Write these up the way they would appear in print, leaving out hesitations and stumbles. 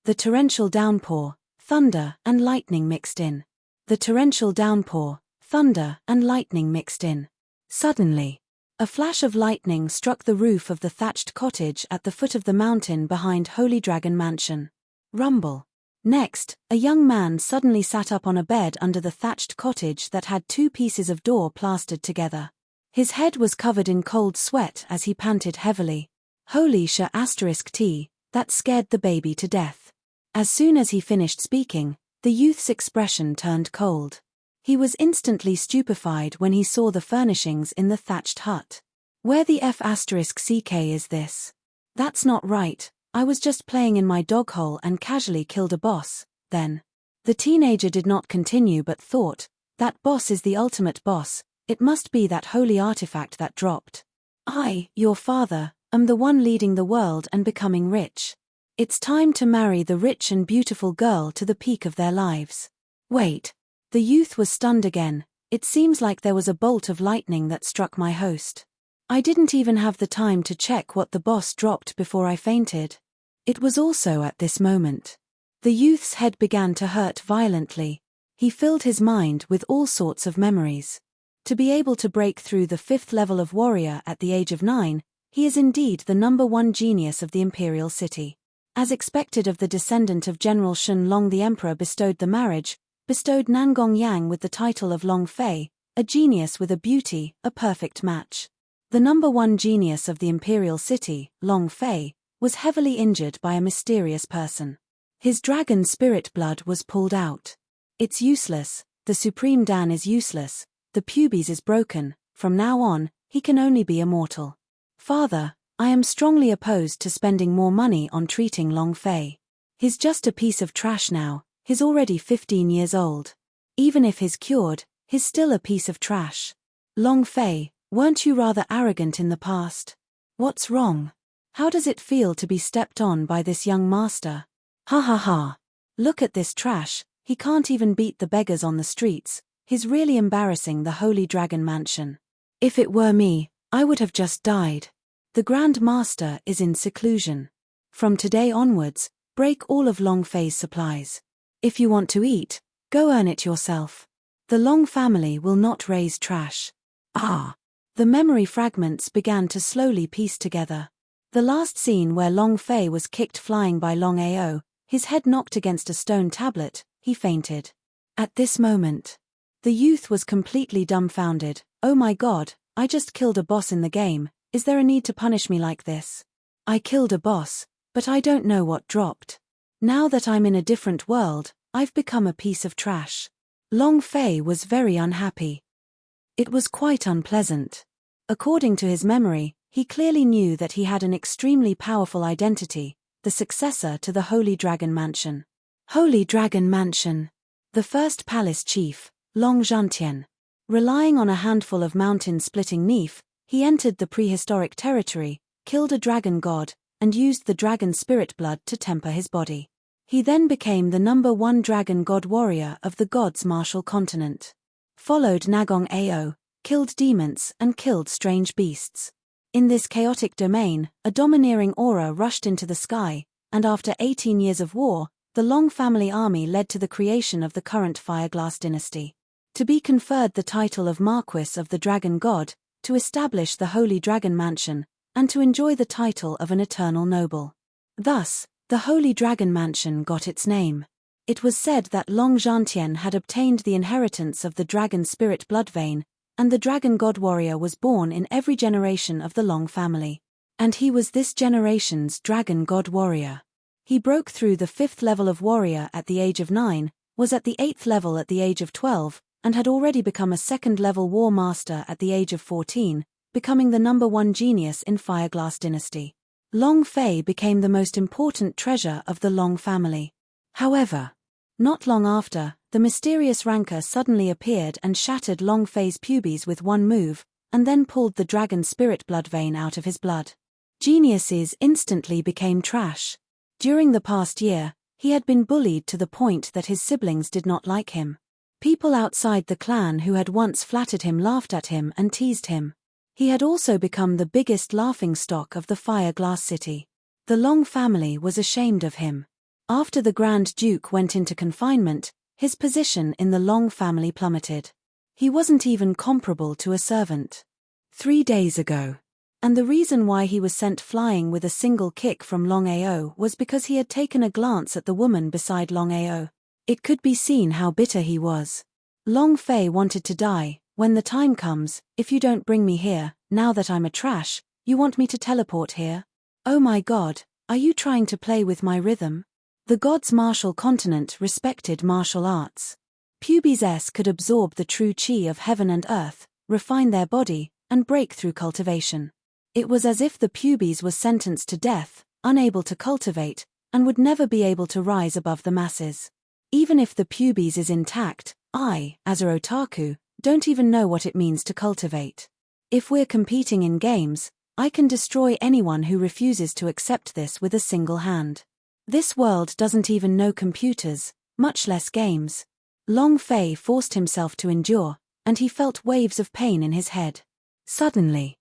The torrential downpour, thunder and lightning mixed in. The torrential downpour, thunder and lightning mixed in. Suddenly, a flash of lightning struck the roof of the thatched cottage at the foot of the mountain behind Holy Dragon Mansion. Rumble. Next, a young man suddenly sat up on a bed under the thatched cottage that had two pieces of door plastered together. His head was covered in cold sweat as he panted heavily. Holy *T, that scared the baby to death. As soon as he finished speaking, the youth's expression turned cold. He was instantly stupefied when he saw the furnishings in the thatched hut. Where the *CK is this? That's not right, I was just playing in my dog hole and casually killed a boss, then. The teenager did not continue but thought, that boss is the ultimate boss, it must be that holy artifact that dropped. I, your father, am the one leading the world and becoming rich. It's time to marry the rich and beautiful girl to the peak of their lives. Wait. The youth was stunned again. It seems like there was a bolt of lightning that struck my host. I didn't even have the time to check what the boss dropped before I fainted. It was also at this moment. The youth's head began to hurt violently. He filled his mind with all sorts of memories. To be able to break through the 5th level of warrior at the age of 9, he is indeed the #1 genius of the imperial city. As expected of the descendant of General Shun Long, the emperor bestowed Nangong Yang with the title of Long Fei, a genius with a beauty, a perfect match. The #1 genius of the imperial city, Long Fei, was heavily injured by a mysterious person. His dragon spirit blood was pulled out. It's useless, the Supreme Dan is useless, the pubes is broken, from now on, he can only be immortal. Father, I am strongly opposed to spending more money on treating Long Fei. He's just a piece of trash now, he's already 15 years old. Even if he's cured, he's still a piece of trash. Long Fei, weren't you rather arrogant in the past? What's wrong? How does it feel to be stepped on by this young master? Ha ha ha. Look at this trash, he can't even beat the beggars on the streets, he's really embarrassing the Holy Dragon Mansion. If it were me, I would have just died. The Grand Master is in seclusion. From today onwards, break all of Long Fei's supplies. If you want to eat, go earn it yourself. The Long family will not raise trash. Ah! The memory fragments began to slowly piece together. The last scene where Long Fei was kicked flying by Long Ao, his head knocked against a stone tablet, he fainted. At this moment, the youth was completely dumbfounded. Oh my god, I just killed a boss in the game, is there a need to punish me like this? I killed a boss, but I don't know what dropped. Now that I'm in a different world, I've become a piece of trash. Long Fei was very unhappy. It was quite unpleasant. According to his memory, he clearly knew that he had an extremely powerful identity, the successor to the Holy Dragon Mansion. Holy Dragon Mansion. The first palace chief, Long Zhantian. Relying on a handful of mountain-splitting neef, he entered the prehistoric territory, killed a dragon god, and used the dragon spirit blood to temper his body. He then became the #1 dragon god warrior of the gods' martial continent. Followed Nagong Ao, killed demons and killed strange beasts. In this chaotic domain, a domineering aura rushed into the sky, and after 18 years of war, the Long family army led to the creation of the current Fireglass dynasty. To be conferred the title of Marquis of the Dragon God, to establish the Holy Dragon Mansion, and to enjoy the title of an eternal noble. Thus, the Holy Dragon Mansion got its name. It was said that Long Zhantian had obtained the inheritance of the dragon spirit blood vein, and the dragon god warrior was born in every generation of the Long family. And he was this generation's dragon god warrior. He broke through the 5th level of warrior at the age of 9, was at the 8th level at the age of 12, and had already become a 2nd-level war master at the age of 14, becoming the #1 genius in Fireglass dynasty. Long Fei became the most important treasure of the Long family. However, not long after, the mysterious rancor suddenly appeared and shattered Long Fei's pubes with one move, and then pulled the dragon spirit blood vein out of his blood. Geniuses instantly became trash. During the past year, he had been bullied to the point that his siblings did not like him. People outside the clan who had once flattered him laughed at him and teased him. He had also become the biggest laughingstock of the Fireglass city. The Long family was ashamed of him. After the Grand Duke went into confinement, his position in the Long family plummeted. He wasn't even comparable to a servant. 3 days ago. And the reason why he was sent flying with a single kick from Long Ao was because he had taken a glance at the woman beside Long Ao. It could be seen how bitter he was. Long Fei wanted to die. When the time comes, if you don't bring me here, now that I'm a trash, you want me to teleport here? Oh my god, are you trying to play with my rhythm? The gods' martial continent respected martial arts. Pubes could absorb the true chi of heaven and earth, refine their body, and break through cultivation. It was as if the Pubes was sentenced to death, unable to cultivate, and would never be able to rise above the masses. Even if the Pubes is intact, I, as a otaku, don't even know what it means to cultivate. If we're competing in games, I can destroy anyone who refuses to accept this with a single hand. This world doesn't even know computers, much less games. Long Fei forced himself to endure, and he felt waves of pain in his head. Suddenly,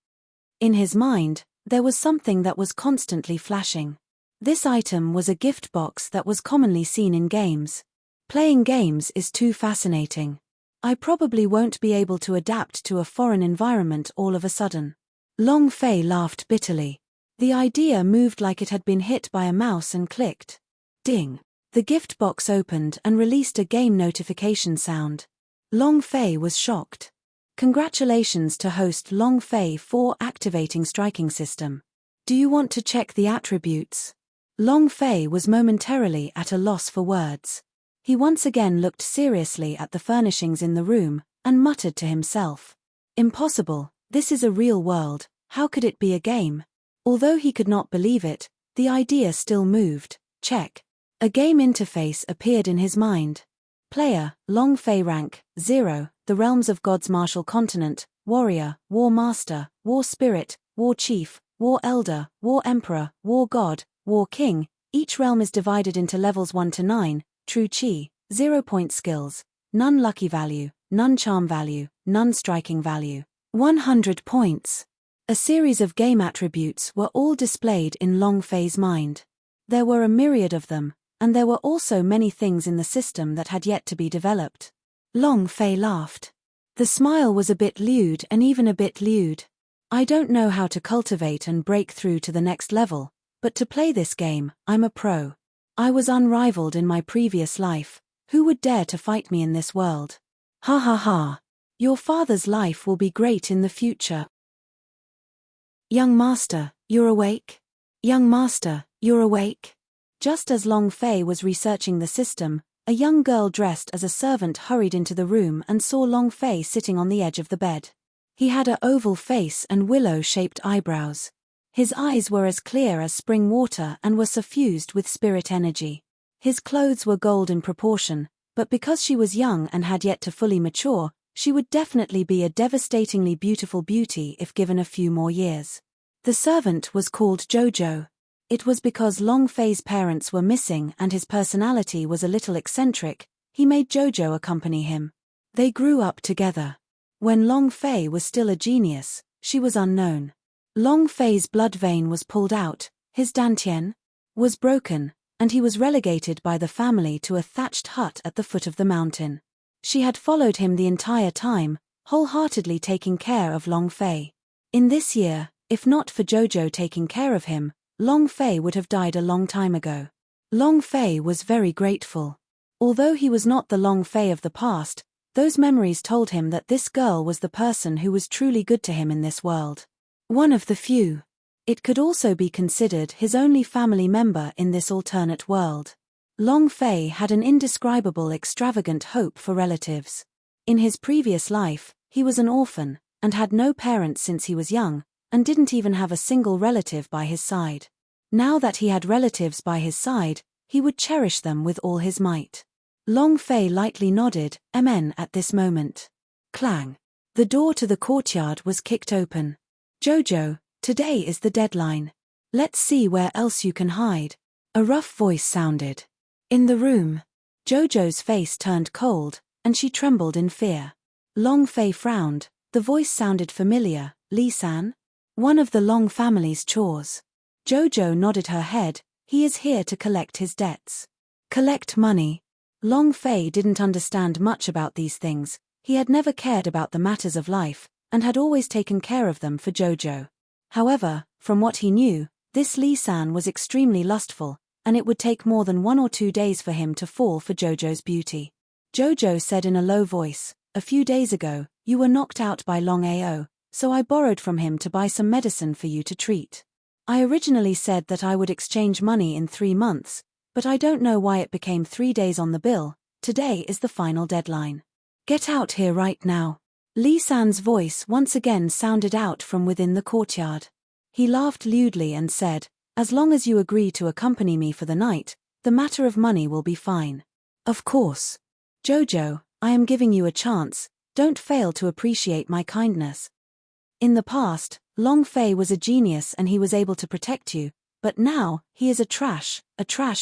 in his mind, there was something that was constantly flashing. This item was a gift box that was commonly seen in games. Playing games is too fascinating. I probably won't be able to adapt to a foreign environment all of a sudden. Long Fei laughed bitterly. The idea moved like it had been hit by a mouse and clicked. Ding! The gift box opened and released a game notification sound. Long Fei was shocked. Congratulations to host Long Fei for activating striking system. Do you want to check the attributes? Long Fei was momentarily at a loss for words. He once again looked seriously at the furnishings in the room, and muttered to himself. Impossible, this is a real world, how could it be a game? Although he could not believe it, the idea still moved. Check. A game interface appeared in his mind. Player, Long Fei rank, 0, the realms of God's martial continent, warrior, war master, war spirit, war chief, war elder, war emperor, war god, war king. Each realm is divided into levels 1 to 9, true chi, 0 point skills, none lucky value, none charm value, none striking value, 100 points. A series of game attributes were all displayed in Long Fei's mind. There were a myriad of them, and there were also many things in the system that had yet to be developed. Long Fei laughed. The smile was a bit lewd and even a bit lewd. I don't know how to cultivate and break through to the next level, but to play this game, I'm a pro. I was unrivaled in my previous life. Who would dare to fight me in this world? Ha ha ha. Your father's life will be great in the future. Young master, you're awake? Young master, you're awake? Just as Long Fei was researching the system, a young girl dressed as a servant hurried into the room and saw Long Fei sitting on the edge of the bed. He had an oval face and willow-shaped eyebrows. His eyes were as clear as spring water and were suffused with spirit energy. His clothes were gold in proportion, but because she was young and had yet to fully mature, she would definitely be a devastatingly beautiful beauty if given a few more years. The servant was called Jojo. It was because Long Fei's parents were missing and his personality was a little eccentric, he made Jojo accompany him. They grew up together. When Long Fei was still a genius, she was unknown. Long Fei's blood vein was pulled out, his dantian was broken, and he was relegated by the family to a thatched hut at the foot of the mountain. She had followed him the entire time, wholeheartedly taking care of Long Fei. In this year, if not for Jojo taking care of him, Long Fei would have died a long time ago. Long Fei was very grateful. Although he was not the Long Fei of the past, those memories told him that this girl was the person who was truly good to him in this world. One of the few. It could also be considered his only family member in this alternate world. Long Fei had an indescribable extravagant hope for relatives. In his previous life, he was an orphan, and had no parents since he was young, and didn't even have a single relative by his side. Now that he had relatives by his side, he would cherish them with all his might. Long Fei lightly nodded, amen at this moment. Clang. The door to the courtyard was kicked open. Jojo, today is the deadline. Let's see where else you can hide. A rough voice sounded. In the room. Jojo's face turned cold, and she trembled in fear. Long Fei frowned. The voice sounded familiar. Lee-san? One of the Long family's chores. Jojo nodded her head. He is here to collect his debts. Collect money. Long Fei didn't understand much about these things. He had never cared about the matters of life, and had always taken care of them for Jojo. However, from what he knew, this Li San was extremely lustful, and it would take more than 1 or 2 days for him to fall for Jojo's beauty. Jojo said in a low voice, "A few days ago, you were knocked out by Long Ao, so I borrowed from him to buy some medicine for you to treat. I originally said that I would exchange money in 3 months, but I don't know why it became 3 days on the bill. Today is the final deadline. Get out here right now." Li San's voice once again sounded out from within the courtyard. He laughed lewdly and said, "As long as you agree to accompany me for the night, the matter of money will be fine." "Of course. Jojo, I am giving you a chance, don't fail to appreciate my kindness." In the past, Long Fei was a genius and he was able to protect you, but now, he is a trash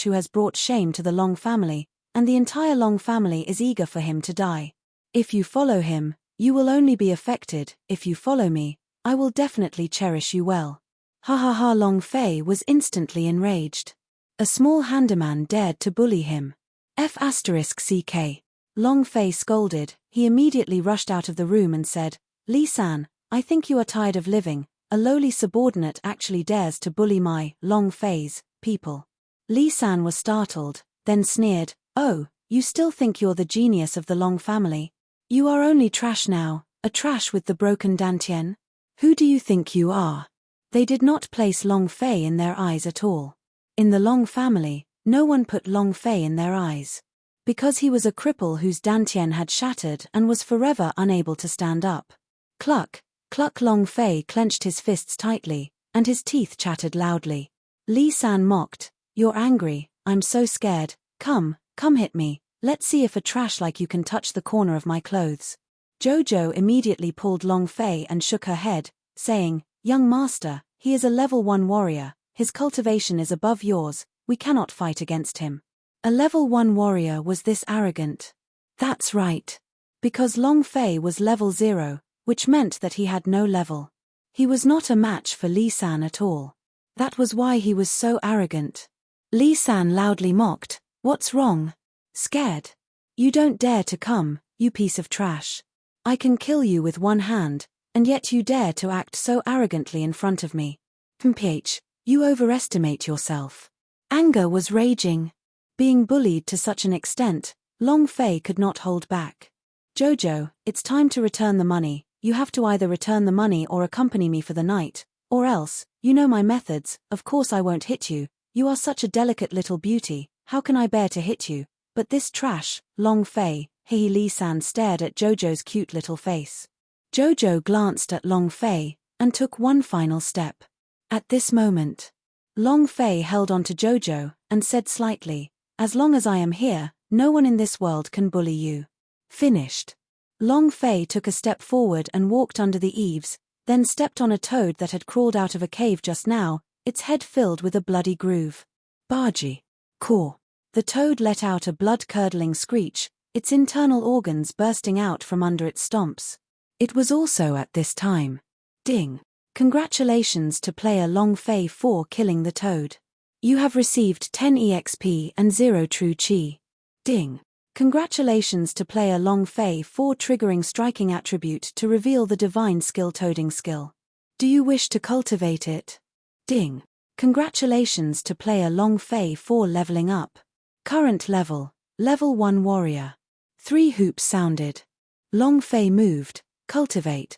who has brought shame to the Long family, and the entire Long family is eager for him to die. If you follow him, you will only be affected. If you follow me, I will definitely cherish you well. Ha ha ha. Long Fei was instantly enraged. A small handyman dared to bully him. F***ck. Long Fei scolded. He immediately rushed out of the room and said, "Li San, I think you are tired of living. A lowly subordinate actually dares to bully my, Long Fei's, people." Li San was startled, then sneered, "Oh, you still think you're the genius of the Long family? You are only trash now, a trash with the broken dantian. Who do you think you are?" They did not place Long Fei in their eyes at all. In the Long family, no one put Long Fei in their eyes. Because he was a cripple whose dantian had shattered and was forever unable to stand up. Cluck, cluck. Long Fei clenched his fists tightly, and his teeth chattered loudly. Li San mocked, "You're angry, I'm so scared. Come hit me, let's see if a trash like you can touch the corner of my clothes." Jojo immediately pulled Long Fei and shook her head, saying, "Young master, he is a level 1 warrior, his cultivation is above yours, we cannot fight against him." A level 1 warrior was this arrogant? That's right. Because Long Fei was level 0, which meant that he had no level. He was not a match for Li San at all. That was why he was so arrogant. Li San loudly mocked, "What's wrong? Scared? You don't dare to come, you piece of trash. I can kill you with 1 hand, and yet you dare to act so arrogantly in front of me. Mph, you overestimate yourself." Anger was raging. Being bullied to such an extent, Long Fei could not hold back. "Jojo, it's time to return the money. You have to either return the money or accompany me for the night, or else, you know my methods, of course I won't hit you, you are such a delicate little beauty, how can I bear to hit you? But this trash, Long Fei." Li San stared at Jojo's cute little face. Jojo glanced at Long Fei, and took one final step. At this moment, Long Fei held on to Jojo, and said slightly, "As long as I am here, no one in this world can bully you." Finished. Long Fei took a step forward and walked under the eaves, then stepped on a toad that had crawled out of a cave just now, its head filled with a bloody groove. Baji. Caw. The toad let out a blood-curdling screech, its internal organs bursting out from under its stomps. It was also at this time. Ding. Congratulations to player Long Fei for killing the toad. You have received 10 EXP and 0 true chi. Ding. Congratulations to player Long Fei for triggering striking attribute to reveal the divine skill toading skill. Do you wish to cultivate it? Ding. Congratulations to player Long Fei for leveling up. Current level, level 1 warrior. 3 hoops sounded. Long Fei moved, cultivate.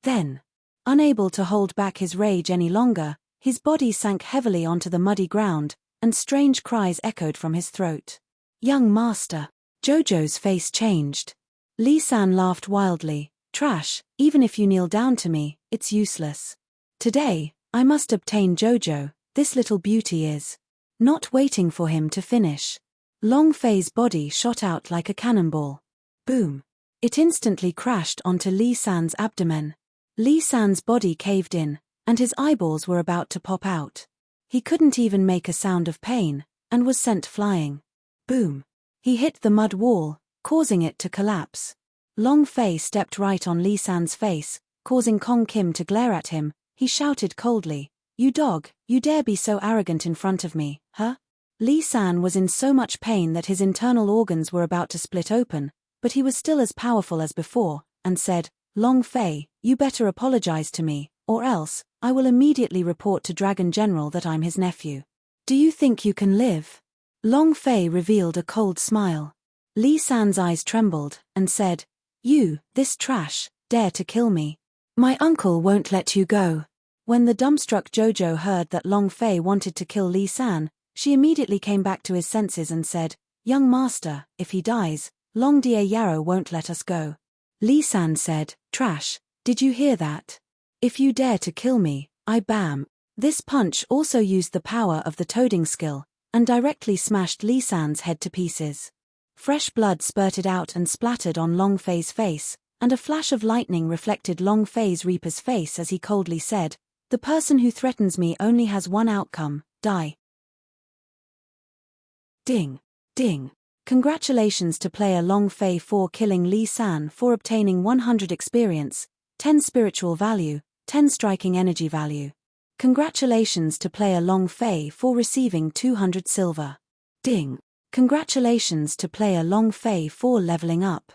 Then, unable to hold back his rage any longer, his body sank heavily onto the muddy ground, and strange cries echoed from his throat. "Young master." Jojo's face changed. Li San laughed wildly, "Trash, even if you kneel down to me, it's useless. Today, I must obtain Jojo, this little beauty is." Not waiting for him to finish, Long Fei's body shot out like a cannonball. Boom. It instantly crashed onto Li San's abdomen. Li San's body caved in, and his eyeballs were about to pop out. He couldn't even make a sound of pain, and was sent flying. Boom. He hit the mud wall, causing it to collapse. Long Fei stepped right on Li San's face, causing Kong Kim to glare at him. He shouted coldly, "You dog, you dare be so arrogant in front of me, huh? Li San was in so much pain that his internal organs were about to split open, but he was still as powerful as before, and said, Long Fei, you better apologize to me, or else, I will immediately report to Dragon General that I'm his nephew. Do you think you can live? Long Fei revealed a cold smile. Li San's eyes trembled, and said, You, this trash, dare to kill me. My uncle won't let you go. When the dumbstruck Jojo heard that Long Fei wanted to kill Li San, she immediately came back to his senses and said, Young master, if he dies, Long Die Yarrow won't let us go. Li San said, Trash, did you hear that? If you dare to kill me, I bam. This punch also used the power of the toading skill, and directly smashed Li San's head to pieces. Fresh blood spurted out and splattered on Long Fei's face, and a flash of lightning reflected Long Fei's Reaper's face as he coldly said, The person who threatens me only has one outcome, die. Ding. Ding. Congratulations to player Long Fei for killing Li San for obtaining 100 experience, 10 spiritual value, 10 striking energy value. Congratulations to player Long Fei for receiving 200 silver. Ding. Congratulations to player Long Fei for leveling up.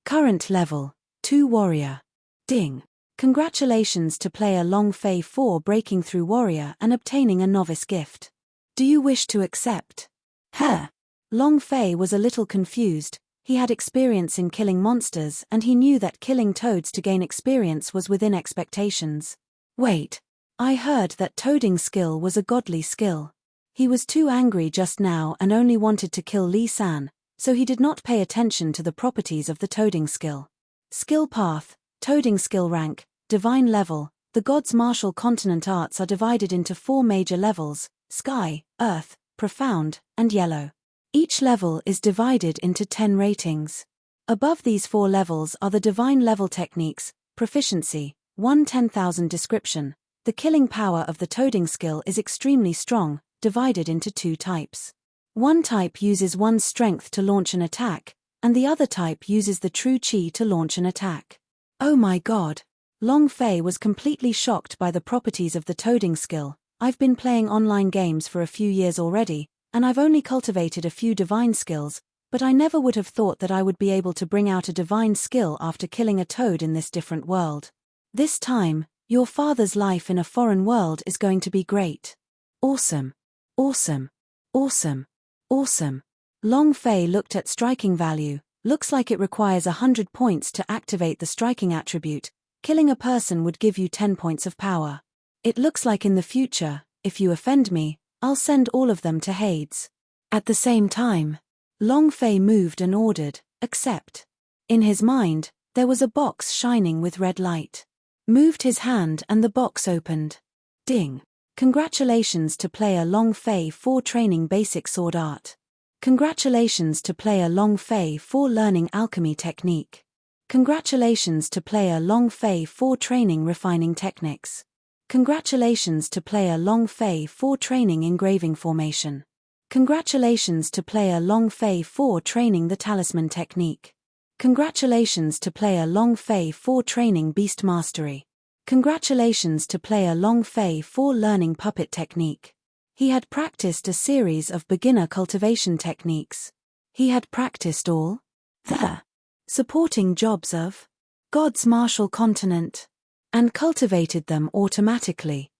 Current level, 2 warrior. Ding. Congratulations to player Long Fei for breaking through warrior and obtaining a novice gift. Do you wish to accept? Huh. Long Fei was a little confused. He had experience in killing monsters and he knew that killing toads to gain experience was within expectations. Wait. I heard that toading skill was a godly skill. He was too angry just now and only wanted to kill Li San, so he did not pay attention to the properties of the toading skill. Skill path, toading skill rank, divine level. The gods' martial continent arts are divided into 4 major levels: sky, earth, profound, and yellow. Each level is divided into 10 ratings. Above these 4 levels are the divine level techniques, proficiency, 1/10,000 description. The killing power of the toading skill is extremely strong, divided into 2 types. One type uses one's strength to launch an attack, and the other type uses the true chi to launch an attack. Oh my god! Long Fei was completely shocked by the properties of the toading skill. I've been playing online games for a few years already, and I've only cultivated a few divine skills, but I never would have thought that I would be able to bring out a divine skill after killing a toad in this different world. This time, your father's life in a foreign world is going to be great. Awesome. Awesome. Awesome. Awesome. Long Fei looked at striking value. Looks like it requires 100 points to activate the striking attribute. Killing a person would give you 10 points of power. It looks like in the future, if you offend me, I'll send all of them to Hades. At the same time, Long Fei moved and ordered, accept. In his mind, there was a box shining with red light. Moved his hand and the box opened. Ding. Congratulations to player Long Fei for training basic sword art. Congratulations to player Long Fei for learning alchemy technique. Congratulations to player Long Fei for training refining techniques. Congratulations to player Long Fei for training engraving formation. Congratulations to player Long Fei for training the talisman technique. Congratulations to player Long Fei for training beast mastery. Congratulations to player Long Fei for learning puppet technique. He had practiced a series of beginner cultivation techniques. He had practiced all the supporting jobs of God's martial continent and cultivated them automatically.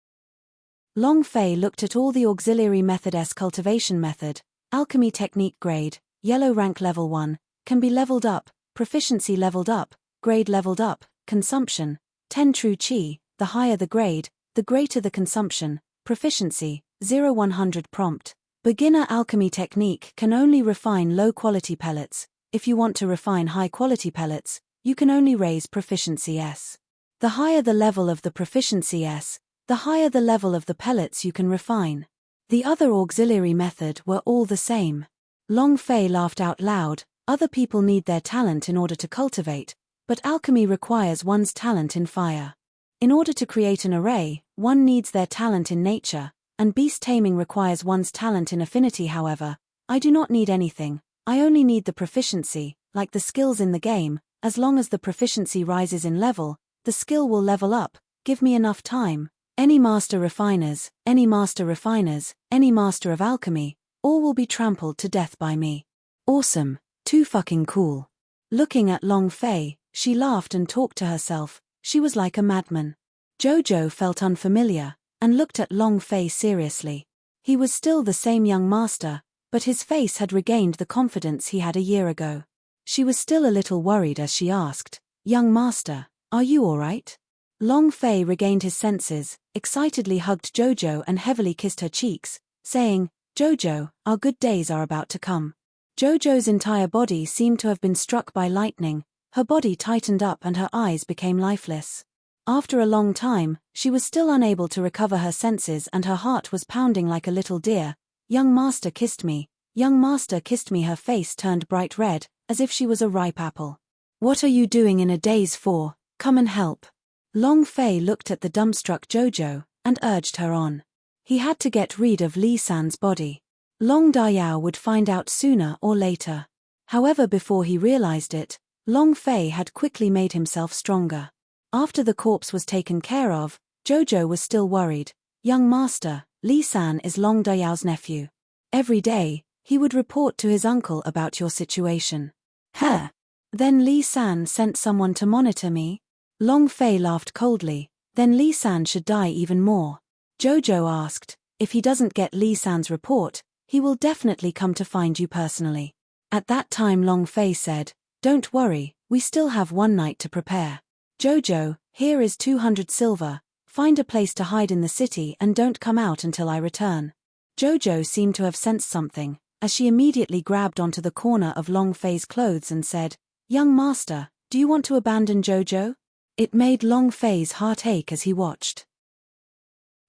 Long Fei looked at all the auxiliary method S cultivation method, alchemy technique grade, yellow rank level 1, can be leveled up, proficiency leveled up, grade leveled up, consumption, 10 true chi, the higher the grade, the greater the consumption, proficiency, 0-100 prompt. Beginner alchemy technique can only refine low-quality pellets. If you want to refine high-quality pellets, you can only raise proficiency S. The higher the level of the proficiency S, the higher the level of the pellets you can refine. The other auxiliary method were all the same. Long Fei laughed out loud. Other people need their talent in order to cultivate, but alchemy requires one's talent in fire. In order to create an array, one needs their talent in nature, and beast taming requires one's talent in affinity. However, I do not need anything, I only need the proficiency, like the skills in the game. As long as the proficiency rises in level, the skill will level up. Give me enough time. Any master refiners, any master refiners, any master of alchemy, All will be trampled to death by me. Awesome. Too fucking cool. Looking at Long Fei, she laughed and talked to herself. She was like a madman. Jojo felt unfamiliar, and looked at Long Fei seriously. He was still the same young master, but his face had regained the confidence he had a year ago. She was still a little worried as she asked, "Young master, are you all right?" Long Fei regained his senses, excitedly hugged Jojo and heavily kissed her cheeks, saying, "Jojo, our good days are about to come." Jojo's entire body seemed to have been struck by lightning, her body tightened up and her eyes became lifeless. After a long time, she was still unable to recover her senses and her heart was pounding like a little deer. "Young master kissed me, young master kissed me." Her face turned bright red, as if she was a ripe apple. "What are you doing in a daze for? Come and help." Long Fei looked at the dumbstruck Jojo, and urged her on. He had to get rid of Li San's body. Long Dayao would find out sooner or later. However, before he realized it, Long Fei had quickly made himself stronger. After the corpse was taken care of, Jojo was still worried. "Young master, Li San is Long Dayao's nephew. Every day, he would report to his uncle about your situation." "Huh? Then Li San sent someone to monitor me?" Long Fei laughed coldly. "Then Li San should die even more." Jojo asked, "If he doesn't get Li San's report, he will definitely come to find you personally." At that time Long Fei said, "Don't worry, we still have one night to prepare. Jojo, here is 200 silver, find a place to hide in the city and don't come out until I return." Jojo seemed to have sensed something, as she immediately grabbed onto the corner of Long Fei's clothes and said, "Young master, do you want to abandon Jojo?" It made Long Fei's heart ache as he watched.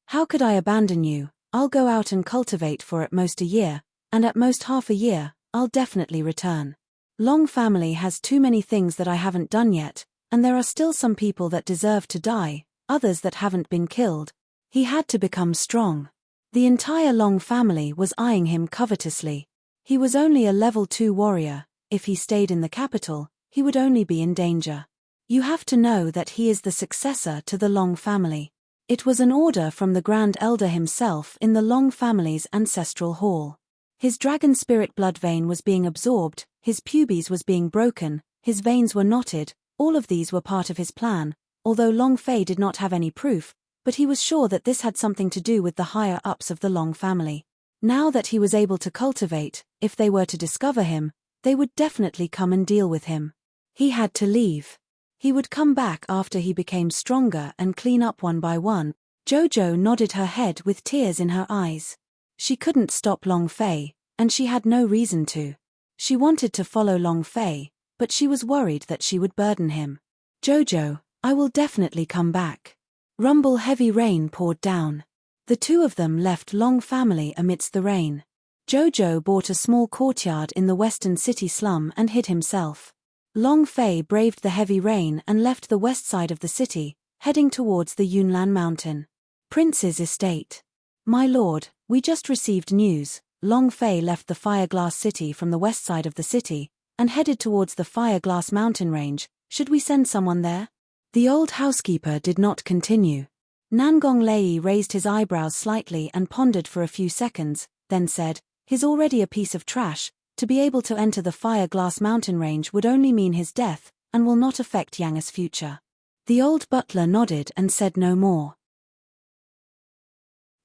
"How could I abandon you? I'll go out and cultivate for at most a year, and at most half a year, I'll definitely return. Long family has too many things that I haven't done yet, and there are still some people that deserve to die, others that haven't been killed." He had to become strong. The entire Long family was eyeing him covetously. He was only a level 2 warrior. If he stayed in the capital, he would only be in danger. You have to know that he is the successor to the Long family. It was an order from the Grand Elder himself in the Long family's ancestral hall. His dragon spirit blood vein was being absorbed, his pubes was being broken, his veins were knotted. All of these were part of his plan, although Long Fei did not have any proof, but he was sure that this had something to do with the higher-ups of the Long family. Now that he was able to cultivate, if they were to discover him, they would definitely come and deal with him. He had to leave. He would come back after he became stronger and clean up one by one. Jojo nodded her head with tears in her eyes. She couldn't stop Long Fei, and she had no reason to. She wanted to follow Long Fei, but she was worried that she would burden him. "Jojo, I will definitely come back." Rumble. Heavy rain poured down. The two of them left Long family amidst the rain. Jojo bought a small courtyard in the western city slum and hid himself. Long Fei braved the heavy rain and left the west side of the city, heading towards the Yunlan mountain. Prince's estate. "My lord, we just received news." Long Fei left the Fireglass City from the west side of the city, and headed towards the Fireglass mountain range. "Should we send someone there?" The old housekeeper did not continue. Nangong Lei raised his eyebrows slightly and pondered for a few seconds, then said, "He's already a piece of trash. To be able to enter the Fireglass mountain range would only mean his death, and will not affect Yang's future." The old butler nodded and said no more.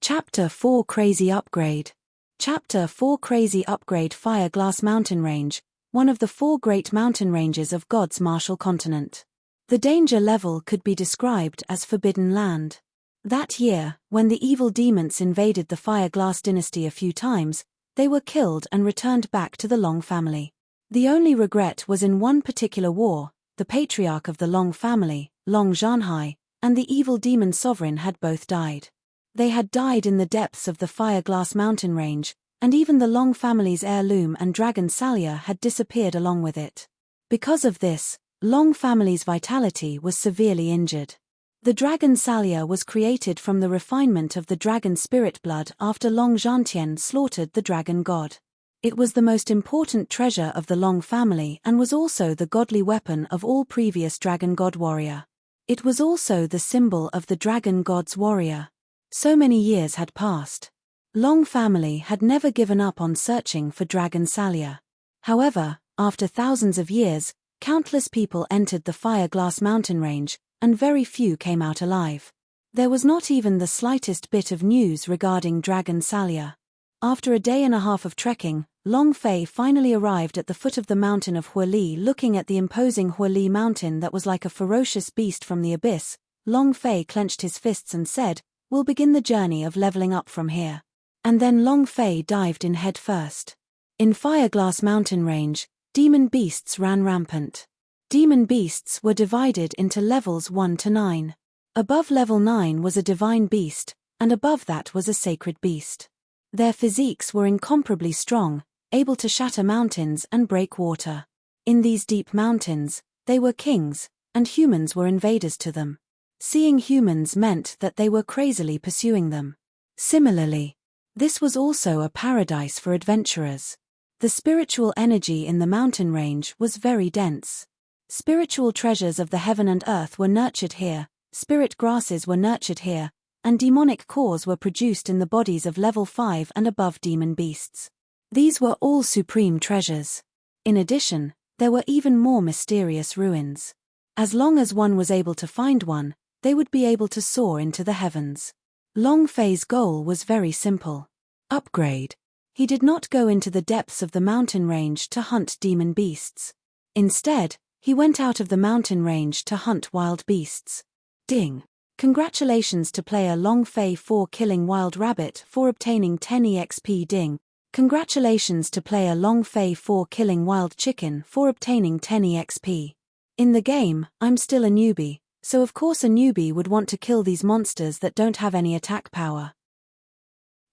Chapter 4 Crazy Upgrade. Chapter 4 Crazy Upgrade. Fireglass Mountain Range, one of the 4 great mountain ranges of God's martial continent. The danger level could be described as Forbidden Land. That year, when the evil demons invaded the Fireglass dynasty a few times, they were killed and returned back to the Long family. The only regret was in one particular war, the patriarch of the Long family, Long Zhanhai, and the evil demon sovereign had both died. They had died in the depths of the Fireglass mountain range, and even the Long family's heirloom and dragon Salia had disappeared along with it. Because of this, Long family's vitality was severely injured. The dragon Salia was created from the refinement of the dragon spirit blood after Long Zhantian slaughtered the dragon god. It was the most important treasure of the Long family and was also the godly weapon of all previous dragon god warrior. It was also the symbol of the dragon god's warrior. So many years had passed. Long family had never given up on searching for Dragon Salia. However, after thousands of years, countless people entered the Fire-Glass mountain range, and very few came out alive. There was not even the slightest bit of news regarding Dragon Salia. After a day and a half of trekking, Long Fei finally arrived at the foot of the mountain of Huili. Looking at the imposing Huili mountain that was like a ferocious beast from the abyss, Long Fei clenched his fists and said, "We'll begin the journey of leveling up from here." And then Long Fei dived in head first. In Fire-Glass mountain range, demon beasts ran rampant. Demon beasts were divided into levels 1 to 9. Above level 9 was a divine beast, and above that was a sacred beast. Their physiques were incomparably strong, able to shatter mountains and break water. In these deep mountains, they were kings, and humans were invaders to them. Seeing humans meant that they were crazily pursuing them. Similarly, this was also a paradise for adventurers. The spiritual energy in the mountain range was very dense. Spiritual treasures of the heaven and earth were nurtured here, spirit grasses were nurtured here, and demonic cores were produced in the bodies of level 5 and above demon beasts. These were all supreme treasures. In addition, there were even more mysterious ruins. As long as one was able to find one, they would be able to soar into the heavens. Long Fei's goal was very simple. Upgrade. He did not go into the depths of the mountain range to hunt demon beasts. Instead, he went out of the mountain range to hunt wild beasts. Ding. Congratulations to player Long Fei for killing wild rabbit for obtaining 10 EXP. Ding. Congratulations to player Long Fei for killing wild chicken for obtaining 10 EXP. In the game, I'm still a newbie, so of course a newbie would want to kill these monsters that don't have any attack power.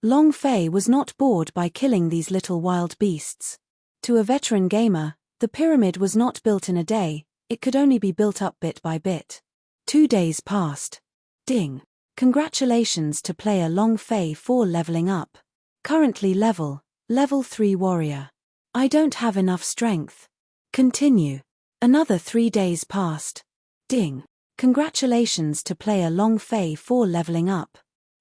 Long Fei was not bored by killing these little wild beasts. To a veteran gamer, the pyramid was not built in a day, it could only be built up bit by bit. 2 days passed. Ding. Congratulations to player Long Fei for leveling up. Currently level 3 warrior. I don't have enough strength. Continue. Another 3 days passed. Ding. Congratulations to player Long Fei for leveling up.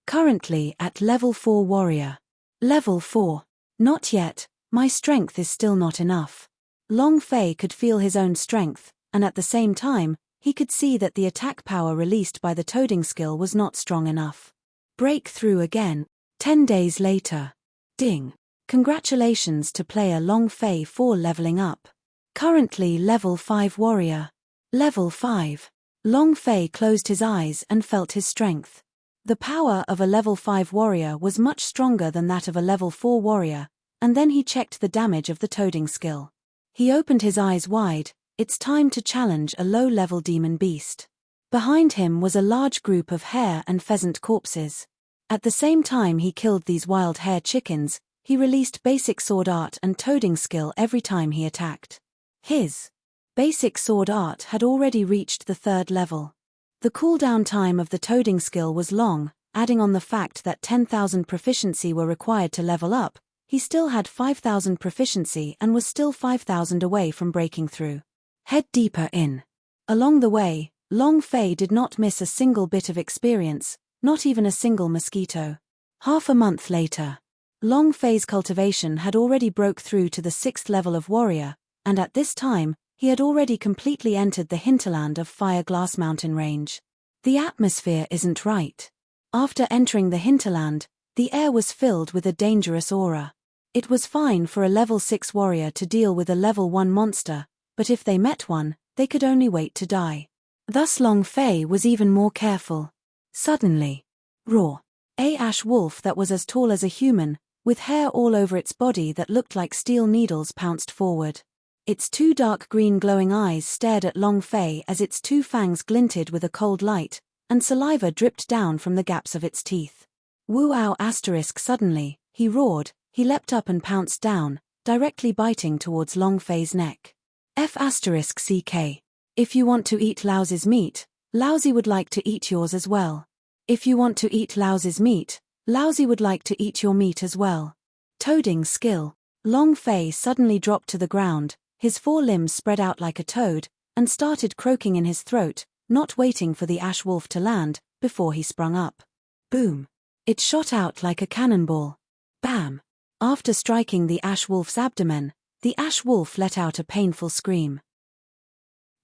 Currently at level 4 warrior. Level 4. Not yet, my strength is still not enough. Long Fei could feel his own strength, and at the same time, he could see that the attack power released by the toading skill was not strong enough. Breakthrough again. 10 days later. Ding. Congratulations to player Long Fei for leveling up. Currently level 5 warrior. Level 5. Long Fei closed his eyes and felt his strength. The power of a level 5 warrior was much stronger than that of a level 4 warrior, and then he checked the damage of the toading skill. He opened his eyes wide. It's time to challenge a low-level demon beast. Behind him was a large group of hare and pheasant corpses. At the same time he killed these wild hare chickens, he released basic sword art and toading skill every time he attacked. His basic sword art had already reached the 3rd level. The cooldown time of the toading skill was long, adding on the fact that 10,000 proficiency were required to level up, he still had 5,000 proficiency and was still 5,000 away from breaking through. Head deeper in. Along the way, Long Fei did not miss a single bit of experience, not even a single mosquito. Half a month later, Long Fei's cultivation had already broke through to the 6th level of warrior, and at this time, he had already completely entered the hinterland of Fire-Glass mountain range. The atmosphere isn't right. After entering the hinterland, the air was filled with a dangerous aura. It was fine for a level 6 warrior to deal with a level 1 monster, but if they met one, they could only wait to die. Thus Long Fei was even more careful. Suddenly, roar. A ash wolf that was as tall as a human, with hair all over its body that looked like steel needles, pounced forward. Its 2 dark green glowing eyes stared at Long Fei as its 2 fangs glinted with a cold light, and saliva dripped down from the gaps of its teeth. Woo-ow! Suddenly, he roared, he leapt up and pounced down, directly biting towards Long Fei's neck. F***ck. If you want to eat Laozi's meat, Laozi would like to eat yours as well. If you want to eat Laozi's meat, Laozi would like to eat your meat as well. Toading skill. Long Fei suddenly dropped to the ground, his 4 limbs spread out like a toad, and started croaking in his throat, not waiting for the ash wolf to land, before he sprung up. Boom. It shot out like a cannonball. Bam! After striking the ash wolf's abdomen, the ash wolf let out a painful scream.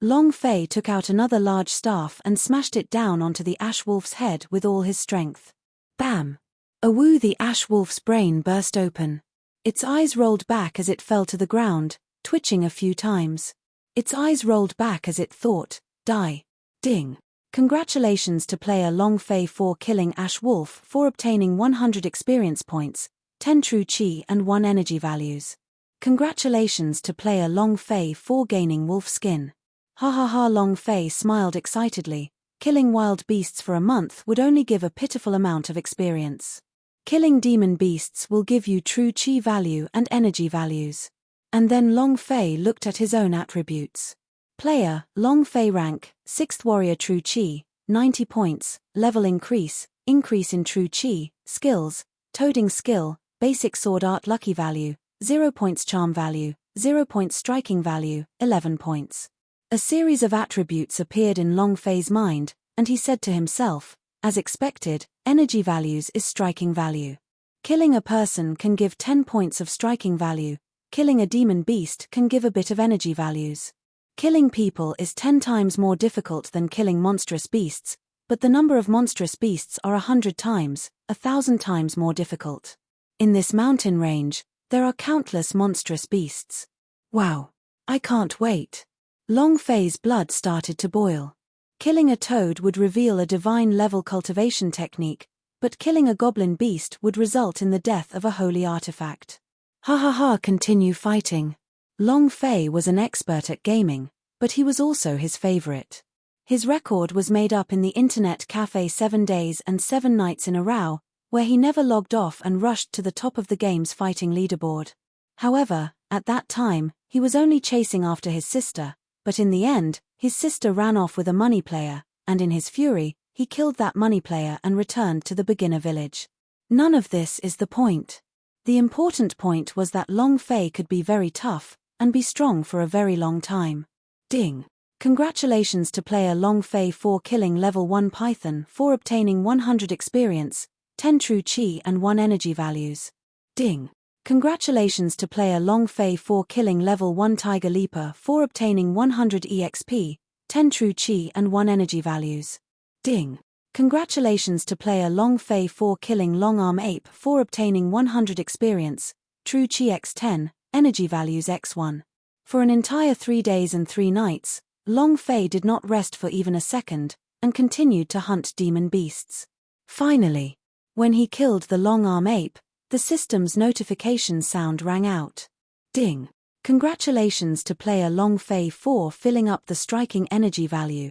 Long Fei took out another large staff and smashed it down onto the ash wolf's head with all his strength. Bam! Awoo! The ash wolf's brain burst open. Its eyes rolled back as it fell to the ground, twitching a few times. Its eyes rolled back as it thought, die. Ding! Congratulations to player Long Fei for killing Ash Wolf for obtaining 100 experience points, 10 true chi and 1 energy values. Congratulations to player Long Fei for gaining wolf skin. Ha ha ha! Long Fei smiled excitedly. Killing wild beasts for a month would only give a pitiful amount of experience. Killing demon beasts will give you true chi value and energy values. And then Long Fei looked at his own attributes. Player, Long Fei rank, 6th warrior true chi, 90 points, level increase in true chi, skills, toading skill, basic sword art lucky value, 0 points charm value, 0 points striking value, 11 points. A series of attributes appeared in Long Fei's mind, and he said to himself, as expected, energy values is striking value. Killing a person can give 10 points of striking value, killing a demon beast can give a bit of energy values. Killing people is 10 times more difficult than killing monstrous beasts, but the number of monstrous beasts are 100 times, 1,000 times more difficult. In this mountain range, there are countless monstrous beasts. Wow! I can't wait. Long Fei's blood started to boil. Killing a toad would reveal a divine level cultivation technique, but killing a goblin beast would result in the death of a holy artifact. Ha ha ha! Continue fighting. Long Fei was an expert at gaming, but he was also his favorite. His record was made up in the internet cafe 7 days and 7 nights in a row, where he never logged off and rushed to the top of the game's fighting leaderboard. However, at that time, he was only chasing after his sister, but in the end, his sister ran off with a money player, and in his fury, he killed that money player and returned to the beginner village. None of this is the point. The important point was that Long Fei could be very tough, and be strong for a very long time. Ding! Congratulations to player Long Fei for killing level 1 Python for obtaining 100 experience, 10 true chi and 1 energy values. Ding! Congratulations to player Long Fei for killing level 1 Tiger Leaper for obtaining 100 EXP, 10 true chi and 1 energy values. Ding! Congratulations to player Long Fei for killing Long Arm Ape for obtaining 100 experience, true chi x10, energy values x1. For an entire 3 days and 3 nights, Long Fei did not rest for even a second, and continued to hunt demon beasts. Finally, when he killed the Long Arm Ape, the system's notification sound rang out. Ding! Congratulations to player Long Fei for filling up the striking energy value.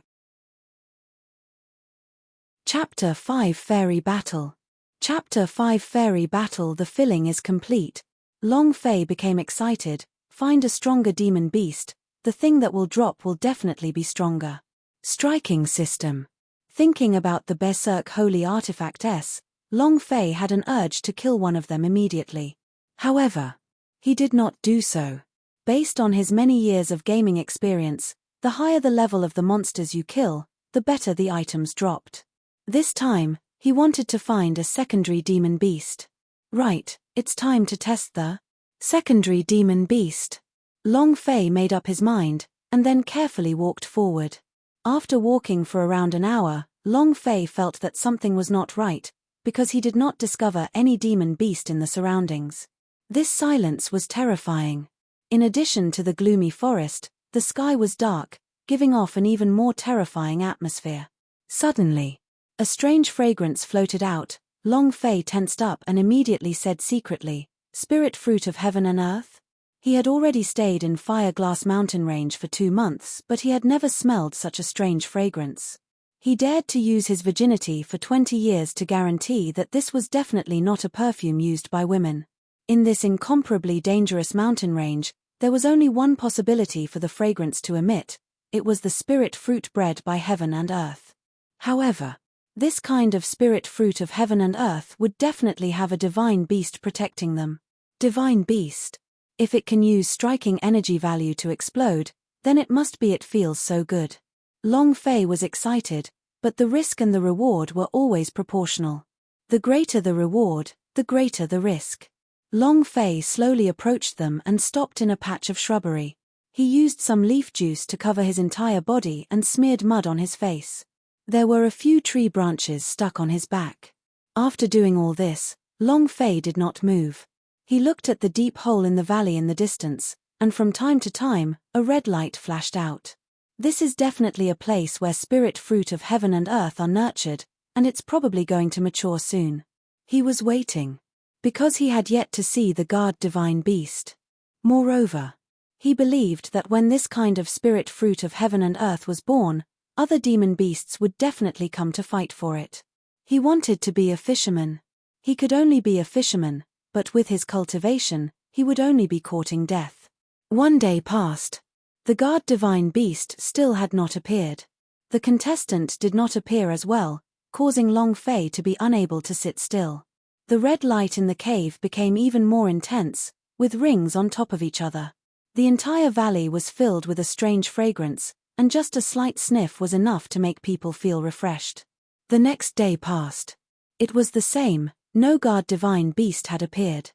Chapter 5 Fairy Battle. Chapter 5 Fairy Battle. The filling is complete. Long Fei became excited. Find a stronger demon beast, the thing that will drop will definitely be stronger. Striking system. Thinking about the Berserk Holy Artifact S, Long Fei had an urge to kill one of them immediately. However, he did not do so. Based on his many years of gaming experience, the higher the level of the monsters you kill, the better the items dropped. This time, he wanted to find a secondary demon beast. Right, it's time to test the secondary demon beast. Long Fei made up his mind, and then carefully walked forward. After walking for around an hour, Long Fei felt that something was not right, because he did not discover any demon beast in the surroundings. This silence was terrifying. In addition to the gloomy forest, the sky was dark, giving off an even more terrifying atmosphere. Suddenly, a strange fragrance floated out. Long Fei tensed up and immediately said secretly, "Spirit fruit of heaven and earth?" He had already stayed in Fireglass Mountain Range for 2 months, but he had never smelled such a strange fragrance. He dared to use his virginity for 20 years to guarantee that this was definitely not a perfume used by women. In this incomparably dangerous mountain range, there was only one possibility for the fragrance to emit. It was the spirit fruit bred by heaven and earth. However, this kind of spirit fruit of heaven and earth would definitely have a divine beast protecting them. Divine beast. If it can use striking energy value to explode, then it must be it feels so good. Long Fei was excited, but the risk and the reward were always proportional. The greater the reward, the greater the risk. Long Fei slowly approached them and stopped in a patch of shrubbery. He used some leaf juice to cover his entire body and smeared mud on his face. There were a few tree branches stuck on his back. After doing all this, Long Fei did not move. He looked at the deep hole in the valley in the distance, and from time to time, a red light flashed out. This is definitely a place where spirit fruit of heaven and earth are nurtured, and it's probably going to mature soon. He was waiting. Because he had yet to see the guard divine beast. Moreover, he believed that when this kind of spirit fruit of heaven and earth was born, other demon beasts would definitely come to fight for it. He wanted to be a fisherman. He could only be a fisherman, but with his cultivation, he would only be courting death. One day passed. The guard divine beast still had not appeared. The contestant did not appear as well, causing Long Fei to be unable to sit still. The red light in the cave became even more intense, with rings on top of each other. The entire valley was filled with a strange fragrance, and just a slight sniff was enough to make people feel refreshed. The next day passed. It was the same, no guard divine beast had appeared.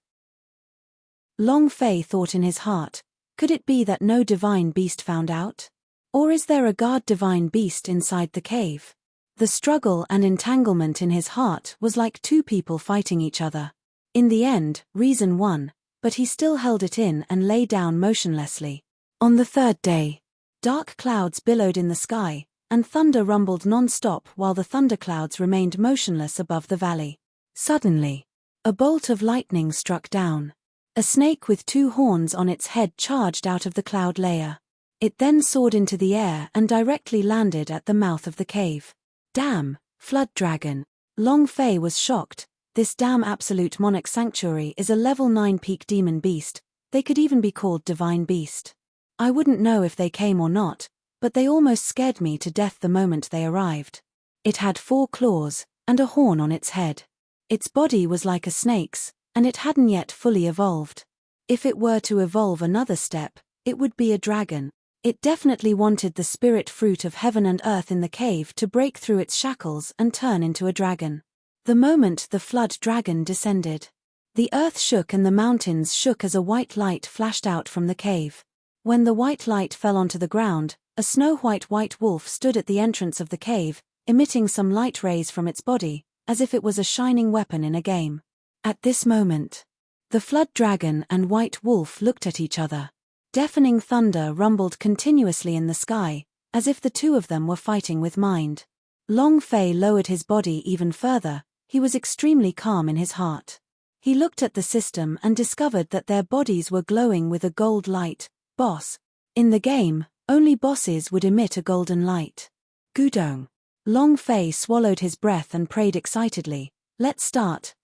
Long Fei thought in his heart, could it be that no divine beast found out? Or is there a guard divine beast inside the cave? The struggle and entanglement in his heart was like two people fighting each other. In the end, reason won, but he still held it in and lay down motionlessly. On the third day, dark clouds billowed in the sky, and thunder rumbled non-stop while the thunderclouds remained motionless above the valley. Suddenly, a bolt of lightning struck down. A snake with two horns on its head charged out of the cloud layer. It then soared into the air and directly landed at the mouth of the cave. Damn, flood dragon. Long Fei was shocked. This damn absolute monarch sanctuary is a level 9 peak demon beast. They could even be called divine beast. I wouldn't know if they came or not, but they almost scared me to death the moment they arrived. It had 4 claws, and a horn on its head. Its body was like a snake's, and it hadn't yet fully evolved. If it were to evolve another step, it would be a dragon. It definitely wanted the spirit fruit of heaven and earth in the cave to break through its shackles and turn into a dragon. The moment the flood dragon descended, the earth shook and the mountains shook as a white light flashed out from the cave. When the white light fell onto the ground, a snow-white white wolf stood at the entrance of the cave, emitting some light rays from its body, as if it was a shining weapon in a game. At this moment, the flood dragon and white wolf looked at each other. Deafening thunder rumbled continuously in the sky, as if the two of them were fighting with mind. Long Fei lowered his body even further. He was extremely calm in his heart. He looked at the system and discovered that their bodies were glowing with a gold light. Boss. In the game, only bosses would emit a golden light. Gudong. Long Fei swallowed his breath and prayed excitedly. Let's start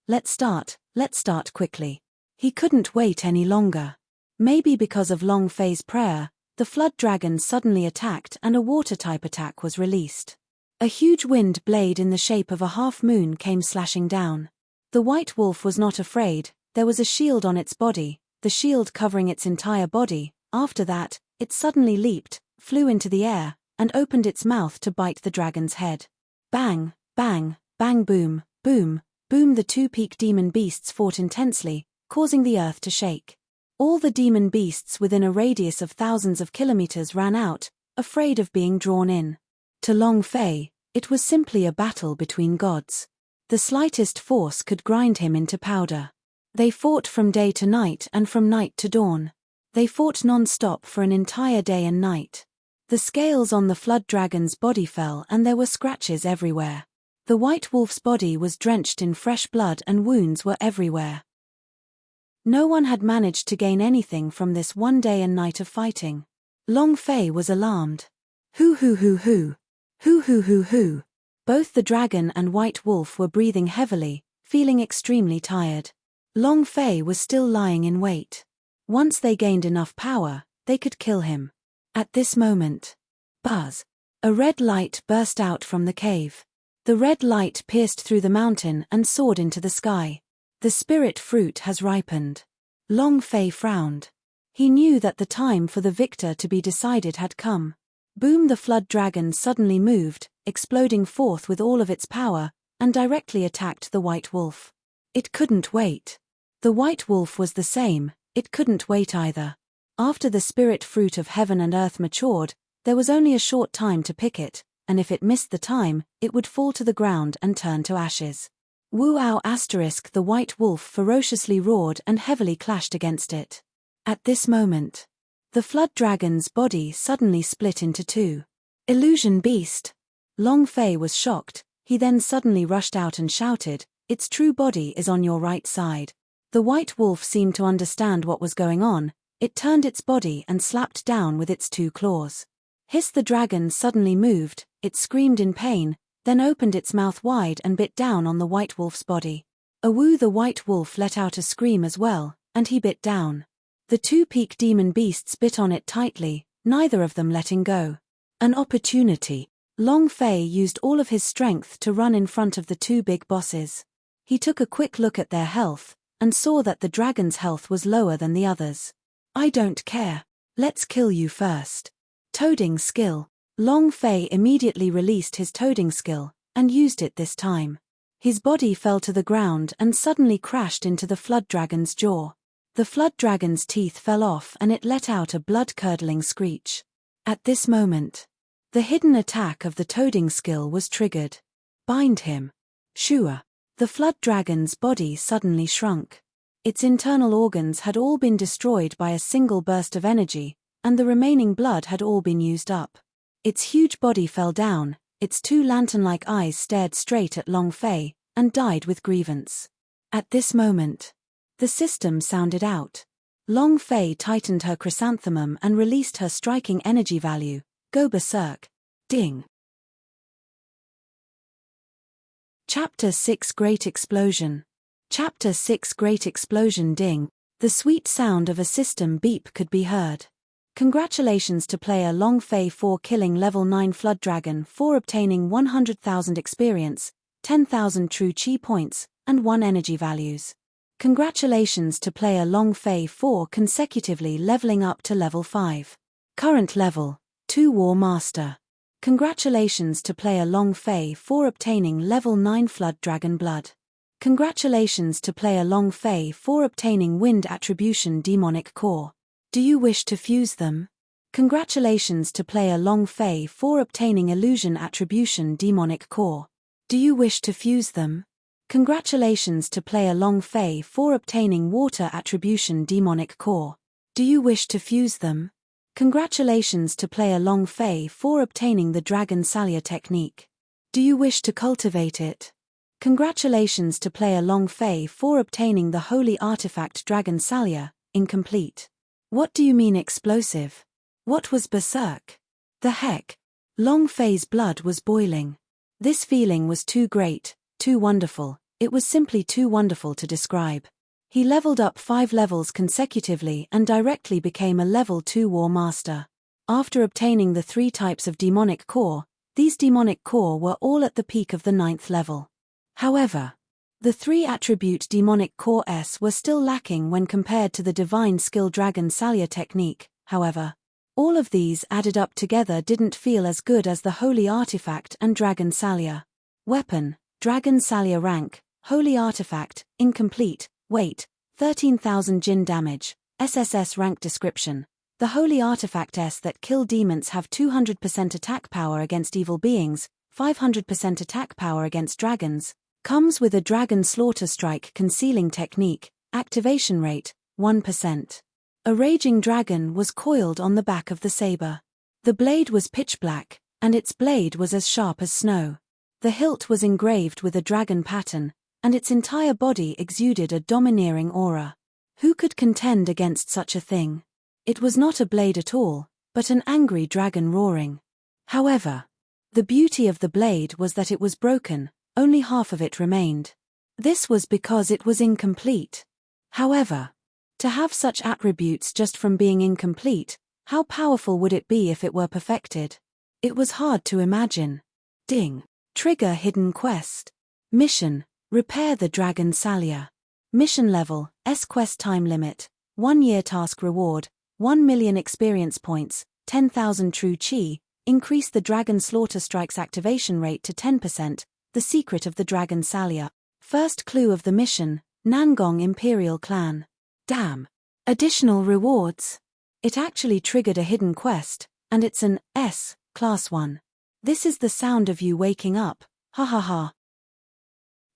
quickly. He couldn't wait any longer. Maybe because of Long Fei's prayer, the flood dragon suddenly attacked and a water-type attack was released. A huge wind blade in the shape of a half-moon came slashing down. The white wolf was not afraid. There was a shield on its body, the shield covering its entire body. After that, it suddenly leaped, flew into the air, and opened its mouth to bite the dragon's head. Bang, bang, bang, boom, boom, boom. The two peak demon beasts fought intensely, causing the earth to shake. All the demon beasts within a radius of thousands of kilometers ran out, afraid of being drawn in. To Long Fei, it was simply a battle between gods. The slightest force could grind him into powder. They fought from day to night and from night to dawn. They fought non-stop for an entire day and night. The scales on the flood dragon's body fell and there were scratches everywhere. The white wolf's body was drenched in fresh blood and wounds were everywhere. No one had managed to gain anything from this one day and night of fighting. Long Fei was alarmed. Hoo hoo hoo hoo. Hoo hoo hoo hoo. Both the dragon and white wolf were breathing heavily, feeling extremely tired. Long Fei was still lying in wait. Once they gained enough power, they could kill him. At this moment, buzz! A red light burst out from the cave. The red light pierced through the mountain and soared into the sky. The spirit fruit has ripened. Long Fei frowned. He knew that the time for the victor to be decided had come. Boom! The flood dragon suddenly moved, exploding forth with all of its power, and directly attacked the white wolf. It couldn't wait. The white wolf was the same, it couldn't wait either. After the spirit fruit of heaven and earth matured, there was only a short time to pick it, and if it missed the time, it would fall to the ground and turn to ashes. Woo-ow! The white wolf ferociously roared and heavily clashed against it. At this moment, the flood dragon's body suddenly split into two. Illusion beast! Long Fei was shocked. He then suddenly rushed out and shouted, "Its true body is on your right side." The white wolf seemed to understand what was going on. It turned its body and slapped down with its two claws. Hiss! The dragon suddenly moved, it screamed in pain, then opened its mouth wide and bit down on the white wolf's body. Awoo! The white wolf let out a scream as well, and he bit down. The two peak demon beasts bit on it tightly, neither of them letting go. An opportunity. Long Fei used all of his strength to run in front of the two big bosses. He took a quick look at their health, and saw that the dragon's health was lower than the others. "I don't care. Let's kill you first." Toading skill. Long Fei immediately released his toading skill, and used it this time. His body fell to the ground and suddenly crashed into the flood dragon's jaw. The flood dragon's teeth fell off and it let out a blood-curdling screech. At this moment, the hidden attack of the toading skill was triggered. Bind him. Shua. The flood dragon's body suddenly shrunk. Its internal organs had all been destroyed by a single burst of energy, and the remaining blood had all been used up. Its huge body fell down, its two lantern-like eyes stared straight at Long Fei, and died with grievance. At this moment, the system sounded out. Long Fei tightened her chrysanthemum and released her striking energy value. Go berserk. Ding. Chapter 6 Great Explosion. Chapter 6 Great Explosion. Ding. The sweet sound of a system beep could be heard. Congratulations to player Long Fei for killing level 9 Flood Dragon, for obtaining 100,000 experience, 10,000 true chi points, and 1 energy values. Congratulations to player Long Fei for consecutively leveling up to level 5. Current level, 2 War Master. Congratulations to player Long Fei for obtaining level 9 Flood Dragon Blood. Congratulations to player Long Fei for obtaining Wind Attribution Demonic Core. Do you wish to fuse them? Congratulations to player Long Fei for obtaining Illusion Attribution Demonic Core. Do you wish to fuse them? Congratulations to player Long Fei for obtaining Water Attribution Demonic Core. Do you wish to fuse them? Congratulations to player Long Fei for obtaining the Dragon Salia technique. Do you wish to cultivate it? Congratulations to player Long Fei for obtaining the Holy Artifact Dragon Salia, incomplete. What do you mean explosive? What was berserk? The heck? Long Fei's blood was boiling. This feeling was too great, too wonderful, it was simply too wonderful to describe. He leveled up 5 levels consecutively and directly became a level 2 War Master. After obtaining the 3 types of demonic core, these demonic core were all at the peak of the 9th level. However, the 3 attribute demonic core S were still lacking when compared to the divine skill Dragon Salia technique. However, all of these added up together didn't feel as good as the Holy Artifact and Dragon Salia. Weapon, Dragon Salia rank, Holy Artifact, incomplete. Weight, 13,000 Jin damage. SSS rank description. The Holy Artifact S that kill demons have 200% attack power against evil beings, 500% attack power against dragons. Comes with a Dragon Slaughter Strike concealing technique, activation rate, 1%. A raging dragon was coiled on the back of the saber. The blade was pitch black, and its blade was as sharp as snow. The hilt was engraved with a dragon pattern, and its entire body exuded a domineering aura. Who could contend against such a thing? It was not a blade at all, but an angry dragon roaring. However, the beauty of the blade was that it was broken, only half of it remained. This was because it was incomplete. However, to have such attributes just from being incomplete, how powerful would it be if it were perfected? It was hard to imagine. Ding. Trigger hidden quest. Mission. Repair the Dragon Salia. Mission level, S-Quest time limit, 1 year task reward, 1 million experience points, 10,000 true chi, increase the Dragon Slaughter Strike's activation rate to 10%, the secret of the Dragon Salia. First clue of the mission, Nangong Imperial Clan. Damn. Additional rewards. It actually triggered a hidden quest, and it's an S, Class 1. This is the sound of you waking up, ha ha ha.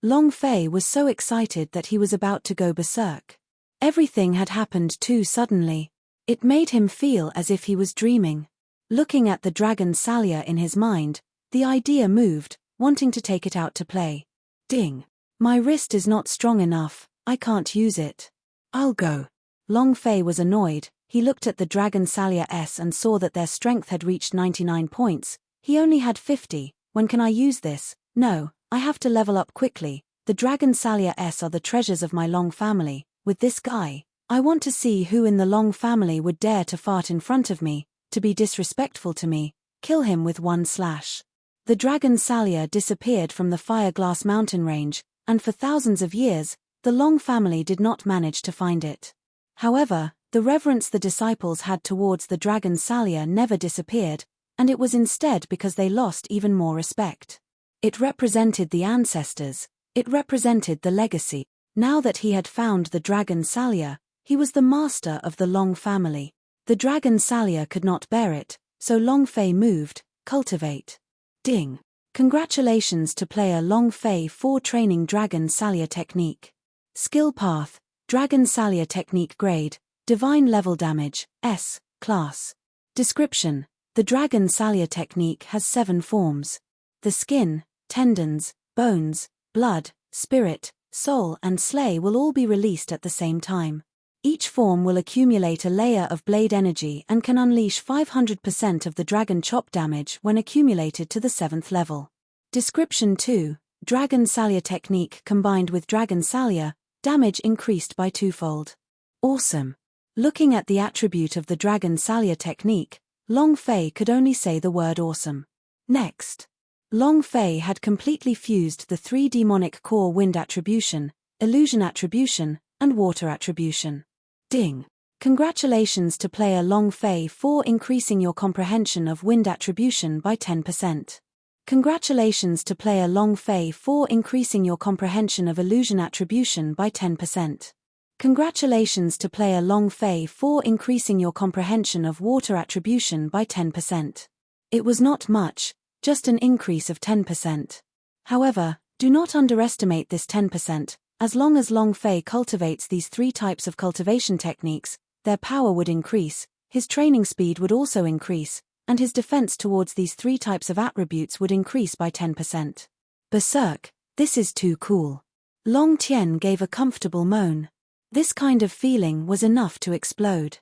Long Fei was so excited that he was about to go berserk. Everything had happened too suddenly. It made him feel as if he was dreaming. Looking at the dragon Salia in his mind, the idea moved, wanting to take it out to play. Ding. My wrist is not strong enough, I can't use it. I'll go. Long Fei was annoyed. He looked at the dragon Salia S and saw that their strength had reached 99 points. He only had 50. When can I use this? No, I have to level up quickly. The dragon Salia S are the treasures of my Long family. With this guy, I want to see who in the Long family would dare to fart in front of me, to be disrespectful to me. Kill him with one slash. The dragon Salia disappeared from the Fireglass mountain range, and for thousands of years, the Long family did not manage to find it. However, the reverence the disciples had towards the dragon Salia never disappeared, and it was instead because they lost even more respect. It represented the ancestors, it represented the legacy. Now that he had found the dragon Salia, he was the master of the Long family. The dragon Salia could not bear it, so Long Fei moved, cultivate. Ding. Congratulations to player Long Fei for training Dragon Salia technique. Skill path, Dragon Salia technique grade, divine level damage, S, class. Description, the Dragon Salia technique has 7 forms. The skin, tendons, bones, blood, spirit, soul and slay will all be released at the same time. Each form will accumulate a layer of blade energy and can unleash 500% of the dragon chop damage when accumulated to the 7th level. Description 2, Dragon Salia technique combined with Dragon Salia, damage increased by 2-fold. Awesome. Looking at the attribute of the Dragon Salia technique, Long Fei could only say the word awesome. Next. Long Fei had completely fused the 3 demonic core wind attribution, illusion attribution, and water attribution. Ding. Congratulations to player Long Fei for increasing your comprehension of wind attribution by 10%. Congratulations to player Long Fei for increasing your comprehension of illusion attribution by 10%. Congratulations to player Long Fei for increasing your comprehension of water attribution by 10%. It was not much, just an increase of 10%. However, do not underestimate this 10%. As long as Long Fei cultivates these 3 types of cultivation techniques, their power would increase, his training speed would also increase, and his defense towards these 3 types of attributes would increase by 10%. Berserk, this is too cool. Long Tian gave a comfortable moan. This kind of feeling was enough to explode.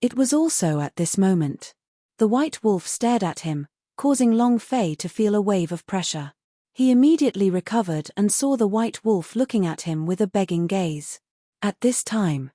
It was also at this moment. The white wolf stared at him, causing Long Fei to feel a wave of pressure. He immediately recovered and saw the white wolf looking at him with a begging gaze. At this time,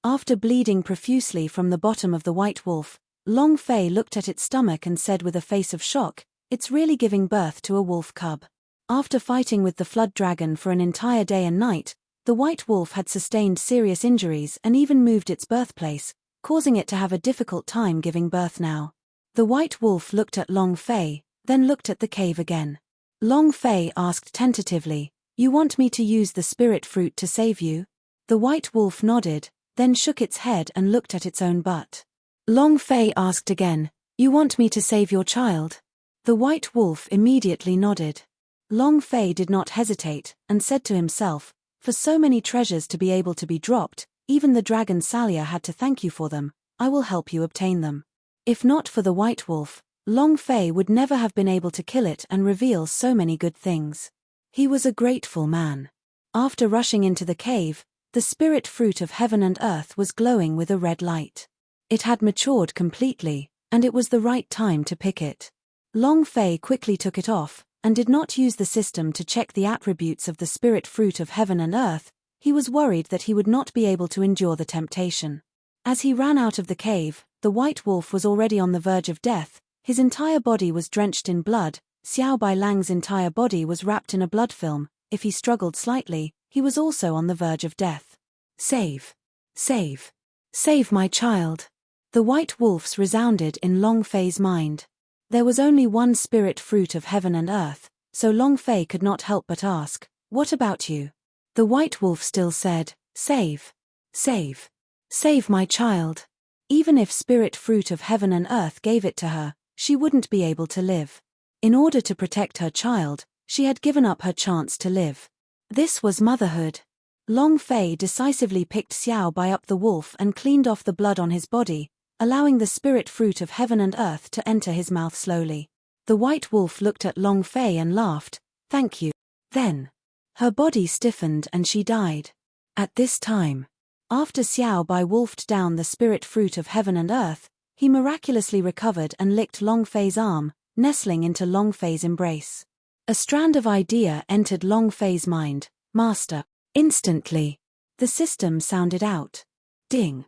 after bleeding profusely from the bottom of the white wolf, Long Fei looked at its stomach and said with a face of shock, "It's really giving birth to a wolf cub." After fighting with the flood dragon for an entire day and night, the white wolf had sustained serious injuries and even moved its birthplace, causing it to have a difficult time giving birth now. The white wolf looked at Long Fei, then looked at the cave again. Long Fei asked tentatively, "You want me to use the spirit fruit to save you?" The white wolf nodded, then shook its head and looked at its own butt. Long Fei asked again, "You want me to save your child?" The white wolf immediately nodded. Long Fei did not hesitate, and said to himself, "For so many treasures to be able to be dropped, even the dragon Salia had to thank you for them, I will help you obtain them." If not for the white wolf, Long Fei would never have been able to kill it and reveal so many good things. He was a grateful man. After rushing into the cave, the spirit fruit of heaven and earth was glowing with a red light. It had matured completely, and it was the right time to pick it. Long Fei quickly took it off, and did not use the system to check the attributes of the spirit fruit of heaven and earth. He was worried that he would not be able to endure the temptation. As he ran out of the cave, the white wolf was already on the verge of death. His entire body was drenched in blood. Xiao Bai Lang's entire body was wrapped in a blood film. If he struggled slightly, he was also on the verge of death. Save! Save! Save my child! The white wolves resounded in Long Fei's mind. There was only one spirit fruit of heaven and earth, so Long Fei could not help but ask, "What about you?" The white wolf still said, "Save. Save. Save my child." Even if spirit fruit of heaven and earth gave it to her, she wouldn't be able to live. In order to protect her child, she had given up her chance to live. This was motherhood. Long Fei decisively picked Xiao Bai up the wolf and cleaned off the blood on his body, allowing the spirit fruit of heaven and earth to enter his mouth slowly. The white wolf looked at Long Fei and laughed, "Thank you." Then, her body stiffened and she died. At this time, after Xiao Bai wolfed down the spirit fruit of heaven and earth, he miraculously recovered and licked Long Fei's arm, nestling into Long Fei's embrace. A strand of idea entered Long Fei's mind, "Master." Instantly, the system sounded out. Ding.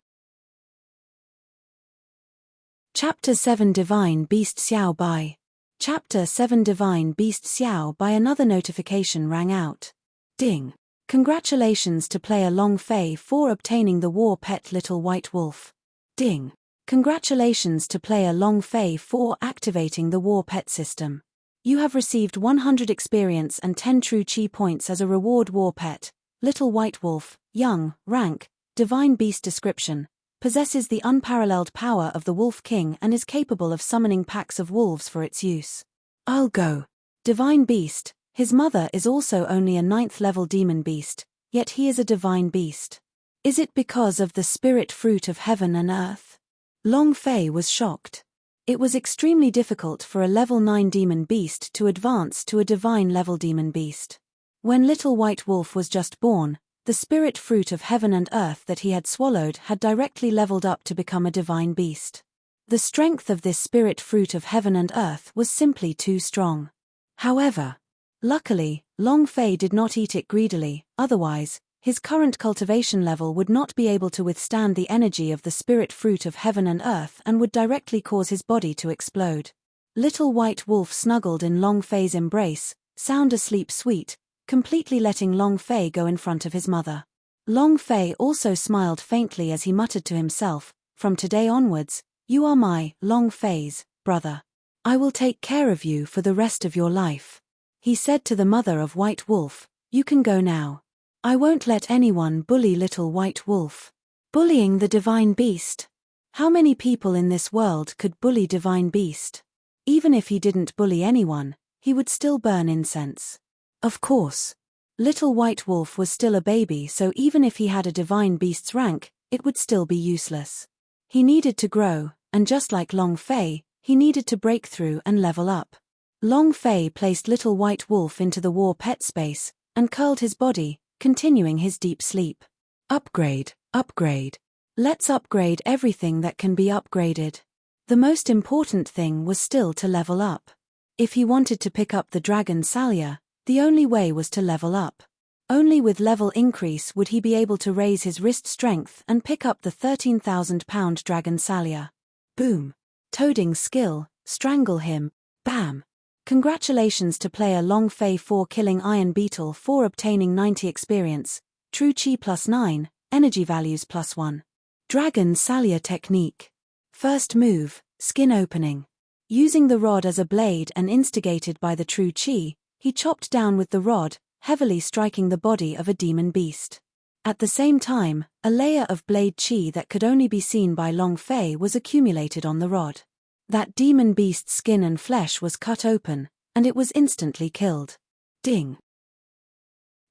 Chapter 7 Divine Beast Xiao Bai. Chapter 7 Divine Beast Xiao Bai. Another notification rang out. Ding. Congratulations to player Long Fei for obtaining the war pet Little White Wolf. Ding. Congratulations to player Long Fei for activating the war pet system. You have received 100 experience and 10 true chi points as a reward. War pet, Little White Wolf, young, rank, divine beast. Description: possesses the unparalleled power of the Wolf King and is capable of summoning packs of wolves for its use. I'll go. Divine beast. His mother is also only a 9th level demon beast, yet he is a divine beast. Is it because of the spirit fruit of heaven and earth? Long Fei was shocked. It was extremely difficult for a level 9 demon beast to advance to a divine level demon beast. When Little White Wolf was just born, the spirit fruit of heaven and earth that he had swallowed had directly leveled up to become a divine beast. The strength of this spirit fruit of heaven and earth was simply too strong. However, luckily, Long Fei did not eat it greedily, otherwise, his current cultivation level would not be able to withstand the energy of the spirit fruit of heaven and earth and would directly cause his body to explode. Little White Wolf snuggled in Long Fei's embrace, sound asleep sweet, completely letting Long Fei go in front of his mother. Long Fei also smiled faintly as he muttered to himself, "From today onwards, you are my, Long Fei's, brother. I will take care of you for the rest of your life." He said to the mother of White Wolf, "You can go now. I won't let anyone bully Little White Wolf." Bullying the divine beast? How many people in this world could bully divine beast? Even if he didn't bully anyone, he would still burn incense. Of course. Little White Wolf was still a baby, so even if he had a divine beast's rank, it would still be useless. He needed to grow, and just like Long Fei, he needed to break through and level up. Long Fei placed Little White Wolf into the war pet space, and curled his body, continuing his deep sleep. Upgrade, upgrade. Let's upgrade everything that can be upgraded. The most important thing was still to level up. If he wanted to pick up the Dragon Salya, the only way was to level up. Only with level increase would he be able to raise his wrist strength and pick up the 13,000-pound Dragon Salya. Boom. Toading skill, strangle him, bam. Congratulations to player Long Fei for killing Iron Beetle for obtaining 90 experience, true chi +9, energy values +1. Dragon Salya technique. First move, skin opening. Using the rod as a blade and instigated by the true chi, he chopped down with the rod, heavily striking the body of a demon beast. At the same time, a layer of blade chi that could only be seen by Long Fei was accumulated on the rod. That demon beast's skin and flesh was cut open, and it was instantly killed. Ding.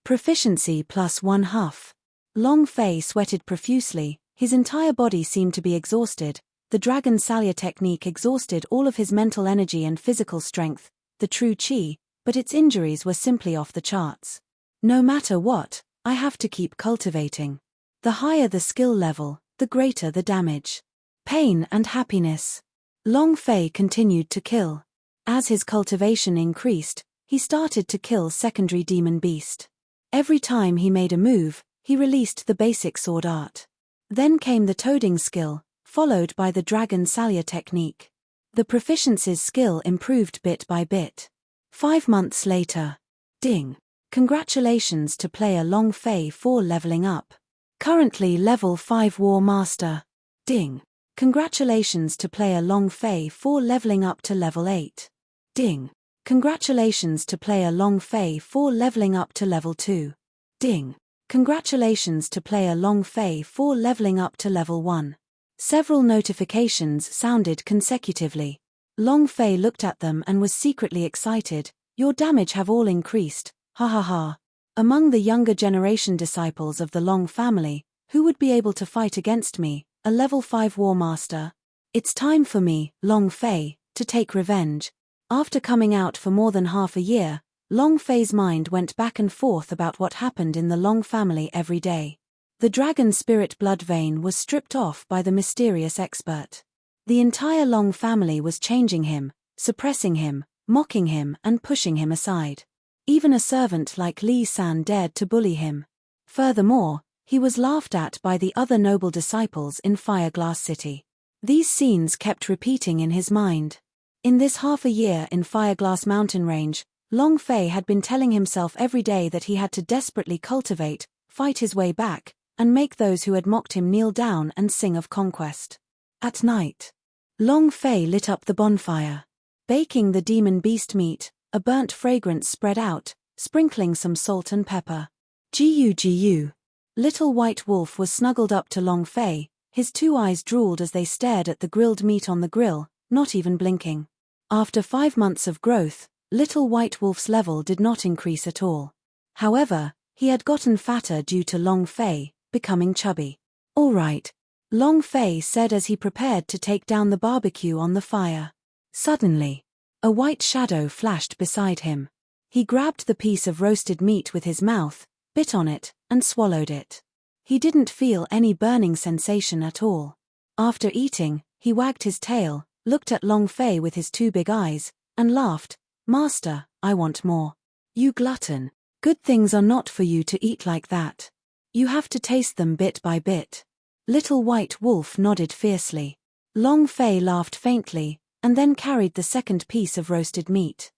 Proficiency +1 huff. Long Fei sweated profusely, his entire body seemed to be exhausted. The Dragon Salya technique exhausted all of his mental energy and physical strength, the true chi, but its injuries were simply off the charts. No matter what, I have to keep cultivating. The higher the skill level, the greater the damage. Pain and happiness. Long Fei continued to kill. As his cultivation increased, he started to kill secondary demon beast. Every time he made a move, he released the basic sword art. Then came the toading skill, followed by the Dragon Salya technique. The proficiency's skill improved bit by bit. 5 months later. Ding. Congratulations to player Long Fei for leveling up. Currently level 5 War Master. Ding. Congratulations to player Long Fei for leveling up to level 8. Ding. Congratulations to player Long Fei for leveling up to level 2. Ding. Congratulations to player Long Fei for leveling up to level 1. Several notifications sounded consecutively. Long Fei looked at them and was secretly excited. Your damage have all increased, ha ha ha. Among the younger generation disciples of the Long family, who would be able to fight against me, a level 5 war master? It's time for me, Long Fei, to take revenge. After coming out for more than half a year, Long Fei's mind went back and forth about what happened in the Long family every day. The dragon spirit blood vein was stripped off by the mysterious expert. The entire Long family was changing him, suppressing him, mocking him and pushing him aside. Even a servant like Li San dared to bully him. Furthermore, he was laughed at by the other noble disciples in Fireglass City. These scenes kept repeating in his mind. In this half a year in Fireglass Mountain Range, Long Fei had been telling himself every day that he had to desperately cultivate, fight his way back, and make those who had mocked him kneel down and sing of conquest. At night, Long Fei lit up the bonfire. Baking the demon beast meat, a burnt fragrance spread out, sprinkling some salt and pepper. Gu. Little White Wolf was snuggled up to Long Fei, his 2 eyes drooled as they stared at the grilled meat on the grill, not even blinking. After 5 months of growth, Little White Wolf's level did not increase at all. However, he had gotten fatter due to Long Fei becoming chubby. All right, Long Fei said as he prepared to take down the barbecue on the fire. Suddenly, a white shadow flashed beside him. He grabbed the piece of roasted meat with his mouth, bit on it, and swallowed it. He didn't feel any burning sensation at all. After eating, he wagged his tail, looked at Long Fei with his 2 big eyes, and laughed. Master, I want more. You glutton. Good things are not for you to eat like that. You have to taste them bit by bit. Little White Wolf nodded fiercely. Long Fei laughed faintly, and then carried the second piece of roasted meat.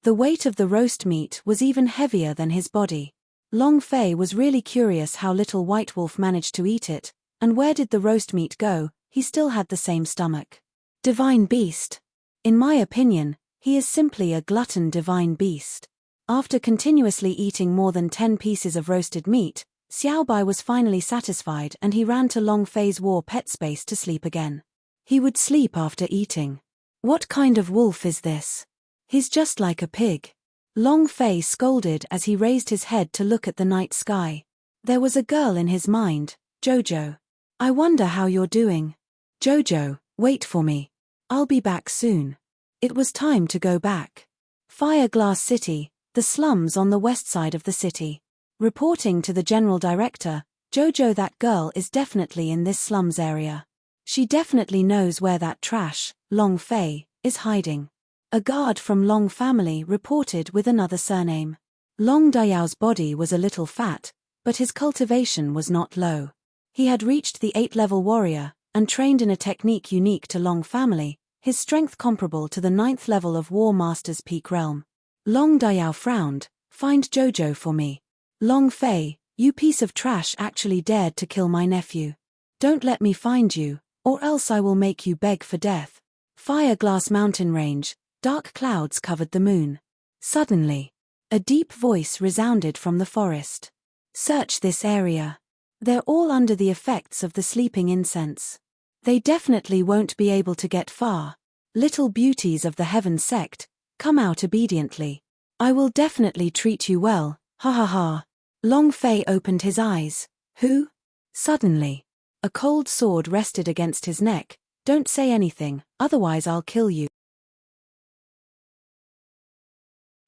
The weight of the roast meat was even heavier than his body. Long Fei was really curious how Little White Wolf managed to eat it, and where did the roast meat go? He still had the same stomach. Divine beast. In my opinion, he is simply a glutton divine beast. After continuously eating more than 10 pieces of roasted meat, Xiaobai was finally satisfied and he ran to Long Fei's war pet space to sleep again. He would sleep after eating. What kind of wolf is this? He's just like a pig. Long Fei scolded as he raised his head to look at the night sky. There was a girl in his mind, Jojo. I wonder how you're doing. Jojo, wait for me. I'll be back soon. It was time to go back. Fireglass City, the slums on the west side of the city. Reporting to the general director, Jojo, that girl is definitely in this slums area. She definitely knows where that trash, Long Fei, is hiding. A guard from Long family reported with another surname. Long Dayao's body was a little fat, but his cultivation was not low. He had reached the 8th-level warrior, and trained in a technique unique to Long family, his strength comparable to the 9th level of War Master's peak realm. Long Dayao frowned. Find Jojo for me. Long Fei, you piece of trash actually dared to kill my nephew. Don't let me find you, or else I will make you beg for death. Fireglass Mountain Range, dark clouds covered the moon. Suddenly, a deep voice resounded from the forest. Search this area. They're all under the effects of the sleeping incense. They definitely won't be able to get far. Little beauties of the Heaven sect, come out obediently. I will definitely treat you well, ha ha ha. Long Fei opened his eyes. Who? Suddenly, a cold sword rested against his neck. Don't say anything, otherwise I'll kill you.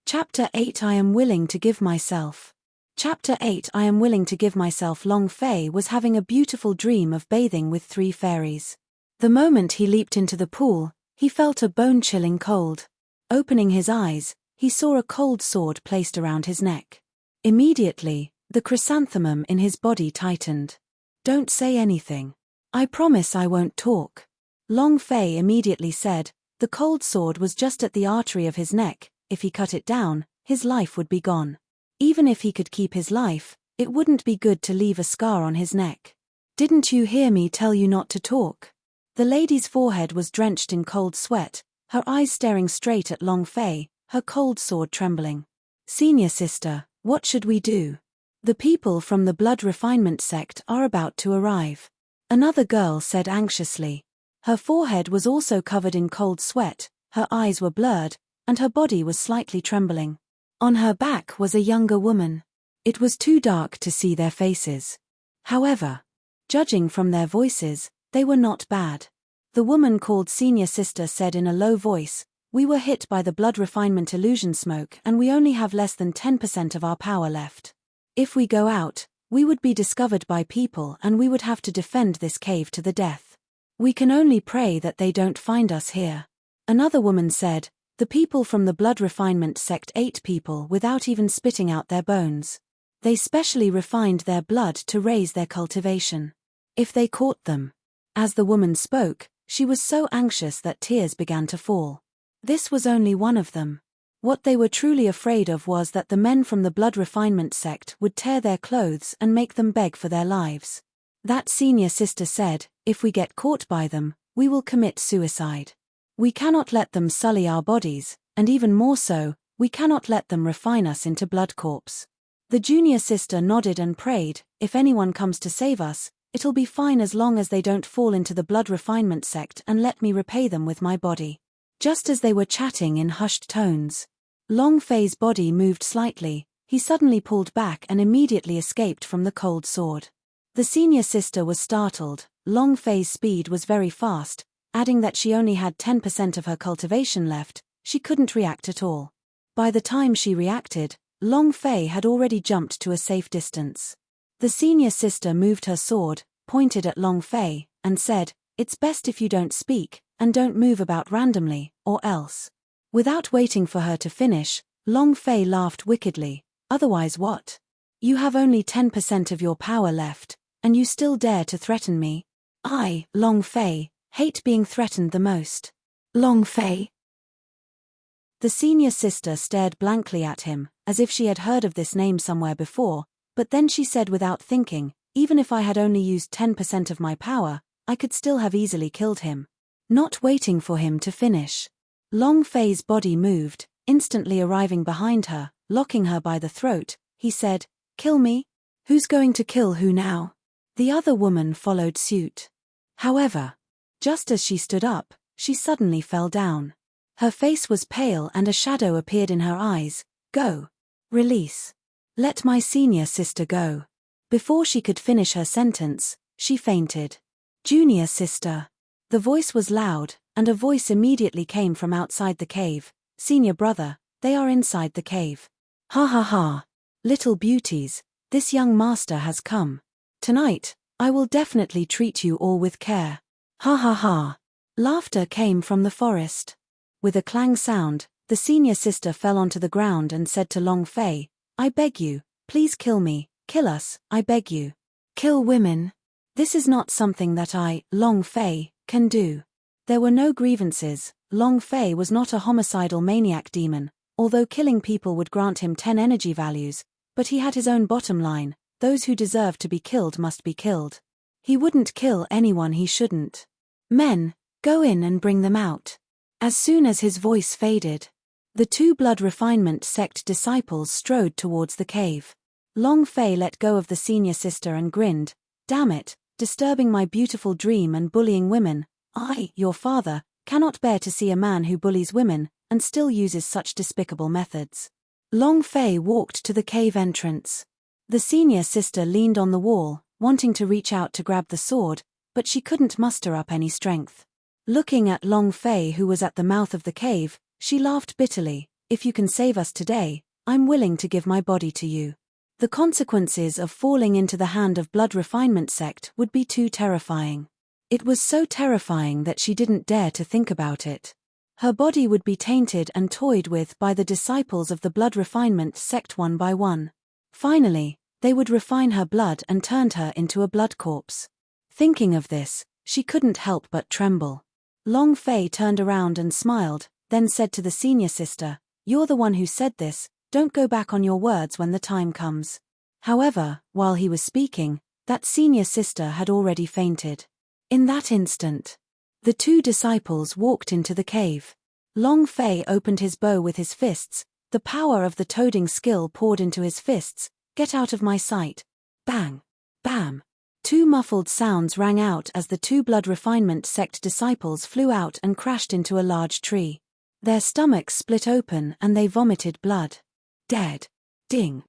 Chapter 8 I am willing to give myself. Chapter 8 I am willing to give myself. Long Fei was having a beautiful dream of bathing with 3 fairies. The moment he leaped into the pool, he felt a bone-chilling cold. Opening his eyes, he saw a cold sword placed around his neck. Immediately, the chrysanthemum in his body tightened. Don't say anything. I promise I won't talk. Long Fei immediately said. The cold sword was just at the artery of his neck. If he cut it down, his life would be gone. Even if he could keep his life, it wouldn't be good to leave a scar on his neck. Didn't you hear me tell you not to talk? The lady's forehead was drenched in cold sweat, her eyes staring straight at Long Fei, her cold sword trembling. Senior sister, what should we do? The people from the blood refinement sect are about to arrive. Another girl said anxiously. Her forehead was also covered in cold sweat, her eyes were blurred, and her body was slightly trembling. On her back was a younger woman. It was too dark to see their faces. However, judging from their voices, they were not bad. The woman called Senior Sister said in a low voice, "We were hit by the blood refinement illusion smoke and we only have less than 10% of our power left. If we go out, we would be discovered by people and we would have to defend this cave to the death. We can only pray that they don't find us here." Another woman said, "The people from the blood refinement sect ate people without even spitting out their bones. They specially refined their blood to raise their cultivation. If they caught them." As the woman spoke, she was so anxious that tears began to fall. This was only one of them. What they were truly afraid of was that the men from the blood refinement sect would tear their clothes and make them beg for their lives. That Senior Sister said, "If we get caught by them, we will commit suicide. We cannot let them sully our bodies, and even more so, we cannot let them refine us into blood corpse." The junior sister nodded and prayed, "If anyone comes to save us, it'll be fine as long as they don't fall into the blood refinement sect and let me repay them with my body." Just as they were chatting in hushed tones, Long Fei's body moved slightly. He suddenly pulled back and immediately escaped from the cold sword. The senior sister was startled. Long Fei's speed was very fast, adding that she only had 10% of her cultivation left. She couldn't react at all. By the time she reacted, Long Fei had already jumped to a safe distance. The senior sister moved her sword, pointed at Long Fei, and said, "It's best if you don't speak, and don't move about randomly, or else." Without waiting for her to finish, Long Fei laughed wickedly. "Otherwise what? You have only 10% of your power left, and you still dare to threaten me? I, Long Fei, hate being threatened the most." "Long Fei?" The senior sister stared blankly at him, as if she had heard of this name somewhere before, but then she said without thinking, "Even if I had only used 10% of my power, I could still have easily killed him." Not waiting for him to finish, Long Fei's body moved, instantly arriving behind her, locking her by the throat. He said, "Kill me? Who's going to kill who now?" The other woman followed suit. However, just as she stood up, she suddenly fell down. Her face was pale and a shadow appeared in her eyes. "Go. Release. Let my senior sister go." Before she could finish her sentence, she fainted. "Junior sister." The voice was loud, and a voice immediately came from outside the cave. "Senior brother, they are inside the cave." "Ha ha ha. Little beauties, this young master has come. Tonight, I will definitely treat you all with care. Ha ha ha." Laughter came from the forest. With a clang sound, the senior sister fell onto the ground and said to Long Fei, "I beg you, please kill me, kill us, I beg you. Kill women. This is not something that I, Long Fei, can do." There were no grievances. Long Fei was not a homicidal maniac demon, although killing people would grant him 10 energy values, but he had his own bottom line: those who deserve to be killed must be killed. He wouldn't kill anyone he shouldn't. "Men, go in and bring them out." As soon as his voice faded, the 2 blood refinement sect disciples strode towards the cave. Long Fei let go of the senior sister and grinned, "Damn it, disturbing my beautiful dream and bullying women. I, your father, cannot bear to see a man who bullies women and still uses such despicable methods." Long Fei walked to the cave entrance. The senior sister leaned on the wall, wanting to reach out to grab the sword, but she couldn't muster up any strength. Looking at Long Fei, who was at the mouth of the cave, she laughed bitterly. "If you can save us today, I'm willing to give my body to you. The consequences of falling into the hand of blood refinement sect would be too terrifying." It was so terrifying that she didn't dare to think about it. Her body would be tainted and toyed with by the disciples of the blood refinement sect one by one. Finally, they would refine her blood and turn her into a blood corpse. Thinking of this, she couldn't help but tremble. Long Fei turned around and smiled, then said to the senior sister, "You're the one who said this, don't go back on your words when the time comes." However, while he was speaking, that senior sister had already fainted. In that instant, the 2 disciples walked into the cave. Long Fei opened his bow with his fists. The power of the toading skill poured into his fists. Get out of my sight. Bang! Bam! Two muffled sounds rang out as the two blood refinement sect disciples flew out and crashed into a large tree. Their stomachs split open and they vomited blood. Dead. Ding.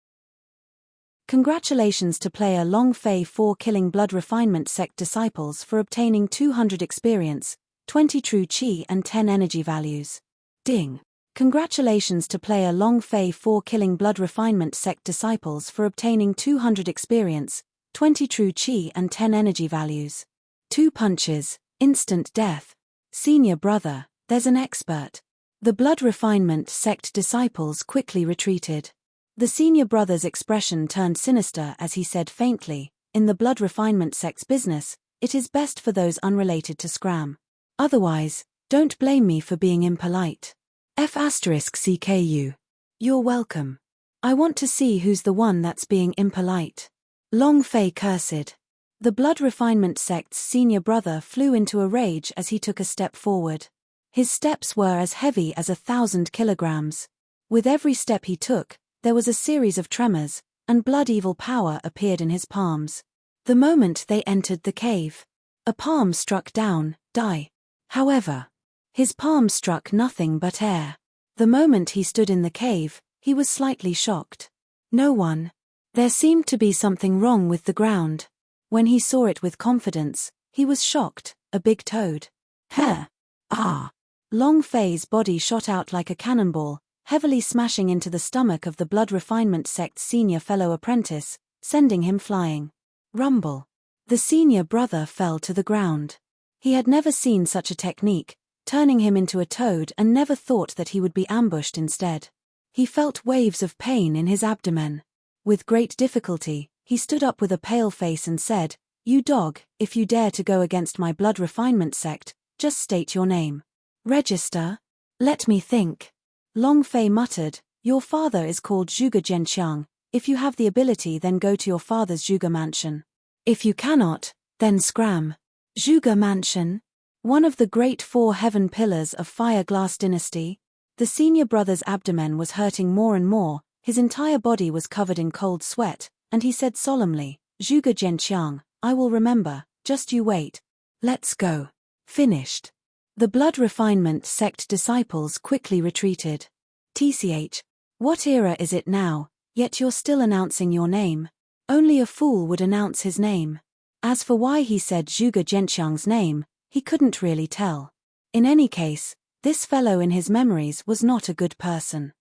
Congratulations to player Long Fei 4 killing blood refinement sect disciples for obtaining 200 experience, 20 true chi and 10 energy values. Ding. Congratulations to player Long Fei 4 killing blood refinement sect disciples for obtaining 200 experience, 20 true chi and 10 energy values. 2 punches, instant death. Senior brother, there's an expert. The blood refinement sect disciples quickly retreated. The senior brother's expression turned sinister as he said faintly, in the blood refinement sect's business, it is best for those unrelated to scram. Otherwise, don't blame me for being impolite. F*CKU. You're welcome. I want to see who's the one that's being impolite. Long Fei cursed. The blood refinement sect's senior brother flew into a rage as he took a step forward. His steps were as heavy as 1,000 kilograms. With every step he took, there was a series of tremors, and blood evil power appeared in his palms. The moment they entered the cave, a palm struck down, die. However, his palm struck nothing but air. The moment he stood in the cave, he was slightly shocked. No one. There seemed to be something wrong with the ground. When he saw it with confidence, he was shocked, a big toad. Heh! Ah! Long Fei's body shot out like a cannonball, heavily smashing into the stomach of the blood refinement sect's senior fellow apprentice, sending him flying. Rumble. The senior brother fell to the ground. He had never seen such a technique, turning him into a toad, and never thought that he would be ambushed instead. He felt waves of pain in his abdomen. With great difficulty, he stood up with a pale face and said, "You dog, if you dare to go against my blood refinement sect, just state your name." "Register? Let me think." Long Fei muttered, "Your father is called Zhuge Zhenqiang. If you have the ability, then go to your father's Zhuge mansion. If you cannot, then scram." Zhuge mansion? One of the great 4 heaven pillars of Fire Glass dynasty? The senior brother's abdomen was hurting more and more, his entire body was covered in cold sweat, and he said solemnly, "Zhuge Zhenqiang, I will remember, just you wait. Let's go." Finished. The blood refinement sect disciples quickly retreated. TCH. What era is it now, yet you're still announcing your name? Only a fool would announce his name. As for why he said Zhuge Zhenqiang's name, he couldn't really tell. In any case, this fellow in his memories was not a good person.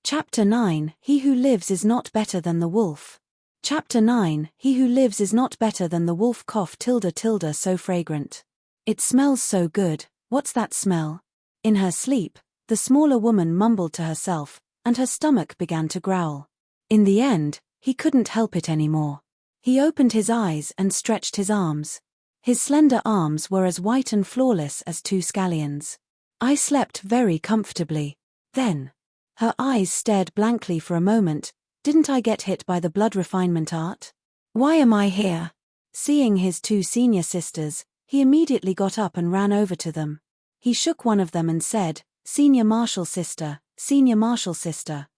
Chapter 9, He Who Lives is Not Better Than the Wolf. Chapter 9, He Who Lives is Not Better Than the Wolf. So fragrant. It smells so good, what's that smell? In her sleep, the smaller woman mumbled to herself, and her stomach began to growl. In the end, he couldn't help it anymore. He opened his eyes and stretched his arms. His slender arms were as white and flawless as 2 scallions. I slept very comfortably. Then. Her eyes stared blankly for a moment. Didn't I get hit by the blood refinement art? Why am I here? Seeing his 2 senior sisters, he immediately got up and ran over to them. He shook one of them and said, Senior Marshal sister,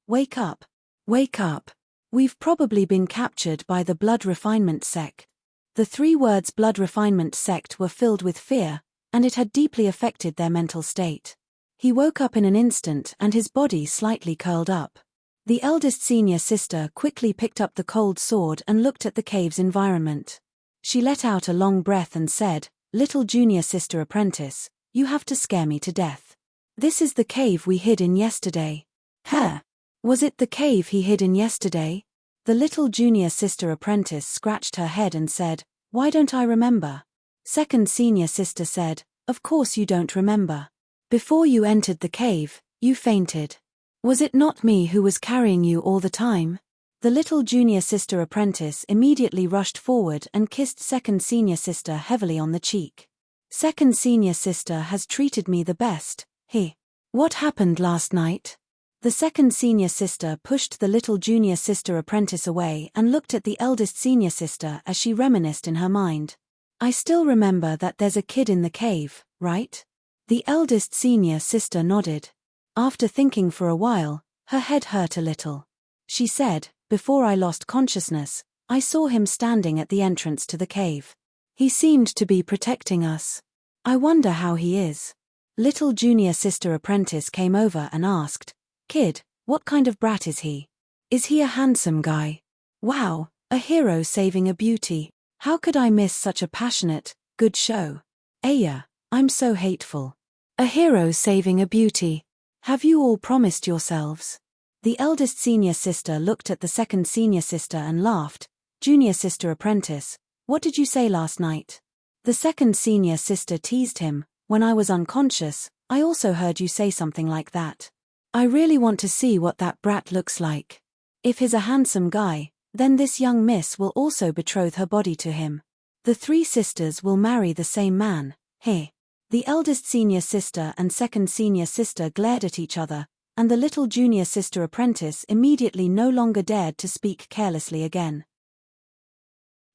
wake up. Wake up. We've probably been captured by the blood refinement sect." The 3 words blood refinement sect were filled with fear, and it had deeply affected their mental state. He woke up in an instant and his body slightly curled up. The eldest senior sister quickly picked up the cold sword and looked at the cave's environment. She let out a long breath and said, "Little junior sister apprentice, you have to scare me to death. This is the cave we hid in yesterday." "Huh? Was it the cave he hid in yesterday?" The little junior sister apprentice scratched her head and said, "Why don't I remember?" Second senior sister said, "Of course you don't remember. Before you entered the cave, you fainted. Was it not me who was carrying you all the time?" The little junior sister apprentice immediately rushed forward and kissed second senior sister heavily on the cheek. "Second senior sister has treated me the best. What happened last night?" The second senior sister pushed the little junior sister apprentice away and looked at the eldest senior sister as she reminisced in her mind. "I still remember that there's a kid in the cave, right?" The eldest senior sister nodded. After thinking for a while, Her head hurt a little. She said, "Before I lost consciousness, I saw him standing at the entrance to the cave. He seemed to be protecting us. I wonder how he is." Little junior sister apprentice came over and asked, "Kid, what kind of brat is he? Is he a handsome guy? Wow, a hero saving a beauty. How could I miss such a passionate, good show? Aya, I'm so hateful. A hero saving a beauty. Have you all promised yourselves?" The eldest senior sister looked at the second senior sister and laughed. "Junior sister apprentice, what did you say last night?" The second senior sister teased him, "When I was unconscious, I also heard you say something like that. I really want to see what that brat looks like. If he's a handsome guy, then this young miss will also betroth her body to him. The three sisters will marry the same man, heh?" The eldest senior sister and second senior sister glared at each other, and the little junior sister apprentice immediately no longer dared to speak carelessly again.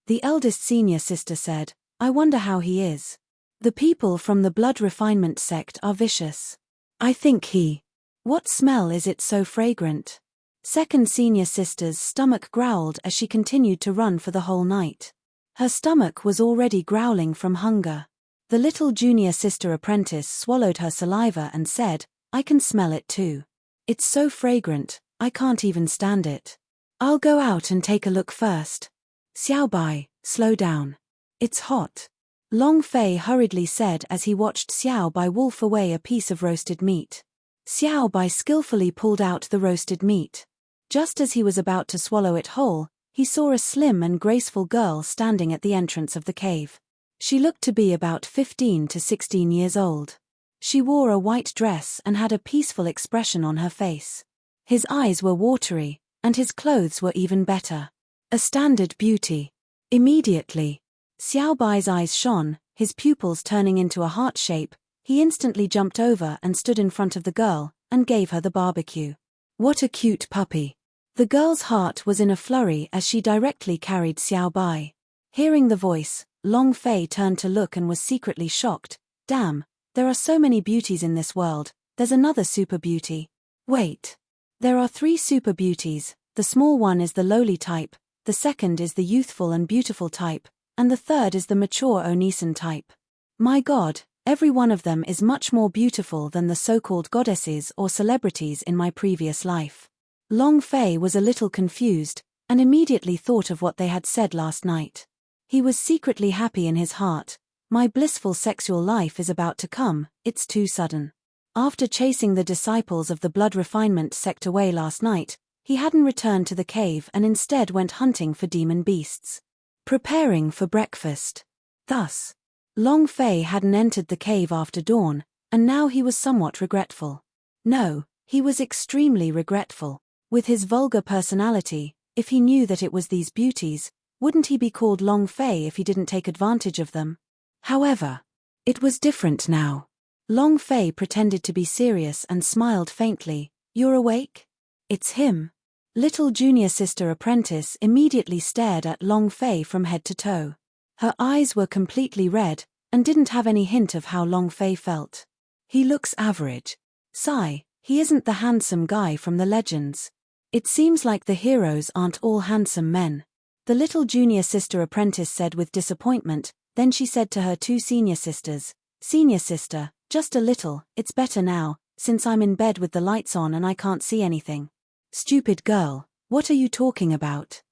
The eldest senior sister said, "I wonder how he is. The people from the blood refinement sect are vicious. I think he. What smell is it so fragrant?" Second senior sister's stomach growled as she continued to run for the whole night. Her stomach was already growling from hunger. The little junior sister apprentice swallowed her saliva and said, "I can smell it too. It's so fragrant, I can't even stand it. I'll go out and take a look first." "Xiaobai, slow down. It's hot," Long Fei hurriedly said as he watched Xiaobai wolf away a piece of roasted meat. Xiaobai skillfully pulled out the roasted meat. Just as he was about to swallow it whole, he saw a slim and graceful girl standing at the entrance of the cave. She looked to be about 15 to 16 years old. She wore a white dress and had a peaceful expression on her face. His eyes were watery, and his clothes were even better. A standard beauty. Immediately, Xiaobai's eyes shone, his pupils turning into a heart shape. He instantly jumped over and stood in front of the girl, and gave her the barbecue. What a cute puppy. The girl's heart was in a flurry as she directly carried Xiaobai. Hearing the voice, Long Fei turned to look and was secretly shocked. Damn, there are so many beauties in this world, there's another super beauty. Wait. There are 3 super beauties, the small one is the lowly type, the second is the youthful and beautiful type, and the third is the mature Onisan type. My god, every one of them is much more beautiful than the so-called goddesses or celebrities in my previous life. Long Fei was a little confused, and immediately thought of what they had said last night. He was secretly happy in his heart. My blissful sexual life is about to come, it's too sudden. After chasing the disciples of the blood refinement sect away last night, he hadn't returned to the cave and instead went hunting for demon beasts. Preparing for breakfast. Thus, Long Fei hadn't entered the cave after dawn, and now he was somewhat regretful. No, he was extremely regretful. With his vulgar personality, if he knew that it was these beauties, wouldn't he be called Long Fei if he didn't take advantage of them? However, it was different now. Long Fei pretended to be serious and smiled faintly. "You're awake?" "It's him." Little junior sister apprentice immediately stared at Long Fei from head to toe. Her eyes were completely red, and didn't have any hint of how Long Fei felt. "He looks average. Sigh, he isn't the handsome guy from the legends. It seems like the heroes aren't all handsome men," the little junior sister apprentice said with disappointment. Then she said to her 2 senior sisters, "Senior sister, just a little, it's better now, since I'm in bed with the lights on and I can't see anything." "Stupid girl, what are you talking about?"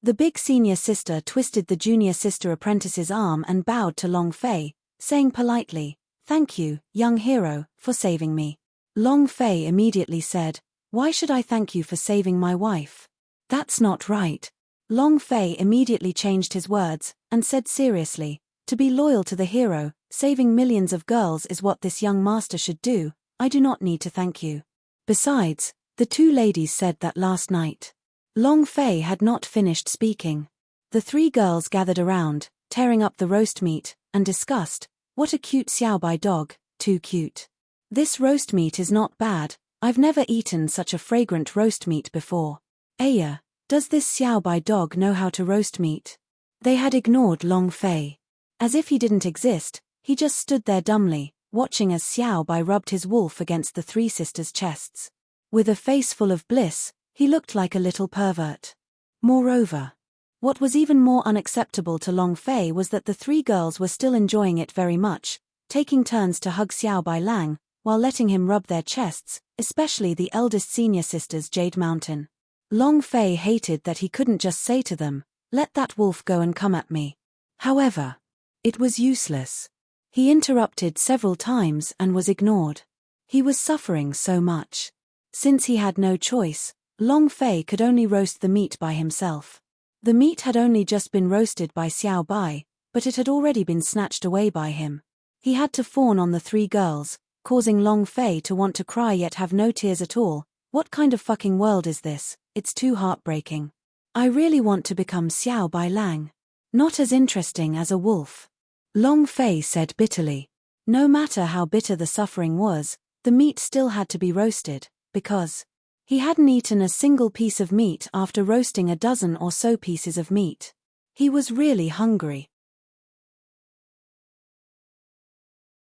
The big senior sister twisted the junior sister apprentice's arm and bowed to Long Fei, saying politely, "Thank you, young hero, for saving me." Long Fei immediately said, "Why should I thank you for saving my wife? That's not right." Long Fei immediately changed his words, and said seriously, "To be loyal to the hero, saving millions of girls is what this young master should do. I do not need to thank you. Besides, the 2 ladies said that last night." Long Fei had not finished speaking. The 3 girls gathered around, tearing up the roast meat, and discussed, "What a cute Xiaobai dog, too cute. This roast meat is not bad, I've never eaten such a fragrant roast meat before. Aya, does this Xiaobai dog know how to roast meat?" They had ignored Long Fei. As if he didn't exist, he just stood there dumbly, watching as Xiaobai rubbed his wolf against the 3 sisters' chests. With a face full of bliss, he looked like a little pervert. Moreover, what was even more unacceptable to Long Fei was that the three girls were still enjoying it very much, taking turns to hug Xiao Bai Lang, while letting him rub their chests, especially the eldest senior sister's Jade Mountain. Long Fei hated that he couldn't just say to them, "Let that wolf go and come at me." However, it was useless. He interrupted several times and was ignored. He was suffering so much. Since he had no choice, Long Fei could only roast the meat by himself. The meat had only just been roasted by Xiao Bai, but it had already been snatched away by him. He had to fawn on the three girls, causing Long Fei to want to cry yet have no tears at all. What kind of fucking world is this? It's too heartbreaking. I really want to become Xiao Bai Lang. Not as interesting as a wolf. Long Fei said bitterly. No matter how bitter the suffering was, the meat still had to be roasted, because he hadn't eaten a single piece of meat after roasting a dozen or so pieces of meat. He was really hungry.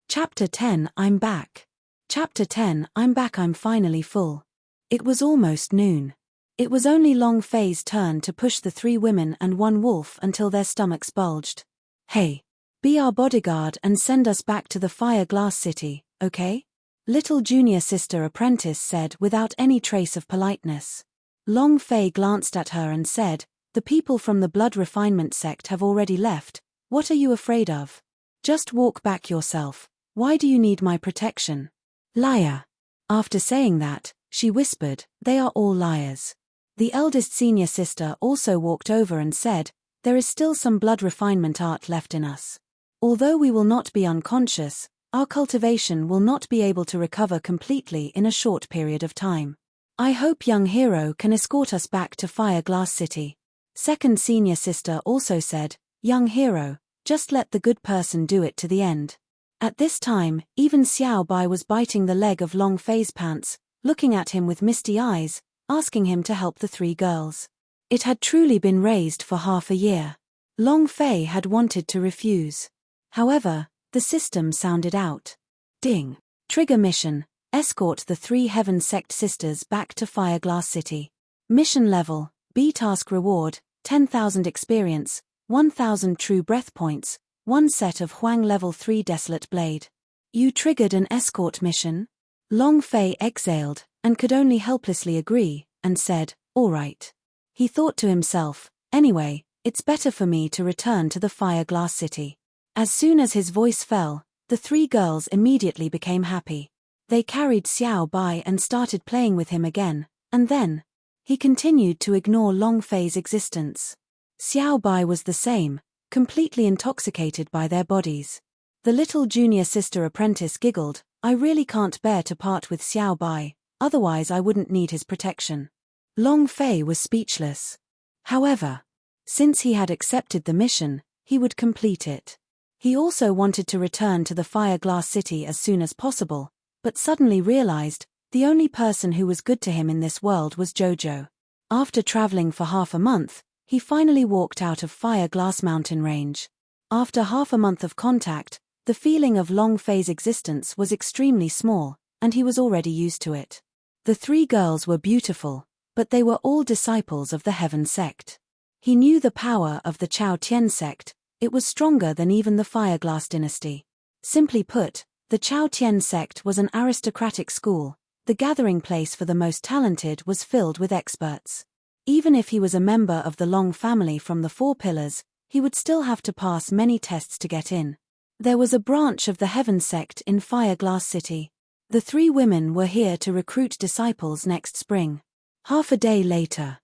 Chapter 10 I'm back. Chapter 10 I'm back. I'm finally full. It was almost noon. It was only Long Fei's turn to push the three women and one wolf until their stomachs bulged. "Hey, be our bodyguard and send us back to the Fire Glass City, okay?" Little junior sister apprentice said without any trace of politeness. Long Fei glanced at her and said, "The people from the blood refinement sect have already left. What are you afraid of? Just walk back yourself. Why do you need my protection?" "Liar." After saying that, she whispered, "They are all liars." The eldest senior sister also walked over and said, "There is still some blood refinement art left in us. Although we will not be unconscious, our cultivation will not be able to recover completely in a short period of time. I hope young hero can escort us back to Fire Glass City." Second senior sister also said, "Young hero, just let the good person do it to the end." At this time, even Xiao Bai was biting the leg of Long Fei's pants, looking at him with misty eyes, asking him to help the three girls. It had truly been raised for half a year. Long Fei had wanted to refuse. However, the system sounded out. Ding. Trigger mission. Escort the three Heaven Sect sisters back to Fire Glass City. Mission level, B. Task reward, 10,000 experience, 1,000 true breath points, 1 set of Huang level 3 Desolate Blade. You triggered an escort mission? Long Fei exhaled, and could only helplessly agree, and said, "All right." He thought to himself, "Anyway, it's better for me to return to the Fire Glass City." As soon as his voice fell, the three girls immediately became happy. They carried Xiao Bai and started playing with him again, and then he continued to ignore Long Fei's existence. Xiao Bai was the same, completely intoxicated by their bodies. The little junior sister apprentice giggled, "I really can't bear to part with Xiao Bai, otherwise I wouldn't need his protection." Long Fei was speechless. However, since he had accepted the mission, he would complete it. He also wanted to return to the Fire Glass City as soon as possible, but suddenly realized, the only person who was good to him in this world was Jojo. After traveling for half a month, he finally walked out of Fire Glass Mountain Range. After half a month of contact, the feeling of Long Fei's existence was extremely small, and he was already used to it. The three girls were beautiful, but they were all disciples of the Heaven Sect. He knew the power of the Chao Tian sect. It was stronger than even the Fireglass dynasty. Simply put, the Chao Tian sect was an aristocratic school. The gathering place for the most talented was filled with experts. Even if he was a member of the Long family from the Four Pillars, he would still have to pass many tests to get in. There was a branch of the Heaven sect in Fireglass City. The three women were here to recruit disciples next spring. Half a day later.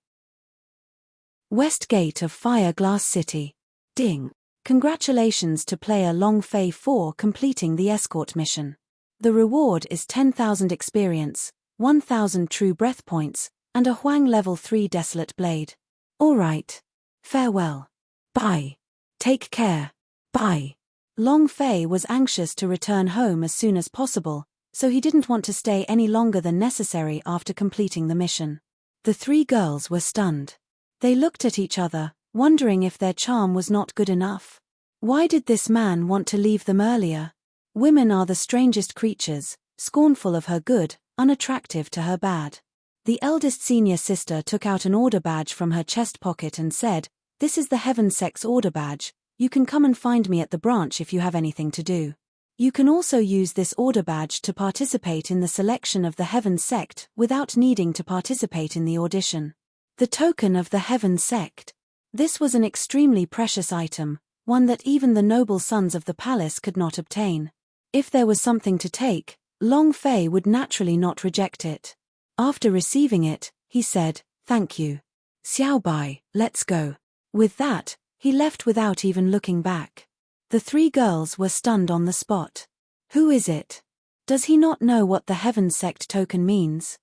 West Gate of Fireglass City. Ding. Congratulations to player Long Fei for completing the escort mission. The reward is 10,000 experience, 1,000 true breath points, and a Huang level 3 Desolate Blade. Alright. Farewell. Bye. Take care. Bye. Long Fei was anxious to return home as soon as possible, so he didn't want to stay any longer than necessary after completing the mission. The three girls were stunned. They looked at each other, wondering if their charm was not good enough. Why did this man want to leave them earlier? Women are the strangest creatures, scornful of her good, unattractive to her bad. The eldest senior sister took out an order badge from her chest pocket and said, "This is the Heaven Sect's order badge. You can come and find me at the branch if you have anything to do. You can also use this order badge to participate in the selection of the Heaven Sect without needing to participate in the audition." The token of the Heaven Sect. This was an extremely precious item, one that even the noble sons of the palace could not obtain. If there was something to take, Long Fei would naturally not reject it. After receiving it, he said, "Thank you. Xiao Bai, let's go." With that, he left without even looking back. The three girls were stunned on the spot. Who is it? Does he not know what the Heaven Sect token means?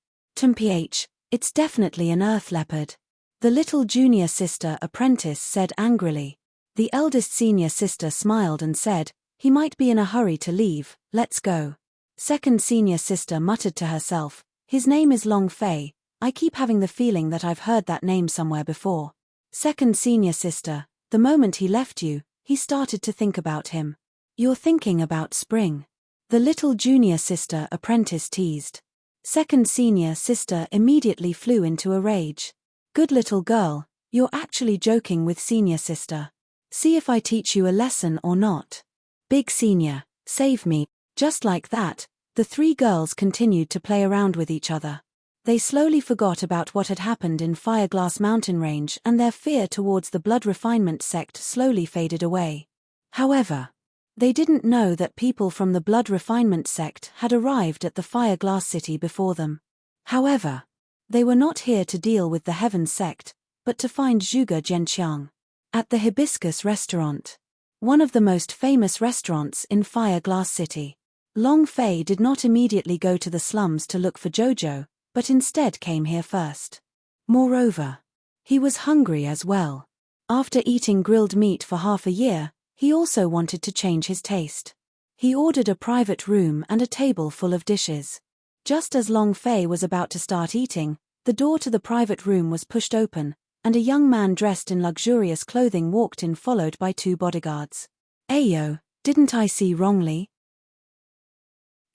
It's definitely an earth leopard. The little junior sister apprentice said angrily. The eldest senior sister smiled and said, "He might be in a hurry to leave, let's go." Second senior sister muttered to herself, "His name is Long Fei. I keep having the feeling that I've heard that name somewhere before." Second senior sister, "The moment he left you, he started to think about him. You're thinking about spring." The little junior sister apprentice teased. Second senior sister immediately flew into a rage. "Good little girl, you're actually joking with senior sister. See if I teach you a lesson or not." Big senior, "Save me." Just like that, the three girls continued to play around with each other. They slowly forgot about what had happened in Fireglass Mountain Range, and their fear towards the Blood Refinement Sect slowly faded away. However, they didn't know that people from the Blood Refinement Sect had arrived at the Fireglass City before them. However, they were not here to deal with the Heaven Sect, but to find Zhuge Jianqiang. At the Hibiscus Restaurant, one of the most famous restaurants in Fireglass City, Long Fei did not immediately go to the slums to look for Jojo, but instead came here first. Moreover, he was hungry as well. After eating grilled meat for half a year, he also wanted to change his taste. He ordered a private room and a table full of dishes. Just as Long Fei was about to start eating, the door to the private room was pushed open, and a young man dressed in luxurious clothing walked in followed by two bodyguards. "Ayo, didn't I see wrongly?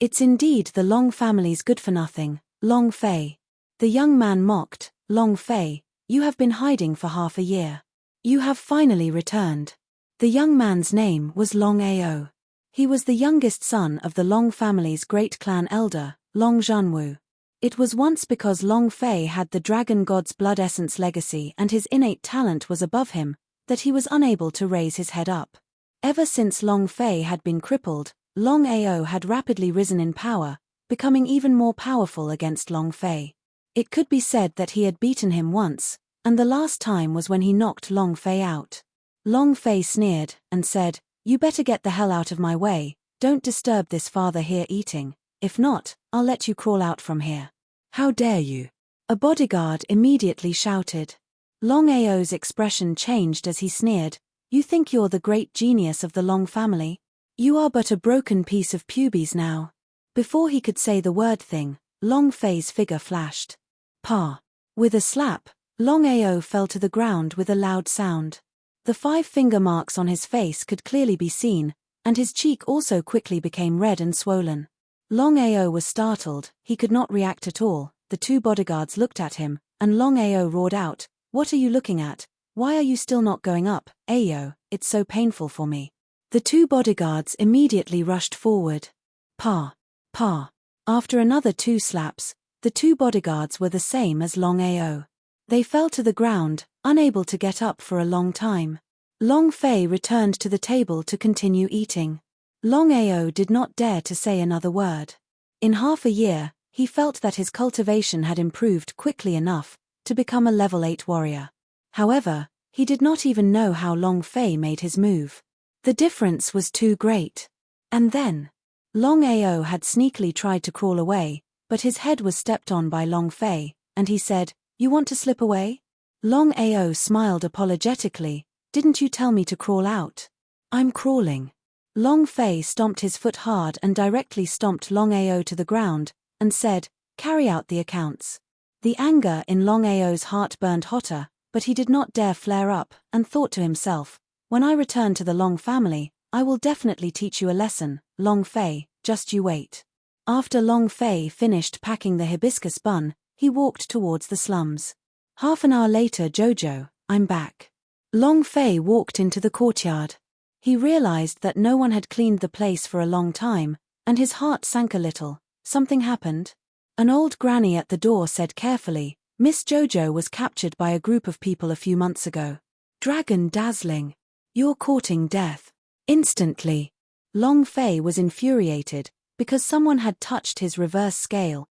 It's indeed the Long family's good-for-nothing, Long Fei." The young man mocked, "Long Fei, you have been hiding for half a year. You have finally returned." The young man's name was Long Ao. He was the youngest son of the Long family's great clan elder, Long Zhanwu. It was once because Long Fei had the dragon god's blood essence legacy and his innate talent was above him, that he was unable to raise his head up. Ever since Long Fei had been crippled, Long Ao had rapidly risen in power, becoming even more powerful against Long Fei. It could be said that he had beaten him once, and the last time was when he knocked Long Fei out. Long Fei sneered, and said, "You better get the hell out of my way, don't disturb this father here eating, if not, I'll let you crawl out from here." "How dare you?" a bodyguard immediately shouted. Long Ao's expression changed as he sneered, "You think you're the great genius of the Long family? You are but a broken piece of pubes now." Before he could say the word thing, Long Fei's figure flashed. Pa! With a slap, Long Ao fell to the ground with a loud sound. The 5 finger marks on his face could clearly be seen, and his cheek also quickly became red and swollen. Long Ao was startled, he could not react at all. The 2 bodyguards looked at him, and Long Ao roared out, "What are you looking at? Why are you still not going up, Ao? It's so painful for me." The 2 bodyguards immediately rushed forward. Pa! Pa! After another 2 slaps, the 2 bodyguards were the same as Long Ao. They fell to the ground, unable to get up for a long time. Long Fei returned to the table to continue eating. Long Ao did not dare to say another word. In half a year, he felt that his cultivation had improved quickly enough to become a level 8 warrior. However, he did not even know how Long Fei made his move. The difference was too great. And then, Long Ao had sneakily tried to crawl away, but his head was stepped on by Long Fei, and he said, "You want to slip away?" Long Ao smiled apologetically, "Didn't you tell me to crawl out?" "I'm crawling." Long Fei stomped his foot hard and directly stomped Long Ao to the ground, and said, "Carry out the accounts." The anger in Long Ao's heart burned hotter, but he did not dare flare up, and thought to himself, "When I return to the Long family, I will definitely teach you a lesson, Long Fei, just you wait." After Long Fei finished packing the hibiscus bun, He walked towards the slums. Half an hour later, Jojo, I'm back. Long Fei walked into the courtyard. He realized that no one had cleaned the place for a long time, and his heart sank a little. Something happened? An old granny at the door said carefully, Miss Jojo was captured by a group of people a few months ago. Dragon dazzling. You're courting death. Instantly. Long Fei was infuriated, because someone had touched his reverse scale.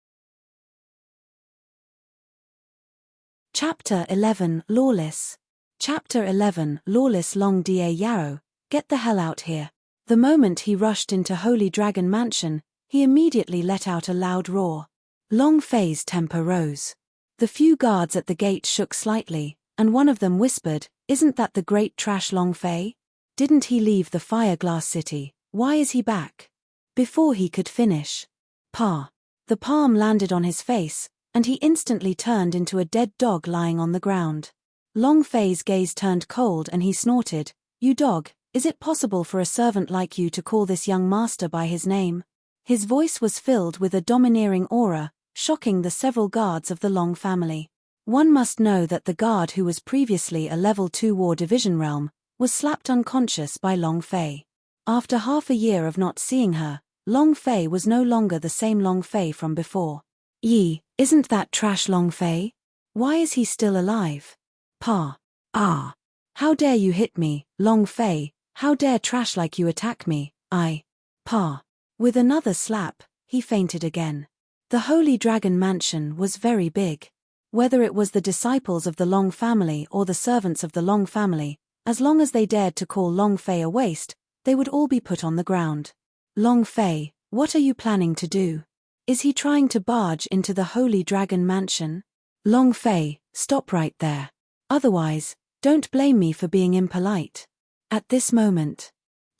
Chapter 11 Lawless. Chapter 11 Lawless. Long Da Yao, get the hell out here. The moment he rushed into Holy Dragon Mansion, he immediately let out a loud roar. Long Fei's temper rose. The few guards at the gate shook slightly, and one of them whispered, Isn't that the great trash Long Fei? Didn't he leave the Fireglass City? Why is he back? Before he could finish. The palm landed on his face, and he instantly turned into a dead dog lying on the ground. Long Fei's gaze turned cold and he snorted, You dog, is it possible for a servant like you to call this young master by his name? His voice was filled with a domineering aura, shocking the several guards of the Long family. One must know that the guard who was previously a level 2 war division realm, was slapped unconscious by Long Fei. After half a year of not seeing her, Long Fei was no longer the same Long Fei from before. Isn't that trash Long Fei? Why is he still alive? How dare you hit me, Long Fei, how dare trash like you attack me, With another slap, he fainted again. The Holy Dragon Mansion was very big. Whether it was the disciples of the Long family or the servants of the Long family, as long as they dared to call Long Fei a waste, they would all be put on the ground. Long Fei, what are you planning to do? Is he trying to barge into the Holy Dragon Mansion? Long Fei, stop right there. Otherwise, don't blame me for being impolite. At this moment,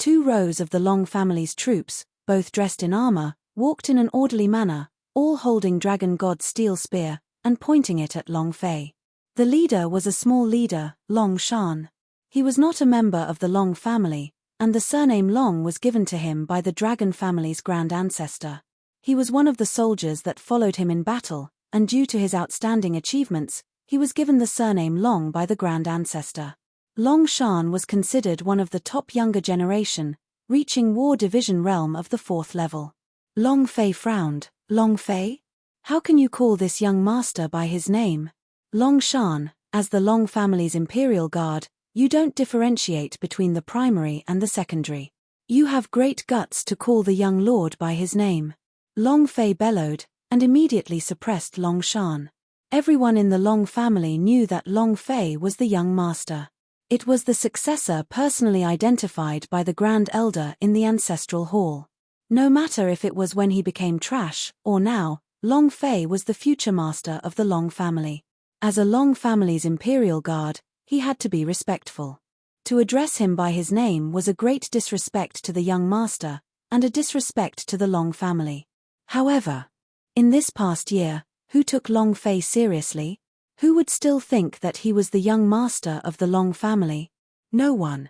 2 rows of the Long family's troops, both dressed in armor, walked in an orderly manner, all holding Dragon God's steel spear, and pointing it at Long Fei. The leader was a small leader, Long Shan. He was not a member of the Long family, and the surname Long was given to him by the Dragon family's grand ancestor. He was one of the soldiers that followed him in battle, and due to his outstanding achievements, he was given the surname Long by the grand ancestor. Long Shan was considered one of the top younger generation, reaching war division realm of the 4th level. Long Fei frowned. Long Fei? How can you call this young master by his name? Long Shan, as the Long family's imperial guard, you don't differentiate between the primary and the secondary. You have great guts to call the young lord by his name. Long Fei bellowed, and immediately suppressed Long Shan. Everyone in the Long family knew that Long Fei was the young master. It was the successor personally identified by the Grand Elder in the Ancestral Hall. No matter if it was when he became trash, or now, Long Fei was the future master of the Long family. As a Long family's imperial guard, he had to be respectful. To address him by his name was a great disrespect to the young master, and a disrespect to the Long family. However, in this past year, who took Long Fei seriously? Who would still think that he was the young master of the Long family? No one.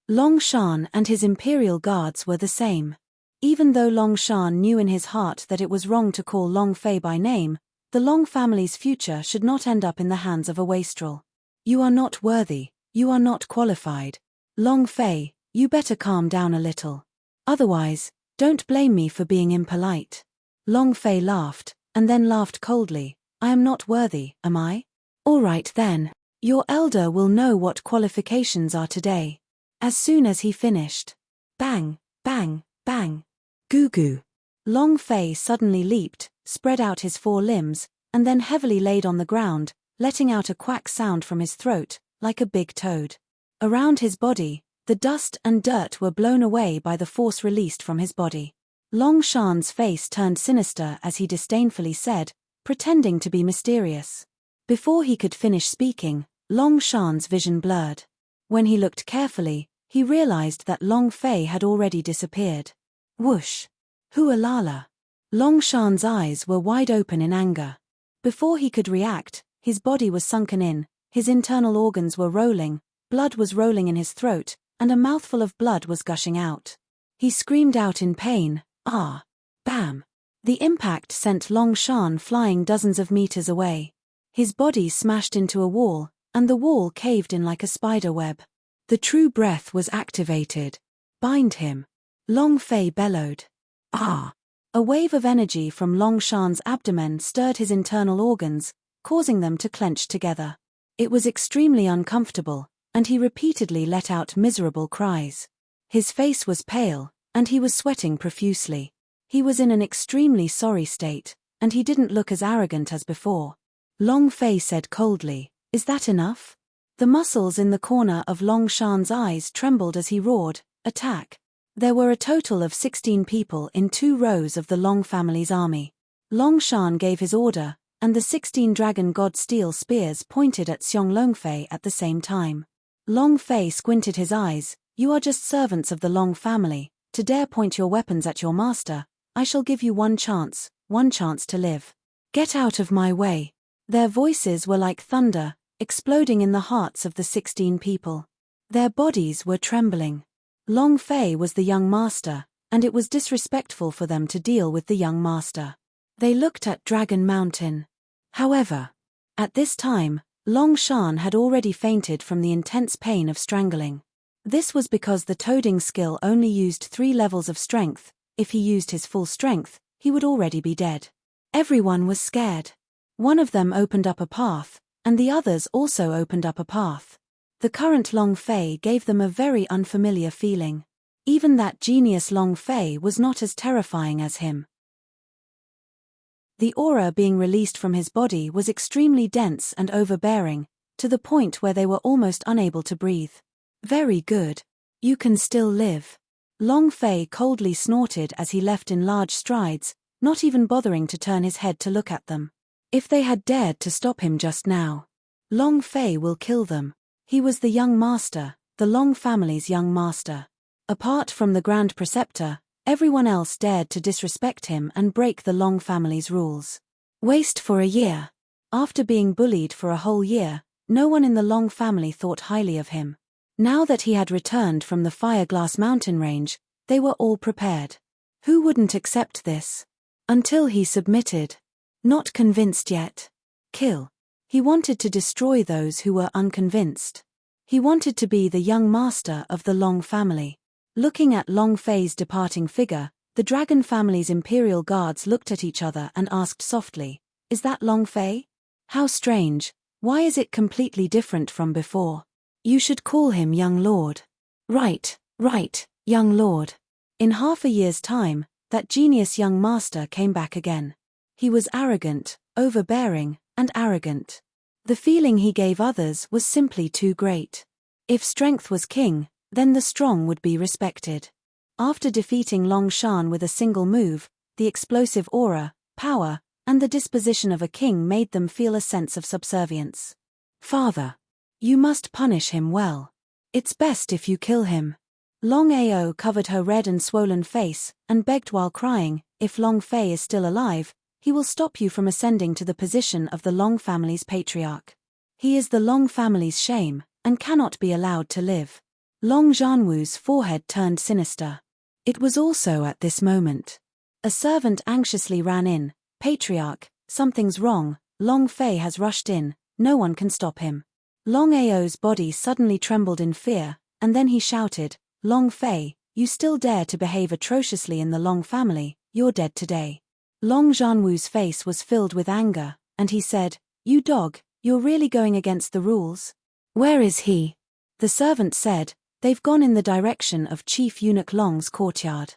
Long Shan and his imperial guards were the same. Even though Long Shan knew in his heart that it was wrong to call Long Fei by name, the Long family's future should not end up in the hands of a wastrel. You are not worthy, you are not qualified. Long Fei, you better calm down a little. Otherwise, don't blame me for being impolite. Long Fei laughed, and then laughed coldly. I am not worthy, am I? All right then. Your elder will know what qualifications are today. As soon as he finished. Bang, bang, bang. Goo goo. Long Fei suddenly leaped, spread out his 4 limbs, and then heavily laid on the ground, letting out a quack sound from his throat, like a big toad. Around his body, the dust and dirt were blown away by the force released from his body. Long Shan's face turned sinister as he disdainfully said, pretending to be mysterious. Before he could finish speaking, Long Shan's vision blurred. When he looked carefully, he realized that Long Fei had already disappeared. Whoosh! Hualala! Long Shan's eyes were wide open in anger. Before he could react, his body was sunken in, his internal organs were rolling, blood was rolling in his throat, and a mouthful of blood was gushing out. He screamed out in pain, ah! Bam! The impact sent Long Shan flying dozens of meters away. His body smashed into a wall, and the wall caved in like a spider web. The true breath was activated. Bind him. Long Fei bellowed. Ah! A wave of energy from Long Shan's abdomen stirred his internal organs, causing them to clench together. It was extremely uncomfortable, and he repeatedly let out miserable cries. His face was pale, and he was sweating profusely. He was in an extremely sorry state, and he didn't look as arrogant as before. Long Fei said coldly, "Is that enough?" The muscles in the corner of Long Shan's eyes trembled as he roared, "Attack!" There were a total of 16 people in 2 rows of the Long family's army. Long Shan gave his order, and the 16 dragon god steel spears pointed at Xiong Longfei at the same time. Long Fei squinted his eyes. "You are just servants of the Long family. To dare point your weapons at your master, I shall give you one chance to live. Get out of my way." Their voices were like thunder, exploding in the hearts of the 16 people. Their bodies were trembling. Long Fei was the young master, and it was disrespectful for them to deal with the young master. They looked at Dragon Mountain. However, at this time, Long Shan had already fainted from the intense pain of strangling. This was because the toading skill only used 3 levels of strength. If he used his full strength, he would already be dead. Everyone was scared. One of them opened up a path, and the others also opened up a path. The current Long Fei gave them a very unfamiliar feeling. Even that genius Long Fei was not as terrifying as him. The aura being released from his body was extremely dense and overbearing, to the point where they were almost unable to breathe. "Very good. You can still live." Long Fei coldly snorted as he left in large strides, not even bothering to turn his head to look at them. If they had dared to stop him just now, Long Fei will kill them. He was the young master, the Long family's young master. Apart from the Grand Preceptor, everyone else dared to disrespect him and break the Long family's rules. Waste for a year. After being bullied for a whole year, no one in the Long family thought highly of him. Now that he had returned from the Fireglass Mountain range, they were all prepared. Who wouldn't accept this? Until he submitted. Not convinced yet. Kill. He wanted to destroy those who were unconvinced. He wanted to be the young master of the Long family. Looking at Long Fei's departing figure, the Dragon family's imperial guards looked at each other and asked softly, "Is that Long Fei? How strange, why is it completely different from before?" "You should call him young lord." Right, young lord." In half a year's time, that genius young master came back again. He was arrogant, overbearing, and arrogant. The feeling he gave others was simply too great. If strength was king, then the strong would be respected. After defeating Long Shan with a single move, the explosive aura, power, and the disposition of a king made them feel a sense of subservience. "Father, you must punish him well. It's best if you kill him." Long Ao covered her red and swollen face, and begged while crying, "If Long Fei is still alive, he will stop you from ascending to the position of the Long family's patriarch. He is the Long family's shame, and cannot be allowed to live." Long Zhanwu's forehead turned sinister. It was also at this moment. A servant anxiously ran in. "Patriarch, something's wrong, Long Fei has rushed in, no one can stop him." Long Ao's body suddenly trembled in fear, and then he shouted, "Long Fei, you still dare to behave atrociously in the Long family, you're dead today." Long Zhanwu's face was filled with anger, and he said, "You dog, you're really going against the rules?" "Where is he?" The servant said, "They've gone in the direction of Chief Eunuch Long's courtyard."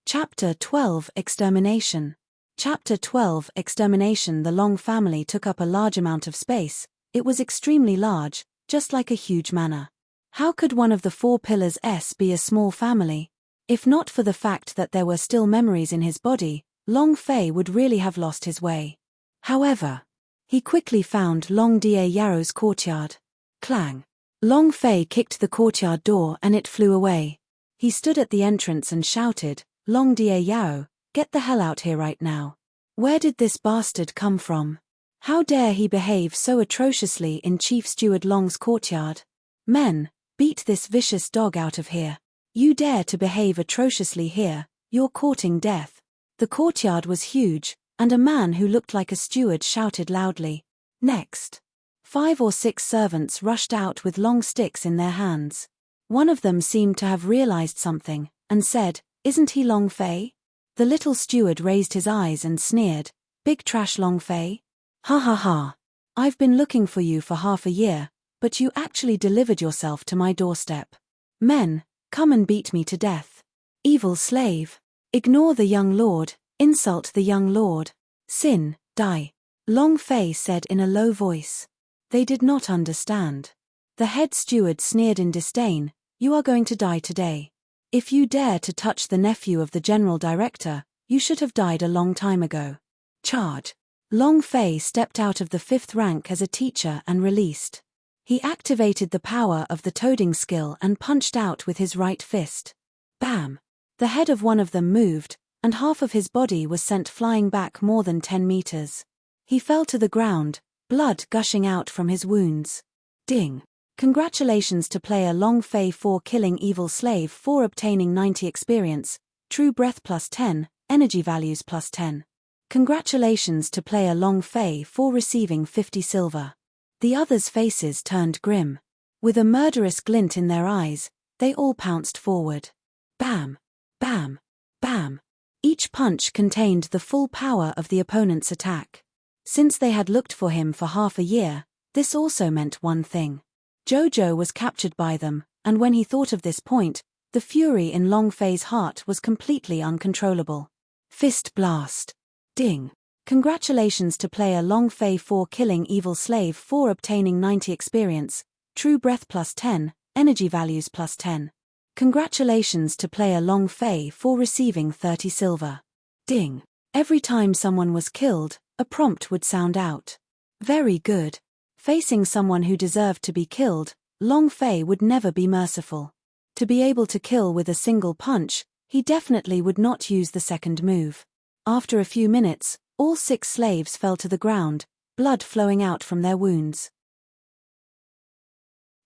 Chapter 12 Extermination. Chapter 12 Extermination. The Long family took up a large amount of space. It was extremely large, just like a huge manor. How could one of the 4 pillars be a small family? If not for the fact that there were still memories in his body, Long Fei would really have lost his way. However, he quickly found Long Da Yaro's courtyard. Clang. Long Fei kicked the courtyard door and it flew away. He stood at the entrance and shouted, "Long Da Yaro, get the hell out here right now. Where did this bastard come from? How dare he behave so atrociously in Chief Steward Long's courtyard? Men, beat this vicious dog out of here." You dare to behave atrociously here, you're courting death. The courtyard was huge, and a man who looked like a steward shouted loudly, "Next!" 5 or 6 servants rushed out with long sticks in their hands. One of them seemed to have realized something, and said, "Isn't he Long Fei?" The little steward raised his eyes and sneered, "Big trash Long Fei? Ha ha ha. I've been looking for you for half a year, but you actually delivered yourself to my doorstep. Men, come and beat me to death. Evil slave. Ignore the young lord, insult the young lord. Sin, die." Long Fei said in a low voice. They did not understand. The head steward sneered in disdain, "You are going to die today. If you dare to touch the nephew of the general director, you should have died a long time ago. Charge." Long Fei stepped out of the 5th rank as a teacher and released. He activated the power of the toading skill and punched out with his right fist. Bam! The head of one of them moved, and half of his body was sent flying back more than 10 meters. He fell to the ground, blood gushing out from his wounds. Ding! Congratulations to player Long Fei for killing Evil Slave for obtaining 90 experience, True Breath +10, Energy Values +10. Congratulations to player Long Fei for receiving 50 silver. The others' faces turned grim. With a murderous glint in their eyes, they all pounced forward. Bam! Bam! Bam! Each punch contained the full power of the opponent's attack. Since they had looked for him for half a year, this also meant one thing. Jojo was captured by them, and when he thought of this point, the fury in Long Fei's heart was completely uncontrollable. Fist blast. Ding! Congratulations to player Long Fei for killing Evil Slave for obtaining 90 experience, True Breath +10, Energy Values +10. Congratulations to player Long Fei for receiving 30 silver. Ding! Every time someone was killed, a prompt would sound out. Very good. Facing someone who deserved to be killed, Long Fei would never be merciful. To be able to kill with a single punch, he definitely would not use the second move. After a few minutes, all 6 slaves fell to the ground, blood flowing out from their wounds.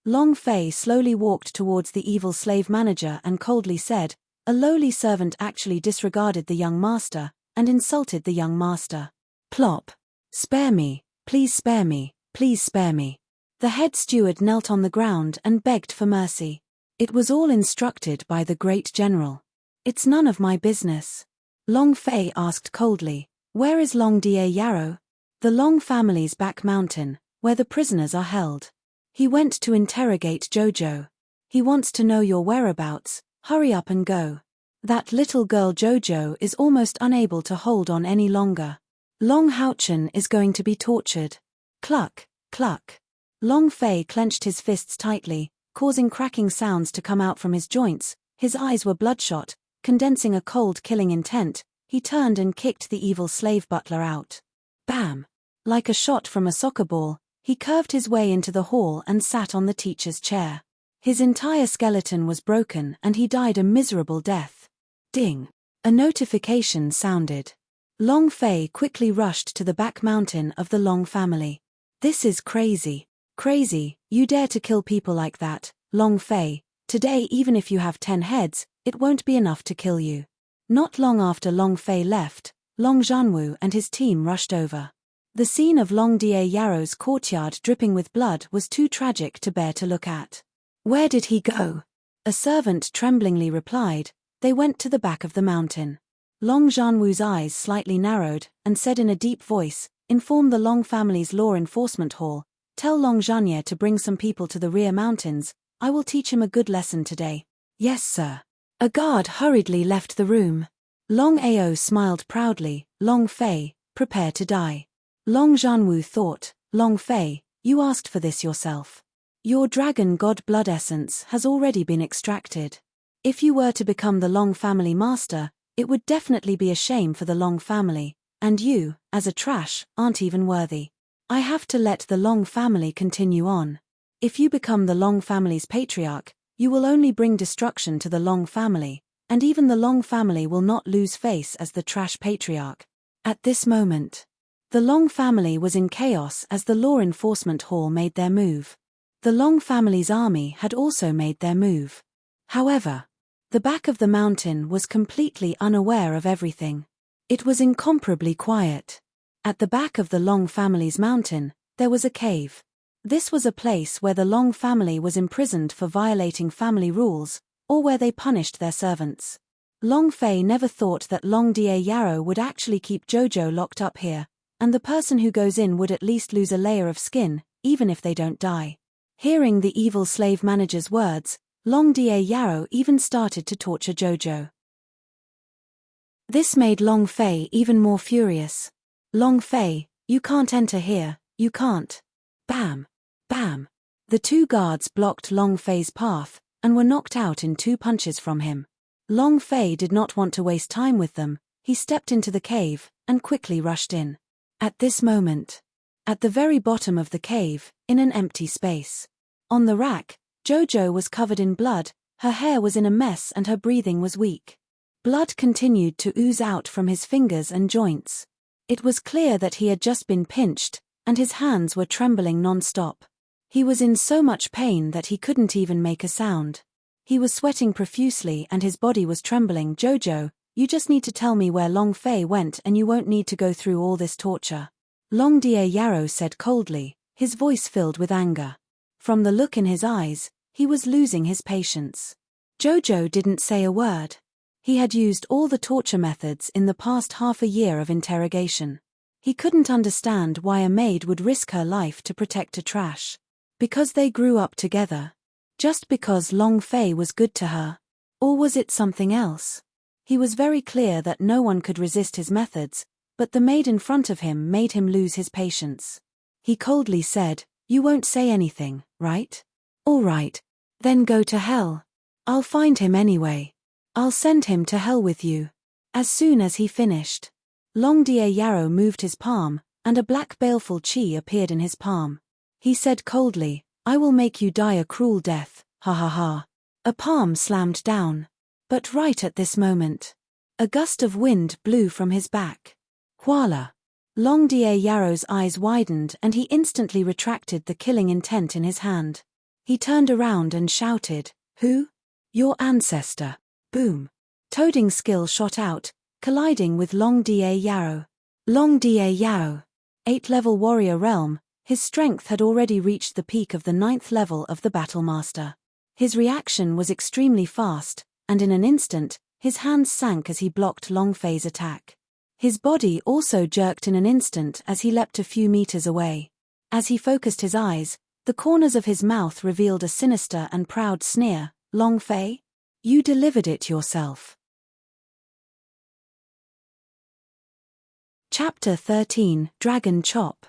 Long Fei slowly walked towards the evil slave manager and coldly said, "A lowly servant actually disregarded the young master, and insulted the young master. Plop. Spare me, please spare me, please spare me." The head steward knelt on the ground and begged for mercy. It was all instructed by the great general. "It's none of my business." Long Fei asked coldly, "Where is Long Die Yarrow?" "The Long family's back mountain, where the prisoners are held. He went to interrogate Jojo. He wants to know your whereabouts, hurry up and go. That little girl Jojo is almost unable to hold on any longer. Long Houchen is going to be tortured." Cluck, cluck. Long Fei clenched his fists tightly, causing cracking sounds to come out from his joints. His eyes were bloodshot, condensing a cold killing intent. He turned and kicked the evil slave butler out. Bam! Like a shot from a soccer ball, he curved his way into the hall and sat on the teacher's chair. His entire skeleton was broken and he died a miserable death. Ding! A notification sounded. Long Fei quickly rushed to the back mountain of the Long family. "This is crazy. Crazy, you dare to kill people like that, Long Fei. Today even if you have 10 heads, it won't be enough to kill you." Not long after Long Fei left, Long Zhanwu and his team rushed over. The scene of Long Die Yarrow's courtyard dripping with blood was too tragic to bear to look at. "Where did he go?" A servant tremblingly replied, "They went to the back of the mountain." Long Zhanwu's eyes slightly narrowed, and said in a deep voice, "Inform the Long family's law enforcement hall. Tell Long Zhanye to bring some people to the rear mountains. I will teach him a good lesson today." "Yes, sir." A guard hurriedly left the room. Long Ao smiled proudly. "Long Fei, prepare to die." Long Zhanwu thought, "Long Fei, you asked for this yourself. Your dragon god blood essence has already been extracted. If you were to become the Long family master, it would definitely be a shame for the Long family, and you, as a trash, aren't even worthy. I have to let the Long family continue on. If you become the Long family's patriarch, you will only bring destruction to the Long family, and even the Long family will not lose face as the trash patriarch." At this moment, the Long family was in chaos as the law enforcement hall made their move. The Long family's army had also made their move. However, The back of the mountain was completely unaware of everything. It was incomparably quiet. At the back of the Long family's mountain, there was a cave. This was a place where the Long family was imprisoned for violating family rules, or where they punished their servants. Long Fei never thought that Long Da Yarrow would actually keep Jojo locked up here, and the person who goes in would at least lose a layer of skin, even if they don't die. Hearing the evil slave manager's words, Long Da Yarrow even started to torture Jojo. This made Long Fei even more furious. Long Fei, you can't enter here, you can't. Bam! Bam! The two guards blocked Long Fei's path, and were knocked out in 2 punches from him. Long Fei did not want to waste time with them. He stepped into the cave, and quickly rushed in. At this moment, at the very bottom of the cave, in an empty space, on the rack, Jojo was covered in blood, her hair was in a mess and her breathing was weak. Blood continued to ooze out from his fingers and joints. It was clear that he had just been pinched, and his hands were trembling non-stop. He was in so much pain that he couldn't even make a sound. He was sweating profusely and his body was trembling. Jojo, you just need to tell me where Long Fei went and you won't need to go through all this torture. Long Da Yarrow said coldly, his voice filled with anger. From the look in his eyes, he was losing his patience. Jojo didn't say a word. He had used all the torture methods in the past half a year of interrogation. He couldn't understand why a maid would risk her life to protect a trash. Because they grew up together. Just because Long Fei was good to her. Or was it something else? He was very clear that no one could resist his methods, but the maid in front of him made him lose his patience. He coldly said, you won't say anything, right? All right. Then go to hell. I'll find him anyway. I'll send him to hell with you. As soon as he finished, Long Da Yarrow moved his palm, and a black baleful chi appeared in his palm. He said coldly, I will make you die a cruel death, ha ha ha. A palm slammed down. But right at this moment, a gust of wind blew from his back. Voila! Long Da Yarrow's eyes widened and he instantly retracted the killing intent in his hand. He turned around and shouted, who? Your ancestor. Boom. Toading skill shot out, colliding with Long Da Yarrow. Long Da Yarrow. 8th-level warrior realm, his strength had already reached the peak of the 9th level of the Battlemaster. His reaction was extremely fast, and in an instant, his hands sank as he blocked Long Fei's attack. His body also jerked in an instant as he leapt a few meters away. As he focused his eyes, the corners of his mouth revealed a sinister and proud sneer. Long Fei? You delivered it yourself. Chapter 13, Dragon Chop.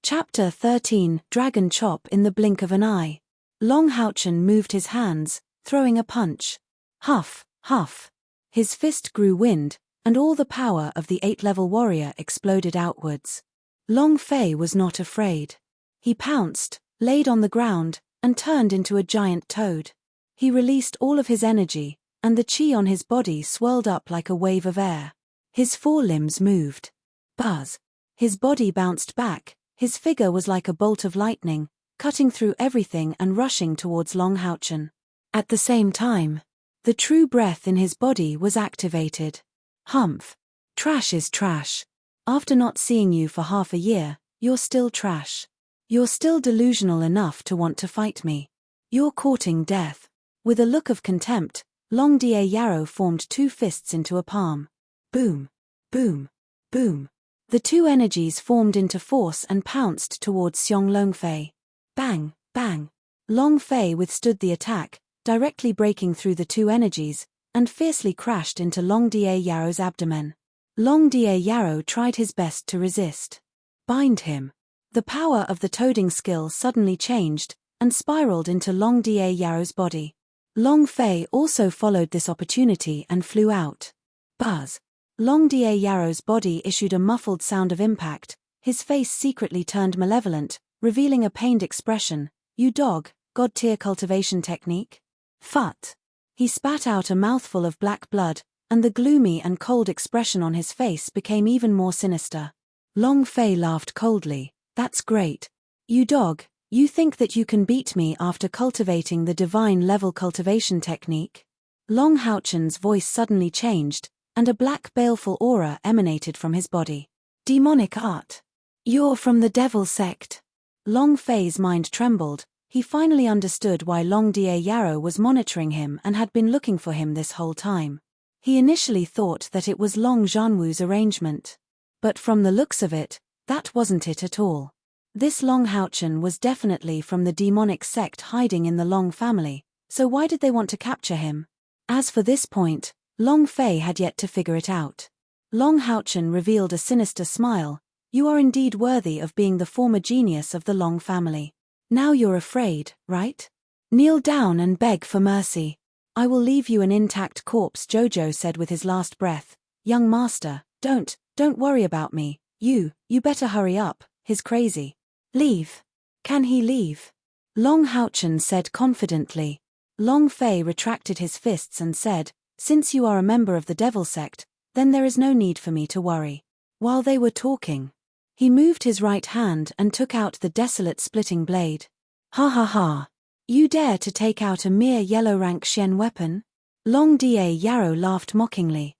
Chapter 13, Dragon Chop. In the blink of an eye, Long Houchen moved his hands, throwing a punch. Huff, huff. His fist grew wind, and all the power of the 8th-level warrior exploded outwards. Long Fei was not afraid. He pounced, laid on the ground, and turned into a giant toad. He released all of his energy, and the chi on his body swirled up like a wave of air. His forelimbs moved. Buzz. His body bounced back. His figure was like a bolt of lightning, cutting through everything and rushing towards Long Houchen. At the same time, the true breath in his body was activated. Humph. Trash is trash. After not seeing you for half a year, you're still trash. You're still delusional enough to want to fight me. You're courting death. With a look of contempt, Long Da Yarrow formed 2 fists into a palm. Boom. Boom. Boom. The 2 energies formed into force and pounced towards Xiong Long Fei. Bang, bang. Long Fei withstood the attack, directly breaking through the 2 energies, and fiercely crashed into Long Da Yarrow's abdomen. Long Da Yarrow tried his best to resist. Bind him. The power of the toading skill suddenly changed, and spiraled into Long Da Yarrow's body. Long Fei also followed this opportunity and flew out. Buzz. Long Da Yarrow's body issued a muffled sound of impact, his face secretly turned malevolent, revealing a pained expression. You dog, God-tier cultivation technique? Phut. He spat out a mouthful of black blood, and the gloomy and cold expression on his face became even more sinister. Long Fei laughed coldly. That's great. You dog, you think that you can beat me after cultivating the divine level cultivation technique? Long Houchen's voice suddenly changed, and a black baleful aura emanated from his body. Demonic art. You're from the devil sect. Long Fei's mind trembled. He finally understood why Long Da Yarrow was monitoring him and had been looking for him this whole time. He initially thought that it was Long Zhanwu's arrangement. But from the looks of it, that wasn't it at all. This Long Houchen was definitely from the demonic sect hiding in the Long family, so why did they want to capture him? As for this point, Long Fei had yet to figure it out. Long Houchen revealed a sinister smile. You are indeed worthy of being the former genius of the Long family. Now you're afraid, right? Kneel down and beg for mercy. I will leave you an intact corpse, Jojo said with his last breath. Young master, don't worry about me. You better hurry up, he's crazy. Leave. Can he leave? Long Houchen said confidently. Long Fei retracted his fists and said, since you are a member of the devil sect, then there is no need for me to worry. While they were talking, he moved his right hand and took out the desolate splitting blade. Ha ha ha. You dare to take out a mere yellow rank Xian weapon? Long Da Yarrow laughed mockingly.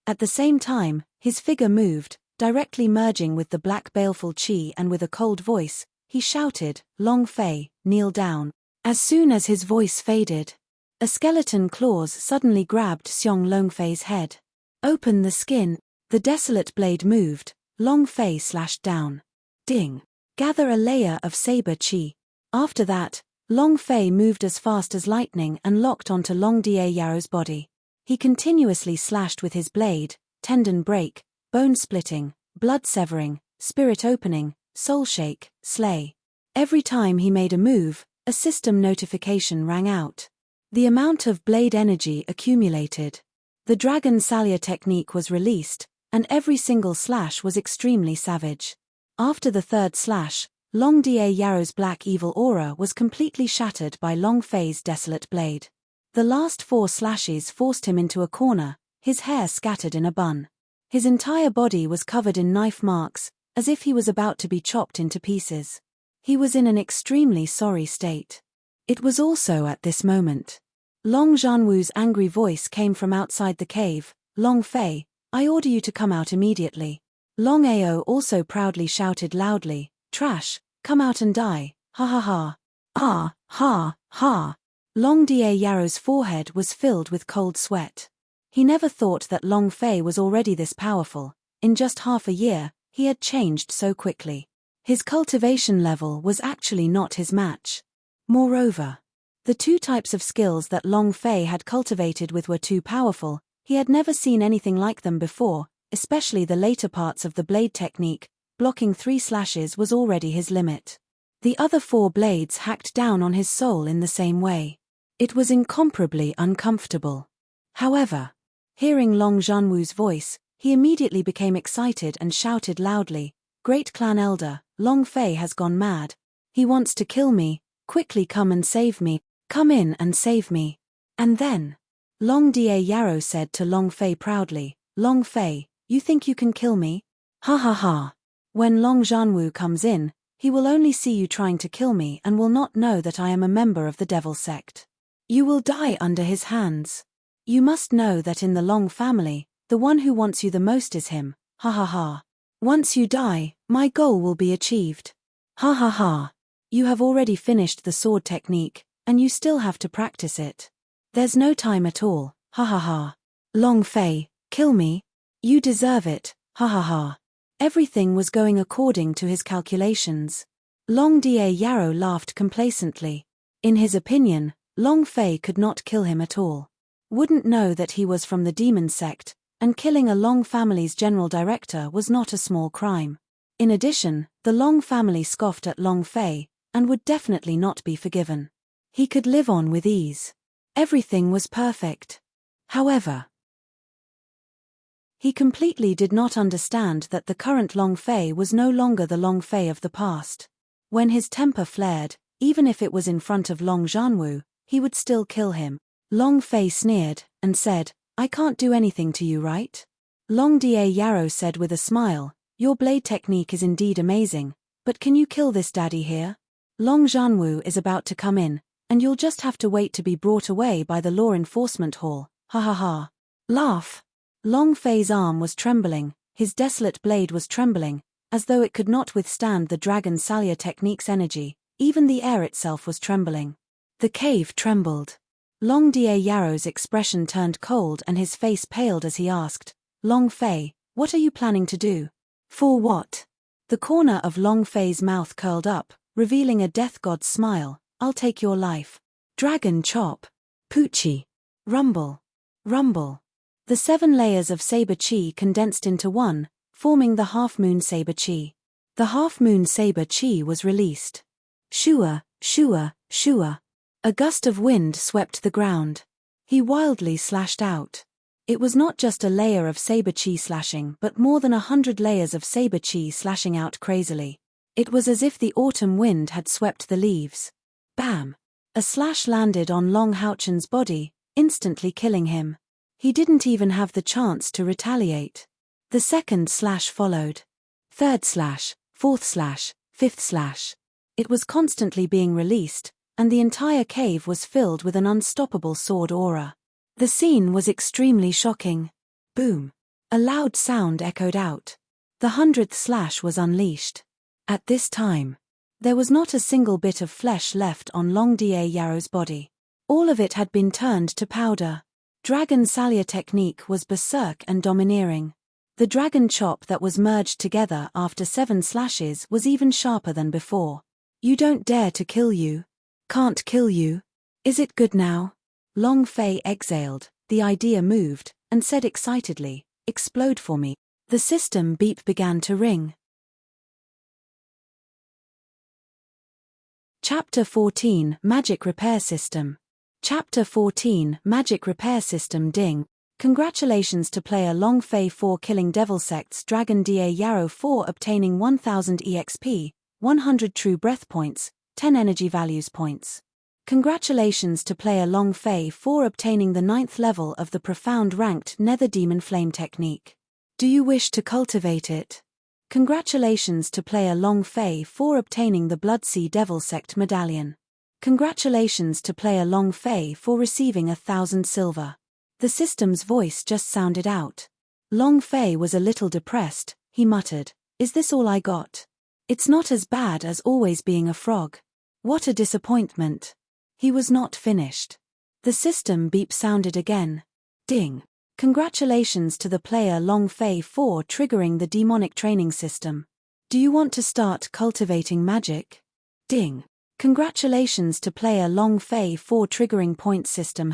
At the same time, his figure moved, directly merging with the black baleful qi, and with a cold voice, he shouted, Long Fei, kneel down. As soon as his voice faded, a skeleton claws suddenly grabbed Xiong Long Fei's head. Open the skin. The desolate blade moved. Long Fei slashed down. Ding. Gather a layer of saber qi. After that, Long Fei moved as fast as lightning and locked onto Long Da Yarrow's body. He continuously slashed with his blade, tendon break, bone splitting, blood severing, spirit opening, soul shake, slay. Every time he made a move, a system notification rang out. The amount of blade energy accumulated. The Dragon Salya technique was released, and every single slash was extremely savage. After the third slash, Long Da Yarrow's black evil aura was completely shattered by Long Fei's desolate blade. The last 4 slashes forced him into a corner, his hair scattered in a bun. His entire body was covered in knife marks, as if he was about to be chopped into pieces. He was in an extremely sorry state. It was also at this moment. Long Zhanwu's angry voice came from outside the cave. Long Fei, I order you to come out immediately. Long Ao also proudly shouted loudly, Trash, come out and die, ha ha ha. Ah, ha, ha. Long Da Yarrow's forehead was filled with cold sweat. He never thought that Long Fei was already this powerful. In just half a year, he had changed so quickly. His cultivation level was actually not his match. Moreover, the 2 types of skills that Long Fei had cultivated with were too powerful. He had never seen anything like them before, especially the later parts of the blade technique. Blocking 3 slashes was already his limit. The other 4 blades hacked down on his soul in the same way. It was incomparably uncomfortable. However, hearing Long Zhanwu's voice, he immediately became excited and shouted loudly, Great Clan Elder, Long Fei has gone mad. He wants to kill me, quickly come and save me, come in and save me. And then, Long Da Yarrow said to Long Fei proudly, Long Fei, you think you can kill me? Ha ha ha. When Long Zhanwu comes in, he will only see you trying to kill me and will not know that I am a member of the devil sect. You will die under his hands. You must know that in the Long family, the one who wants you the most is him, ha ha ha. Once you die, my goal will be achieved. Ha ha ha. You have already finished the sword technique, and you still have to practice it. There's no time at all, ha ha ha. Long Fei, kill me. You deserve it, ha ha ha. Everything was going according to his calculations. Long Da Yarrow laughed complacently. In his opinion, Long Fei could not kill him at all. Wouldn't know that he was from the demon sect, and killing a Long family's general director was not a small crime. In addition, the Long family scoffed at Long Fei, and would definitely not be forgiven. He could live on with ease. Everything was perfect. However, he completely did not understand that the current Long Fei was no longer the Long Fei of the past. When his temper flared, even if it was in front of Long Zhanwu, he would still kill him. Long Fei sneered, and said, I can't do anything to you, right? Long Da Yarrow said with a smile, Your blade technique is indeed amazing, but can you kill this daddy here? Long Zhanwu is about to come in, and you'll just have to wait to be brought away by the law enforcement hall, ha ha ha. Laugh. Long Fei's arm was trembling, his desolate blade was trembling, as though it could not withstand the dragon Salya technique's energy, even the air itself was trembling. The cave trembled. Long Da Yarrow's expression turned cold and his face paled as he asked, Long Fei, what are you planning to do? For what? The corner of Long Fei's mouth curled up, revealing a death god's smile. I'll take your life. Dragon chop. Poochie. Rumble. Rumble. The 7 layers of saber chi condensed into one, forming the half-moon saber chi. The half-moon saber chi was released. Shua, shua, shua. A gust of wind swept the ground. He wildly slashed out. It was not just a layer of saber chi slashing but more than 100 layers of saber chi slashing out crazily. It was as if the autumn wind had swept the leaves. Bam! A slash landed on Long Houchen's body, instantly killing him. He didn't even have the chance to retaliate. The second slash followed. Third slash, fourth slash, fifth slash. It was constantly being released, and the entire cave was filled with an unstoppable sword aura. The scene was extremely shocking. Boom! A loud sound echoed out. The 100th slash was unleashed. At this time, there was not a single bit of flesh left on Long Da Yarrow's body. All of it had been turned to powder. Dragon Salya technique was berserk and domineering. The dragon chop that was merged together after 7 slashes was even sharper than before. You don't dare to kill you. Can't kill you. Is it good now? Long Fei exhaled, the idea moved, and said excitedly, explode for me. The system beep began to ring. Chapter 14 Magic Repair System. Chapter 14 Magic Repair System. Ding. Congratulations to player Long Fei for killing Devil Sect's Dragon Da Yarrow for obtaining 1000 EXP, 100 True Breath points, 10 Energy Values points. Congratulations to player Long Fei for obtaining the 9th level of the Profound Ranked Nether Demon Flame technique. Do you wish to cultivate it? Congratulations to player Long Fei for obtaining the Bloodsea Devil Sect medallion. Congratulations to player Long Fei for receiving 1000 silver. The system's voice just sounded out. Long Fei was a little depressed, he muttered, is this all I got? It's not as bad as always being a frog. What a disappointment. He was not finished. The system beep sounded again. Ding. Congratulations to the player Long Fei for triggering the demonic training system. Do you want to start cultivating magic? Ding. Congratulations to player Long Fei for triggering point system.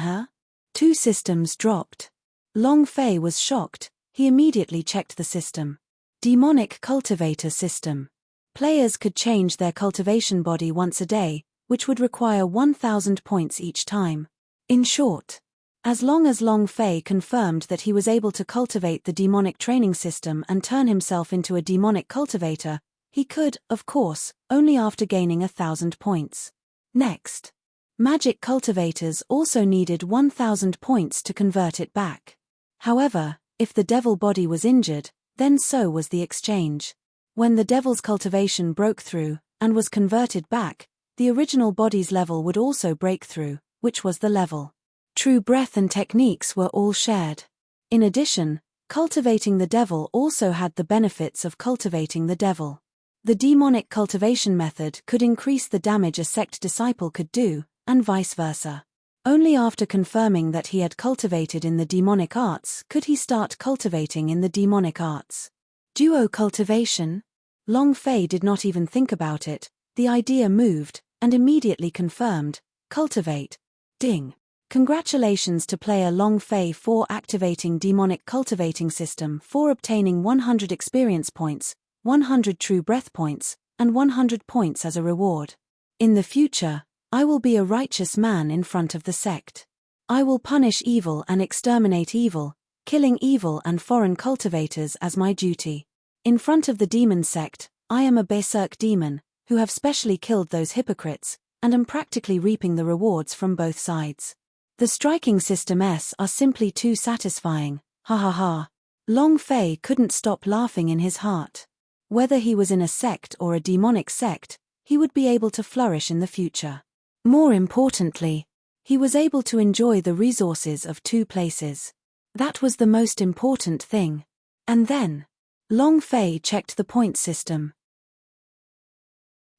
2 systems dropped. Long Fei was shocked, he immediately checked the system. Demonic cultivator system. Players could change their cultivation body once a day, which would require 1000 points each time. In short, as long as Long Fei confirmed that he was able to cultivate the demonic training system and turn himself into a demonic cultivator, he could, of course, only after gaining 1000 points. Next, magic cultivators also needed 1000 points to convert it back. However, if the devil body was injured, then so was the exchange. When the devil's cultivation broke through, and was converted back, the original body's level would also break through, which was the level. True breath and techniques were all shared. In addition, cultivating the devil also had the benefits of cultivating the devil. The demonic cultivation method could increase the damage a sect disciple could do, and vice versa. Only after confirming that he had cultivated in the demonic arts could he start cultivating in the demonic arts. Duo cultivation? Long Fei did not even think about it, the idea moved, and immediately confirmed, cultivate. Ding. Congratulations to player Long Fei for activating demonic cultivating system for obtaining 100 experience points, 100 true breath points, and 100 points as a reward. In the future, I will be a righteous man in front of the sect. I will punish evil and exterminate evil, killing evil and foreign cultivators as my duty. In front of the demon sect, I am a berserk demon, who have specially killed those hypocrites, and am practically reaping the rewards from both sides. The striking systems are simply too satisfying, ha ha ha. Long Fei couldn't stop laughing in his heart. Whether he was in a sect or a demonic sect, he would be able to flourish in the future. More importantly, he was able to enjoy the resources of 2 places. That was the most important thing. And then, Long Fei checked the point system.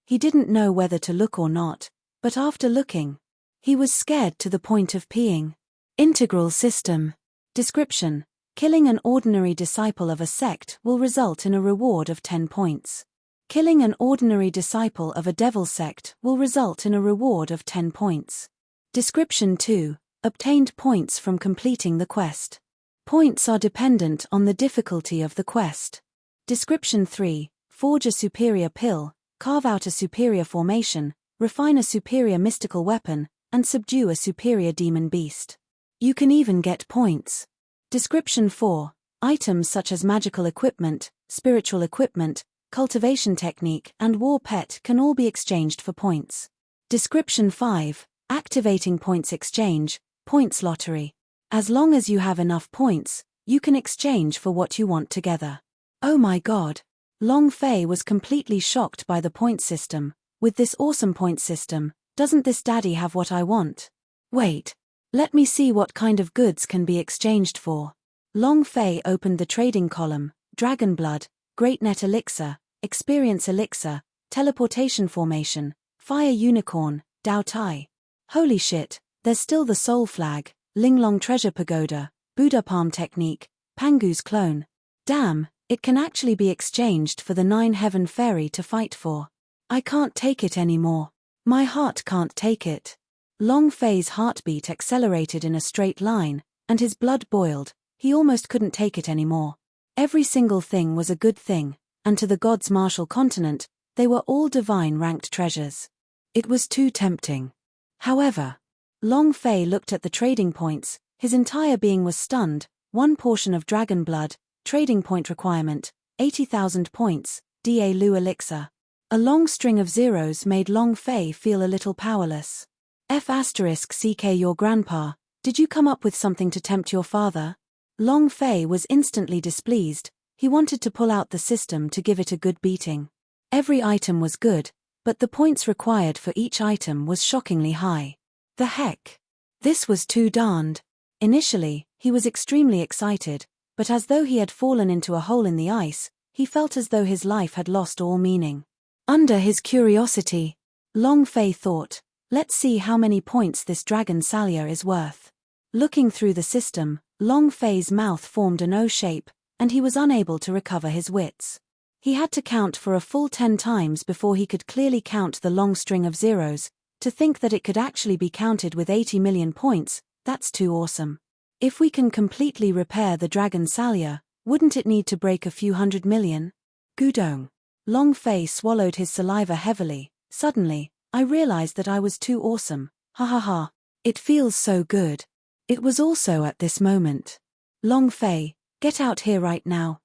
He didn't know whether to look or not, but after looking, he was scared to the point of peeing. Integral system. Description: killing an ordinary disciple of a sect will result in a reward of 10 points. Killing an ordinary disciple of a devil sect will result in a reward of 10 points. Description 2. Obtained points from completing the quest. Points are dependent on the difficulty of the quest. Description 3. Forge a superior pill, carve out a superior formation, refine a superior mystical weapon, and subdue a superior demon beast. You can even get points. Description 4. Items such as magical equipment, spiritual equipment, cultivation technique, and war pet can all be exchanged for points. Description 5. Activating points exchange, points lottery. As long as you have enough points, you can exchange for what you want together. Oh my god. Long Fei was completely shocked by the point system. With this awesome point system, doesn't this daddy have what I want? Wait. Let me see what kind of goods can be exchanged for. Long Fei opened the trading column: Dragon Blood, Great Net Elixir, Experience Elixir, Teleportation Formation, Fire Unicorn, Dao Tai. Holy shit, there's still the Soul Flag, Linglong Treasure Pagoda, Buddha Palm Technique, Pangu's Clone. Damn, it can actually be exchanged for the 9 Heaven Fairy to fight for. I can't take it anymore. My heart can't take it. Long Fei's heartbeat accelerated in a straight line, and his blood boiled. He almost couldn't take it anymore. Every single thing was a good thing, and to the gods' martial continent, they were all divine ranked treasures. It was too tempting. However, Long Fei looked at the trading points. His entire being was stunned. 1 portion of dragon blood, trading point requirement, 80,000 points, Da Lu Elixir. A long string of zeros made Long Fei feel a little powerless. F***CK your grandpa, did you come up with something to tempt your father? Long Fei was instantly displeased. He wanted to pull out the system to give it a good beating. Every item was good, but the points required for each item was shockingly high. The heck? This was too darned. Initially, he was extremely excited, but as though he had fallen into a hole in the ice, he felt as though his life had lost all meaning. Under his curiosity, Long Fei thought, let's see how many points this dragon salya is worth. Looking through the system, Long Fei's mouth formed an O shape, and he was unable to recover his wits. He had to count for a full 10 times before he could clearly count the long string of zeros. To think that it could actually be counted with 80 million points, that's too awesome. If we can completely repair the dragon salya, wouldn't it need to break a few 100 million? Gudong. Long Fei swallowed his saliva heavily. Suddenly, I realized that I was too awesome. Ha ha ha. It feels so good. It was also at this moment. Long Fei, get out here right now.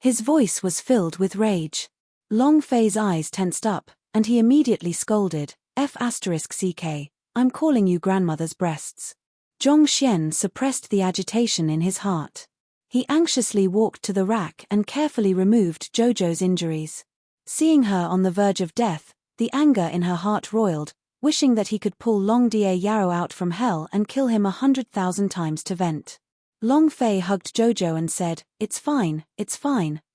His voice was filled with rage. Long Fei's eyes tensed up, and he immediately scolded, F***CK, I'm calling you grandmother's breasts. Zhong Xian suppressed the agitation in his heart. He anxiously walked to the rack and carefully removed Jojo's injuries. Seeing her on the verge of death, the anger in her heart roiled, wishing that he could pull Long Dia Yarrow out from hell and kill him 100,000 times to vent. Long Fei hugged Jojo and said, it's fine,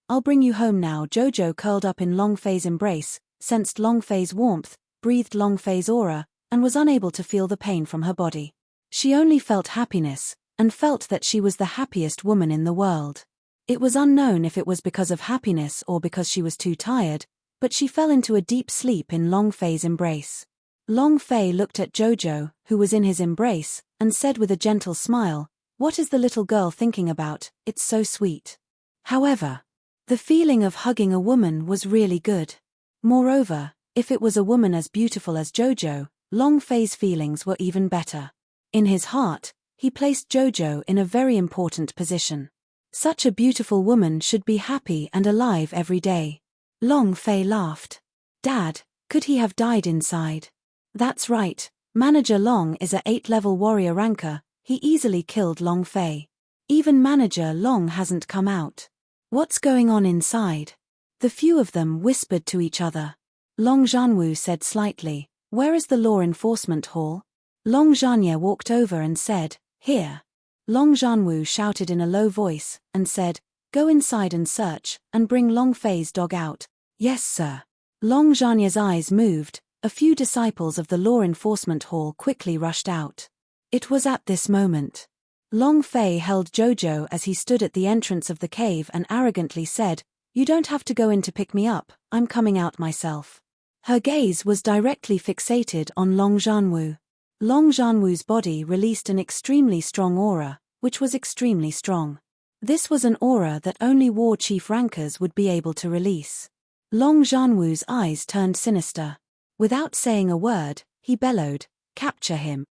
I'll bring you home now. Jojo curled up in Long Fei's embrace, sensed Long Fei's warmth, breathed Long Fei's aura, and was unable to feel the pain from her body. She only felt happiness, and felt that she was the happiest woman in the world. It was unknown if it was because of happiness or because she was too tired, but she fell into a deep sleep in Long Fei's embrace. Long Fei looked at Jojo, who was in his embrace, and said with a gentle smile, what is the little girl thinking about? It's so sweet. However, the feeling of hugging a woman was really good. Moreover, if it was a woman as beautiful as Jojo, Long Fei's feelings were even better. In his heart, he placed Jojo in a very important position. Such a beautiful woman should be happy and alive every day. Long Fei laughed. Dad, could he have died inside? That's right, Manager Long is a 8-level warrior ranker, he easily killed Long Fei. Even Manager Long hasn't come out. What's going on inside? The few of them whispered to each other. Long Zhanwu said slightly, Where is the law enforcement hall? Long Zhanye walked over and said, Here. Long Zhanwu shouted in a low voice, and said, Go inside and search, and bring Long Fei's dog out. Yes, sir. Long Zhanye's eyes moved. A few disciples of the law enforcement hall quickly rushed out. It was at this moment. Long Fei held Jojo as he stood at the entrance of the cave and arrogantly said, You don't have to go in to pick me up, I'm coming out myself. Her gaze was directly fixated on Long Zhanwu. Long Zhanwu's body released an extremely strong aura, which was extremely strong. This was an aura that only war chief rankers would be able to release. Long Zhanwu's eyes turned sinister. Without saying a word, he bellowed, Capture him.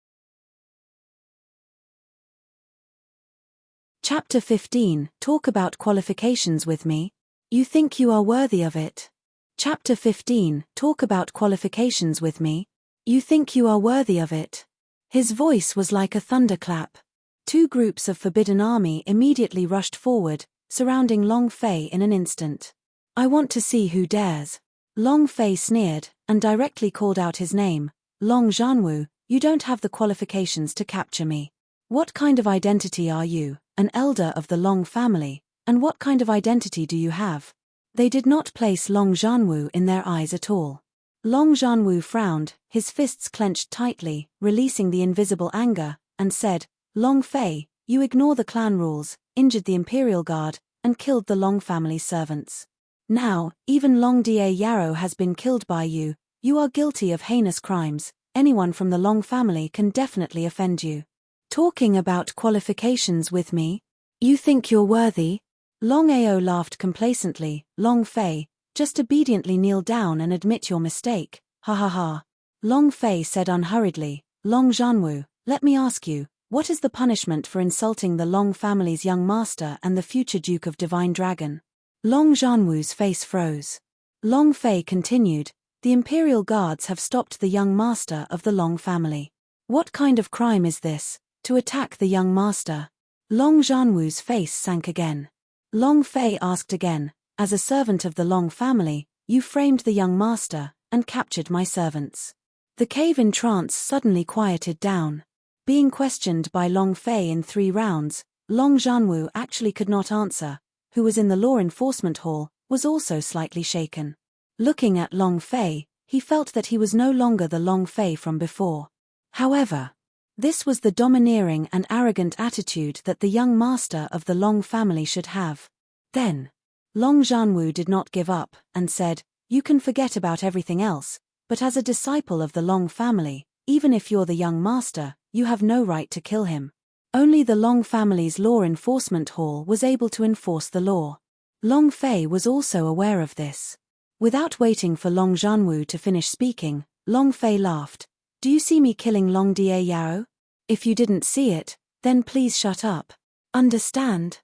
Chapter 15, Talk about qualifications with me. You think you are worthy of it. Chapter 15, Talk about qualifications with me. You think you are worthy of it. His voice was like a thunderclap. Two groups of Forbidden Army immediately rushed forward, surrounding Long Fei in an instant. I want to see who dares. Long Fei sneered, and directly called out his name. Long Zhanwu, you don't have the qualifications to capture me. What kind of identity are you, an elder of the Long family, and what kind of identity do you have? They did not place Long Zhanwu in their eyes at all. Long Zhanwu frowned, his fists clenched tightly, releasing the invisible anger, and said, Long Fei, you ignore the clan rules, injured the Imperial Guard, and killed the Long family's servants. Now, even Long Da Yarrow has been killed by you. You are guilty of heinous crimes. Anyone from the Long family can definitely offend you. Talking about qualifications with me? You think you're worthy? Long Ao laughed complacently. Long Fei, just obediently kneel down and admit your mistake. Ha ha ha. Long Fei said unhurriedly, Long Zhanwu, let me ask you, what is the punishment for insulting the Long family's young master and the future Duke of Divine Dragon? Long Zhanwu's face froze. Long Fei continued, the Imperial Guards have stopped the young master of the Long family. What kind of crime is this, to attack the young master? Long Zhanwu's face sank again. Long Fei asked again, as a servant of the Long family, you framed the young master, and captured my servants. The cave in trance suddenly quieted down. Being questioned by Long Fei in 3 rounds, Long Zhanwu actually could not answer, who was in the law enforcement hall, was also slightly shaken. Looking at Long Fei, he felt that he was no longer the Long Fei from before. However, this was the domineering and arrogant attitude that the young master of the Long family should have. Then, Long Zhanwu did not give up, and said, You can forget about everything else, but as a disciple of the Long family, even if you're the young master, you have no right to kill him. Only the Long family's law enforcement hall was able to enforce the law. Long Fei was also aware of this. Without waiting for Long Zhanwu to finish speaking, Long Fei laughed. Do you see me killing Long Da Yarrow? If you didn't see it, then please shut up. Understand?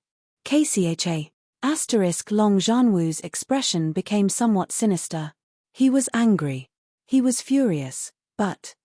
KCHA. Long Zhanwu's expression became somewhat sinister. He was angry. He was furious, but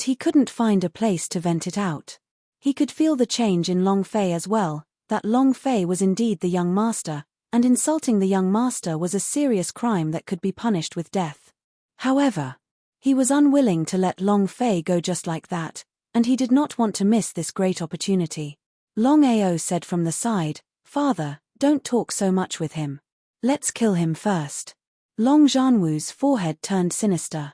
he couldn't find a place to vent it out. He could feel the change in Long Fei as well, that Long Fei was indeed the young master, and insulting the young master was a serious crime that could be punished with death. However, he was unwilling to let Long Fei go just like that, and he did not want to miss this great opportunity. Long Ao said from the side, Father, don't talk so much with him. Let's kill him first. Long Zhanwu's forehead turned sinister.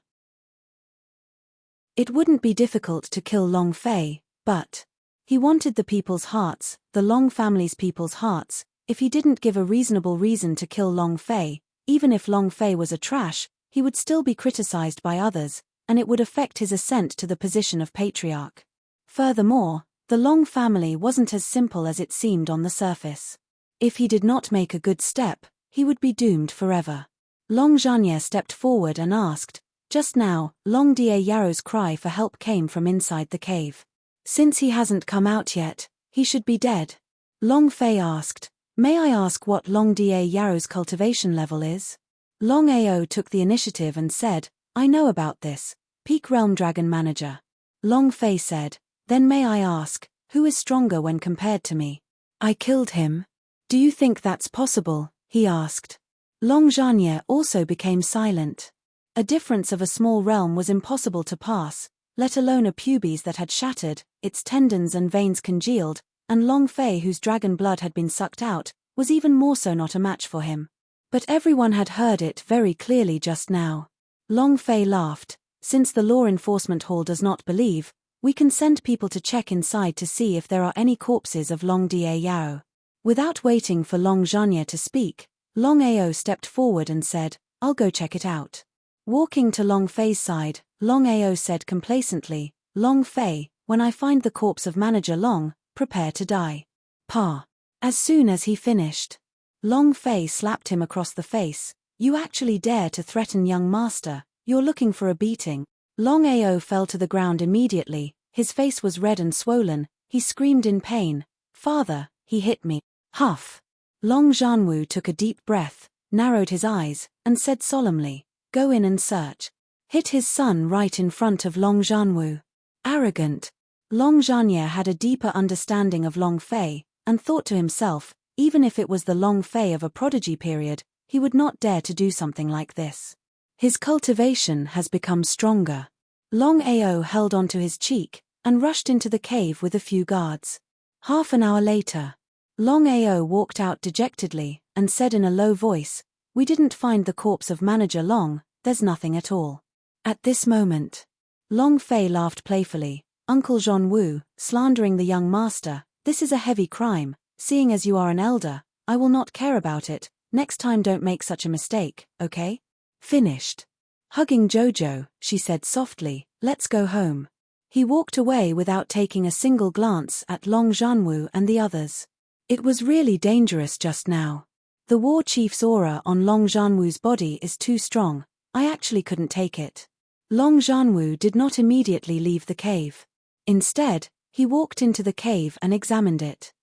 It wouldn't be difficult to kill Long Fei, but he wanted the people's hearts, the Long family's people's hearts. If he didn't give a reasonable reason to kill Long Fei, even if Long Fei was a trash, he would still be criticized by others, and it would affect his ascent to the position of patriarch. Furthermore, the Long family wasn't as simple as it seemed on the surface. If he did not make a good step, he would be doomed forever. Long Zhanye stepped forward and asked, just now, Long Da Yarrow's cry for help came from inside the cave. Since he hasn't come out yet, he should be dead. Long Fei asked, May I ask what Long Da Yarrow's cultivation level is? Long Ao took the initiative and said, I know about this, Peak Realm Dragon Manager. Long Fei said, Then may I ask, who is stronger when compared to me? I killed him. Do you think that's possible? He asked. Long Zhanye also became silent. A difference of a small realm was impossible to pass, let alone a pubis that had shattered, its tendons and veins congealed, and Long Fei, whose dragon blood had been sucked out, was even more so not a match for him. But everyone had heard it very clearly just now. Long Fei laughed. Since the law enforcement hall does not believe, we can send people to check inside to see if there are any corpses of Long Da Yao. Without waiting for Long Zhanya to speak, Long Ao stepped forward and said, I'll go check it out. Walking to Long Fei's side, Long Ao said complacently, Long Fei, when I find the corpse of Manager Long, prepare to die. Pa. As soon as he finished, Long Fei slapped him across the face. You actually dare to threaten young master, you're looking for a beating. Long Ao fell to the ground immediately, his face was red and swollen, he screamed in pain. Father, he hit me. Huff. Long Zhanwu took a deep breath, narrowed his eyes, and said solemnly, go in and search. Hit his son right in front of Long Zhanwu. Arrogant. Long Zhanya had a deeper understanding of Long Fei, and thought to himself, even if it was the Long Fei of a prodigy period, he would not dare to do something like this. His cultivation has become stronger. Long Ao held onto his cheek, and rushed into the cave with a few guards. Half an hour later, Long Ao walked out dejectedly, and said in a low voice, we didn't find the corpse of Manager Long, there's nothing at all. At this moment, Long Fei laughed playfully, Uncle Zhanwu, slandering the young master, this is a heavy crime, seeing as you are an elder, I will not care about it, next time don't make such a mistake, okay? Finished. Hugging Jojo, she said softly, let's go home. He walked away without taking a single glance at Long Zhanwu and the others. It was really dangerous just now. The war chief's aura on Long Zhanwu's body is too strong, I actually couldn't take it. Long Zhanwu did not immediately leave the cave. Instead, he walked into the cave and examined it.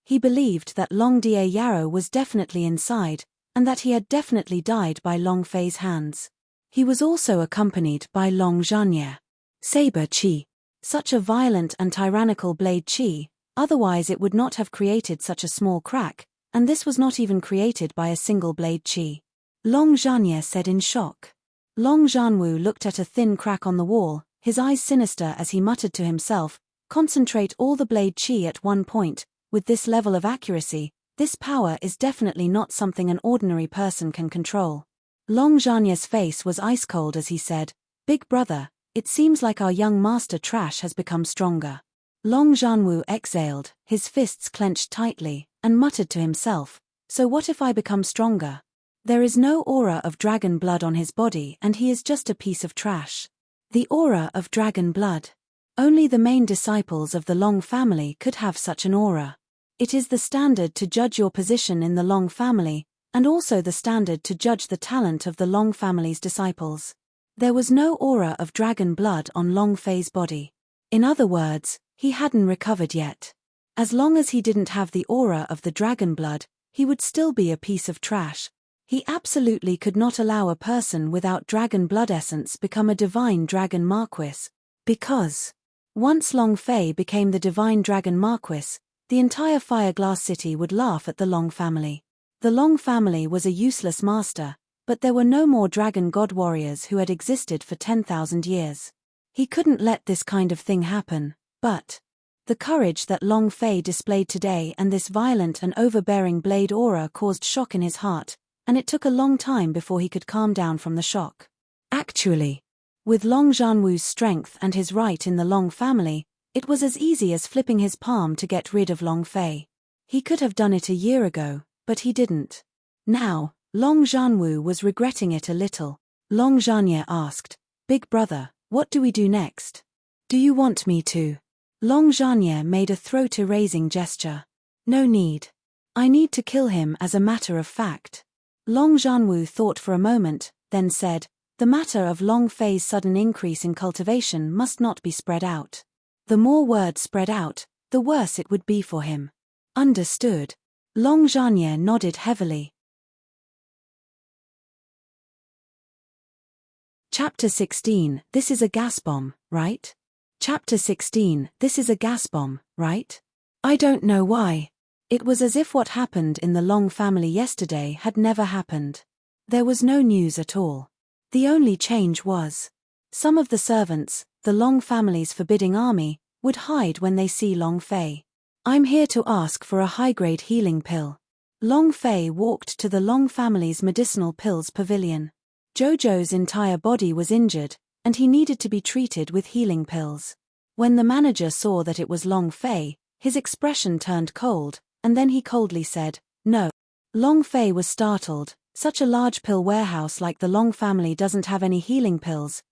He believed that Long Da Yao was definitely inside, and that he had definitely died by Long Fei's hands. He was also accompanied by Long Zhanya. Saber Qi. Such a violent and tyrannical blade Qi, otherwise it would not have created such a small crack, and this was not even created by a single blade Qi. Long Zhanya said in shock. Long Zhanwu looked at a thin crack on the wall, his eyes sinister as he muttered to himself, concentrate all the blade Qi at one point, with this level of accuracy, this power is definitely not something an ordinary person can control. Long Zhanya's face was ice cold as he said, Big brother, it seems like our young master Trash has become stronger. Long Zhanwu exhaled, his fists clenched tightly, and muttered to himself, so what if I become stronger? There is no aura of dragon blood on his body and he is just a piece of trash. The aura of dragon blood. Only the main disciples of the Long family could have such an aura. It is the standard to judge your position in the Long family, and also the standard to judge the talent of the Long family's disciples. There was no aura of dragon blood on Long Fei's body. In other words, he hadn't recovered yet. As long as he didn't have the aura of the dragon blood, he would still be a piece of trash. He absolutely could not allow a person without dragon blood essence become a divine dragon marquis, because once Long Fei became the divine dragon marquis, the entire Fireglass City would laugh at the Long family. The Long family was a useless master, but there were no more dragon god warriors who had existed for 10,000 years. He couldn't let this kind of thing happen, but the courage that Long Fei displayed today and this violent and overbearing blade aura caused shock in his heart, and it took a long time before he could calm down from the shock. Actually, with Long Zhanwu's strength and his right in the Long family, it was as easy as flipping his palm to get rid of Long Fei. He could have done it a year ago, but he didn't. Now, Long Zhanwu was regretting it a little. Long Zhanya asked, Big brother, what do we do next? Do you want me to? Long Zhanya made a throat-erasing gesture. No need. I need to kill him as a matter of fact. Long Zhanwu thought for a moment, then said, the matter of Long Fei's sudden increase in cultivation must not be spread out. The more word spread out, the worse it would be for him. Understood. Long Zhanya nodded heavily. Chapter 16, This is a gas bomb, right? Chapter 16, This is a gas bomb, right? I don't know why. It was as if what happened in the Long family yesterday had never happened. There was no news at all. The only change was some of the servants, the Long family's forbidding army, would hide when they see Long Fei. I'm here to ask for a high-grade healing pill. Long Fei walked to the Long family's medicinal pills pavilion. Jojo's entire body was injured, and he needed to be treated with healing pills. When the manager saw that it was Long Fei, his expression turned cold, and then he coldly said, "No." Long Fei was startled. Such a large pill warehouse like the Long family doesn't have any healing pills.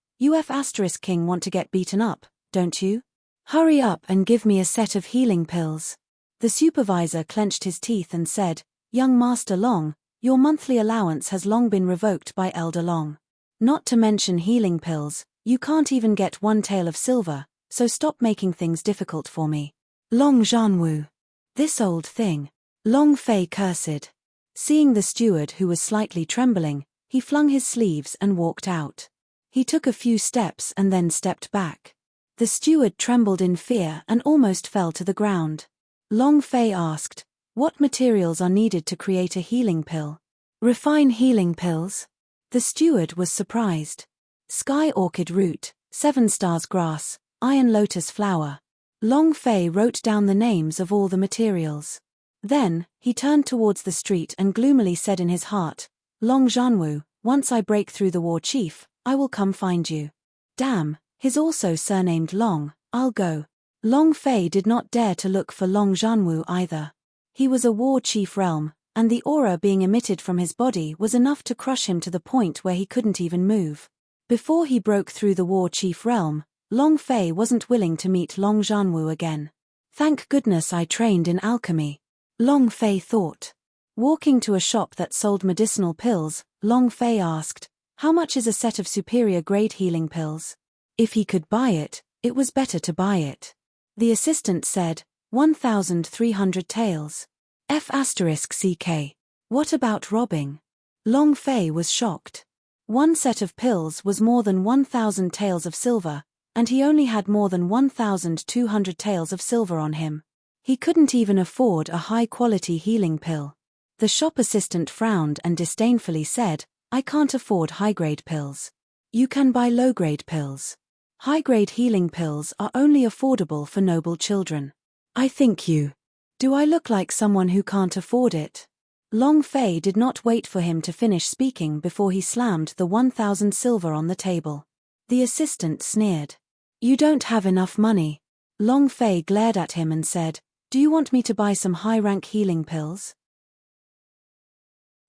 King want to get beaten up, don't you? Hurry up and give me a set of healing pills. The supervisor clenched his teeth and said, "Young Master Long, your monthly allowance has long been revoked by Elder Long. Not to mention healing pills, you can't even get one tael of silver, so stop making things difficult for me." Long Zhanwu. This old thing. Long Fei cursed. Seeing the steward who was slightly trembling, he flung his sleeves and walked out. He took a few steps and then stepped back. The steward trembled in fear and almost fell to the ground. Long Fei asked, "What materials are needed to create a healing pill?" "Refine healing pills." The steward was surprised. Sky orchid root, 7 stars grass, iron lotus flower. Long Fei wrote down the names of all the materials. Then, he turned towards the street and gloomily said in his heart, "Long Zhanwu, once I break through the war chief, I will come find you." Damn, he's also surnamed Long, I'll go. Long Fei did not dare to look for Long Zhanwu either. He was a war chief realm, and the aura being emitted from his body was enough to crush him to the point where he couldn't even move. Before he broke through the war chief realm, Long Fei wasn't willing to meet Long Zhanwu again. Thank goodness I trained in alchemy. Long Fei thought. Walking to a shop that sold medicinal pills, Long Fei asked, "How much is a set of superior grade healing pills?" If he could buy it, it was better to buy it. The assistant said, 1,300 taels. F*ck. What about robbing? Long Fei was shocked. One set of pills was more than 1,000 taels of silver, and he only had more than 1,200 taels of silver on him. He couldn't even afford a high-quality healing pill. The shop assistant frowned and disdainfully said, "I can't afford high-grade pills. You can buy low-grade pills. High-grade healing pills are only affordable for noble children. I think you. Do I look like someone who can't afford it?" Long Fei did not wait for him to finish speaking before he slammed the 1,000 silver on the table. The assistant sneered. "You don't have enough money." Long Fei glared at him and said, "Do you want me to buy some high-rank healing pills?"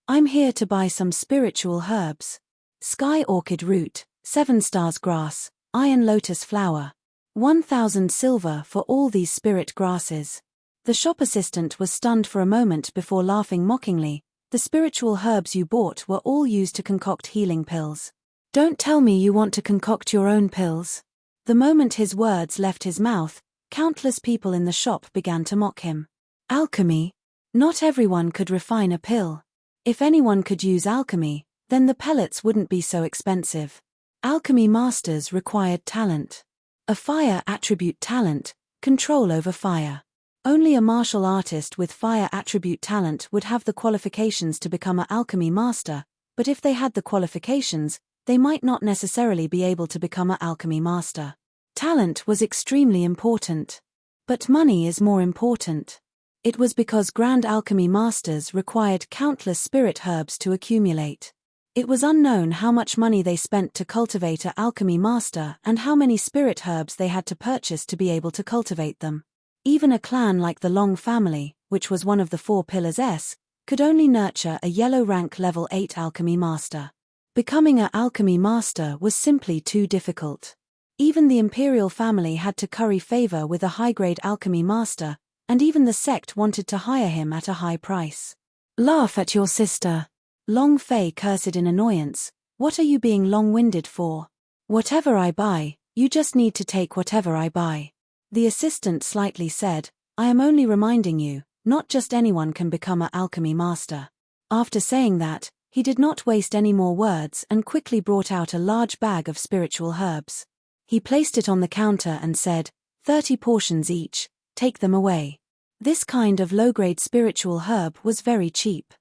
"I'm here to buy some spiritual herbs. Sky orchid root, 7 stars grass, iron lotus flower. 1,000 silver for all these spirit grasses." The shop assistant was stunned for a moment before laughing mockingly. "The spiritual herbs you bought were all used to concoct healing pills. Don't tell me you want to concoct your own pills." The moment his words left his mouth, countless people in the shop began to mock him. Alchemy? Not everyone could refine a pill. If anyone could use alchemy, then the pellets wouldn't be so expensive. Alchemy masters required talent. A fire attribute talent, control over fire. Only a martial artist with fire attribute talent would have the qualifications to become an alchemy master, but if they had the qualifications, they might not necessarily be able to become an alchemy master. Talent was extremely important. But money is more important. It was because grand alchemy masters required countless spirit herbs to accumulate. It was unknown how much money they spent to cultivate an alchemy master and how many spirit herbs they had to purchase to be able to cultivate them. Even a clan like the Long family, which was one of the 4 pillars could only nurture a yellow rank level 8 alchemy master. Becoming an alchemy master was simply too difficult. Even the imperial family had to curry favor with a high-grade alchemy master, and even the sect wanted to hire him at a high price. "Laugh at your sister." Long Fei cursed in annoyance. "What are you being long-winded for? Whatever I buy, you just need to take whatever I buy." The assistant slightly said, "I am only reminding you, not just anyone can become an alchemy master." After saying that, he did not waste any more words and quickly brought out a large bag of spiritual herbs. He placed it on the counter and said, 30 portions each, take them away. This kind of low-grade spiritual herb was very cheap.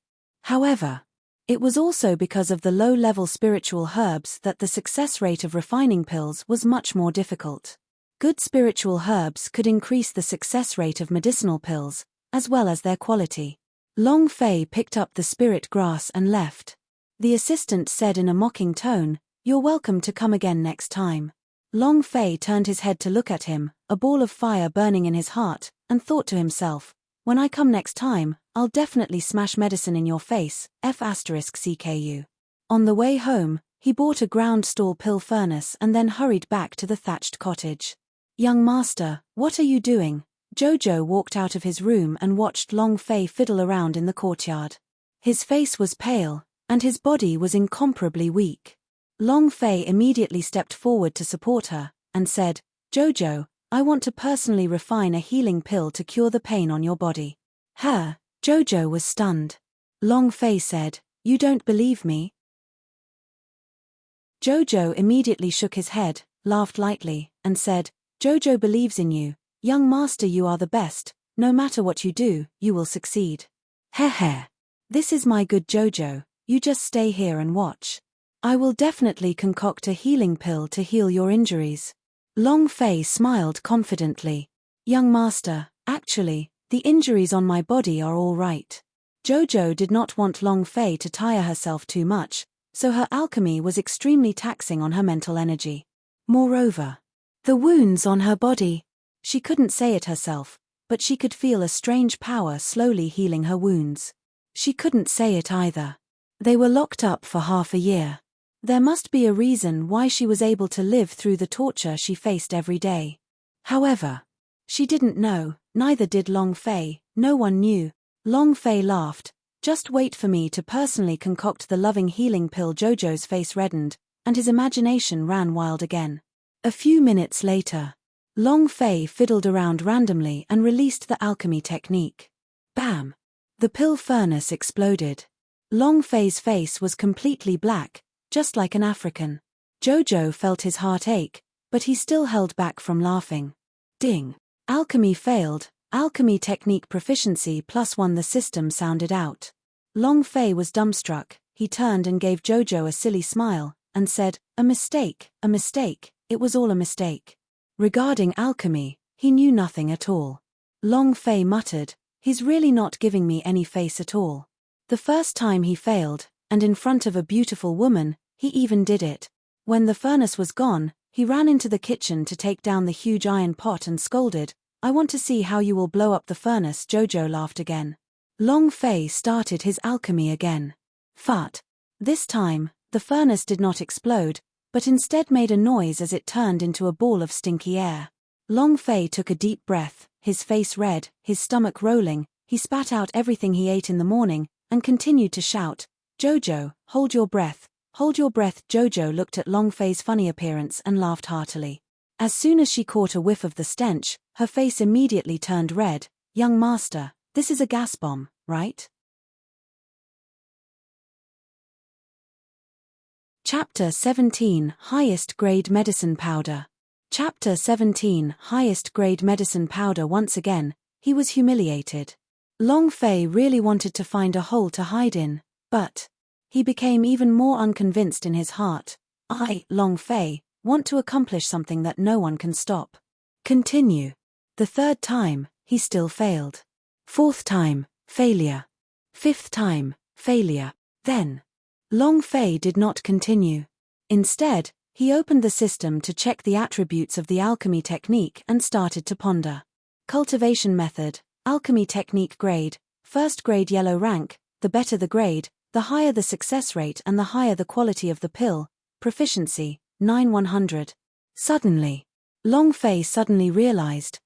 However, It was also because of the low-level spiritual herbs that the success rate of refining pills was much more difficult. Good spiritual herbs could increase the success rate of medicinal pills, as well as their quality. Long Fei picked up the spirit grass and left. The assistant said in a mocking tone, "You're welcome to come again next time." Long Fei turned his head to look at him, a ball of fire burning in his heart, and thought to himself, "When I come next time, I'll definitely smash medicine in your face, F***CKU. On the way home, he bought a ground stall pill furnace and then hurried back to the thatched cottage. "Young master, what are you doing?" Jojo walked out of his room and watched Long Fei fiddle around in the courtyard. His face was pale, and his body was incomparably weak. Long Fei immediately stepped forward to support her, and said, "Jojo, I want to personally refine a healing pill to cure the pain on your body." Jojo was stunned. Long Fei said, "You don't believe me?" Jojo immediately shook his head, laughed lightly, and said, "Jojo believes in you. Young master, you are the best. No matter what you do, you will succeed." "Heh. This is my good Jojo, you just stay here and watch. I will definitely concoct a healing pill to heal your injuries." Long Fei smiled confidently. "Young master, actually, the injuries on my body are all right." Jojo did not want Long Fei to tire herself too much, so her alchemy was extremely taxing on her mental energy. Moreover, the wounds on her body. She couldn't say it herself, but she could feel a strange power slowly healing her wounds. She couldn't say it either. They were locked up for half a year. There must be a reason why she was able to live through the torture she faced every day. However, she didn't know, neither did Long Fei, no one knew. Long Fei laughed, "Just wait for me to personally concoct the loving healing pill." Jojo's face reddened, and his imagination ran wild again. A few minutes later, Long Fei fiddled around randomly and released the alchemy technique. Bam! The pill furnace exploded. Long Fei's face was completely black, just like an African. Jojo felt his heart ache, but he still held back from laughing. Ding! Alchemy failed. Alchemy technique proficiency +1. The system sounded out. Long Fei was dumbstruck. He turned and gave Jojo a silly smile, and said, a mistake, it was all a mistake." Regarding alchemy, he knew nothing at all. Long Fei muttered, "He's really not giving me any face at all." The first time he failed, and in front of a beautiful woman, he even did it. When the furnace was gone, he ran into the kitchen to take down the huge iron pot and scolded, "I want to see how you will blow up the furnace." Jojo laughed again. Long Fei started his alchemy again. Fart. This time, the furnace did not explode, but instead made a noise as it turned into a ball of stinky air. Long Fei took a deep breath, his face red, his stomach rolling. He spat out everything he ate in the morning, and continued to shout, "Jojo, hold your breath, hold your breath." Jojo looked at Long Fei's funny appearance and laughed heartily. As soon as she caught a whiff of the stench, her face immediately turned red. "Young master, this is a gas bomb, right?" Chapter 17 Highest Grade Medicine Powder. Chapter 17 Highest Grade Medicine Powder. Once again, he was humiliated. Long Fei really wanted to find a hole to hide in, but he became even more unconvinced in his heart. "I, Long Fei, want to accomplish something that no one can stop." Continue. The third time, he still failed. Fourth time, failure. Fifth time, failure. Then, Long Fei did not continue. Instead, he opened the system to check the attributes of the alchemy technique and started to ponder. Cultivation method, alchemy technique grade, first grade yellow rank. The better the grade, the higher the success rate and the higher the quality of the pill. Proficiency, 9/100. Suddenly, Long Fei suddenly realized,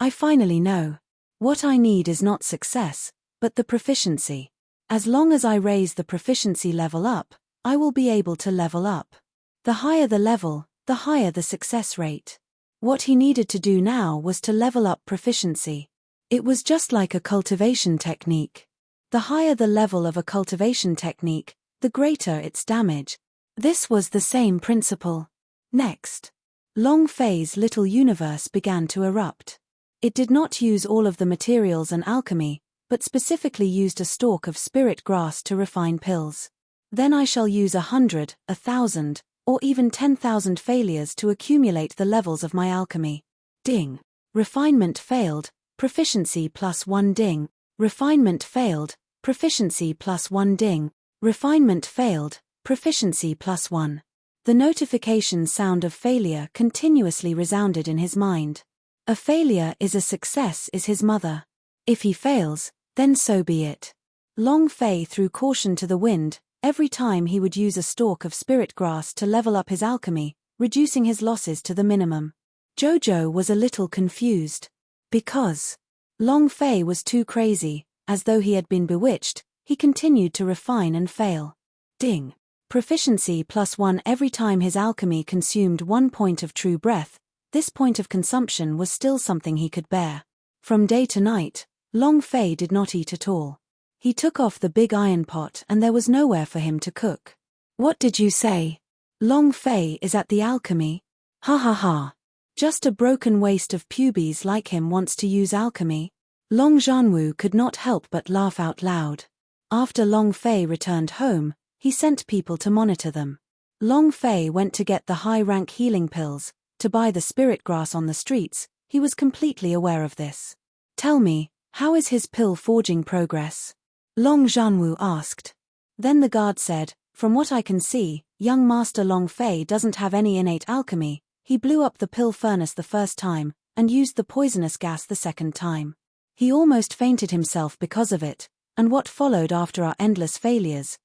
I finally know. What I need is not success, but the proficiency. As long as I raise the proficiency level up, I will be able to level up. The higher the level, the higher the success rate. What he needed to do now was to level up proficiency. It was just like a cultivation technique. The higher the level of a cultivation technique, the greater its damage. This was the same principle. Next, Long Fei's little universe began to erupt. It did not use all of the materials and alchemy, but specifically used a stalk of spirit grass to refine pills. Then I shall use 100, 1,000, or even 10,000 failures to accumulate the levels of my alchemy. Ding. Refinement failed, proficiency +1 ding. Refinement failed, proficiency +1 ding. Refinement failed, proficiency +1. The notification sound of failure continuously resounded in his mind. A failure is a success is his mother. If he fails, then so be it. Long Fei threw caution to the wind every time he would use a stalk of spirit grass to level up his alchemy, reducing his losses to the minimum. Jojo was a little confused. Because Long Fei was too crazy, as though he had been bewitched, he continued to refine and fail. Ding. Proficiency +1 every time his alchemy consumed 1 point of true breath. This point of consumption was still something he could bear. From day to night, Long Fei did not eat at all. He took off the big iron pot and there was nowhere for him to cook. What did you say? Long Fei is at the alchemy? Ha ha ha. Just a broken waste of pubes like him wants to use alchemy? Long Zhanwu could not help but laugh out loud. After Long Fei returned home, he sent people to monitor them. Long Fei went to get the high-rank healing pills, to buy the spirit grass on the streets. He was completely aware of this. Tell me, how is his pill forging progress? Long Zhanwu asked. Then the guard said, from what I can see, young Master Long Fei doesn't have any innate alchemy. He blew up the pill furnace the first time, and used the poisonous gas the second time. He almost fainted himself because of it, and what followed after are endless failures,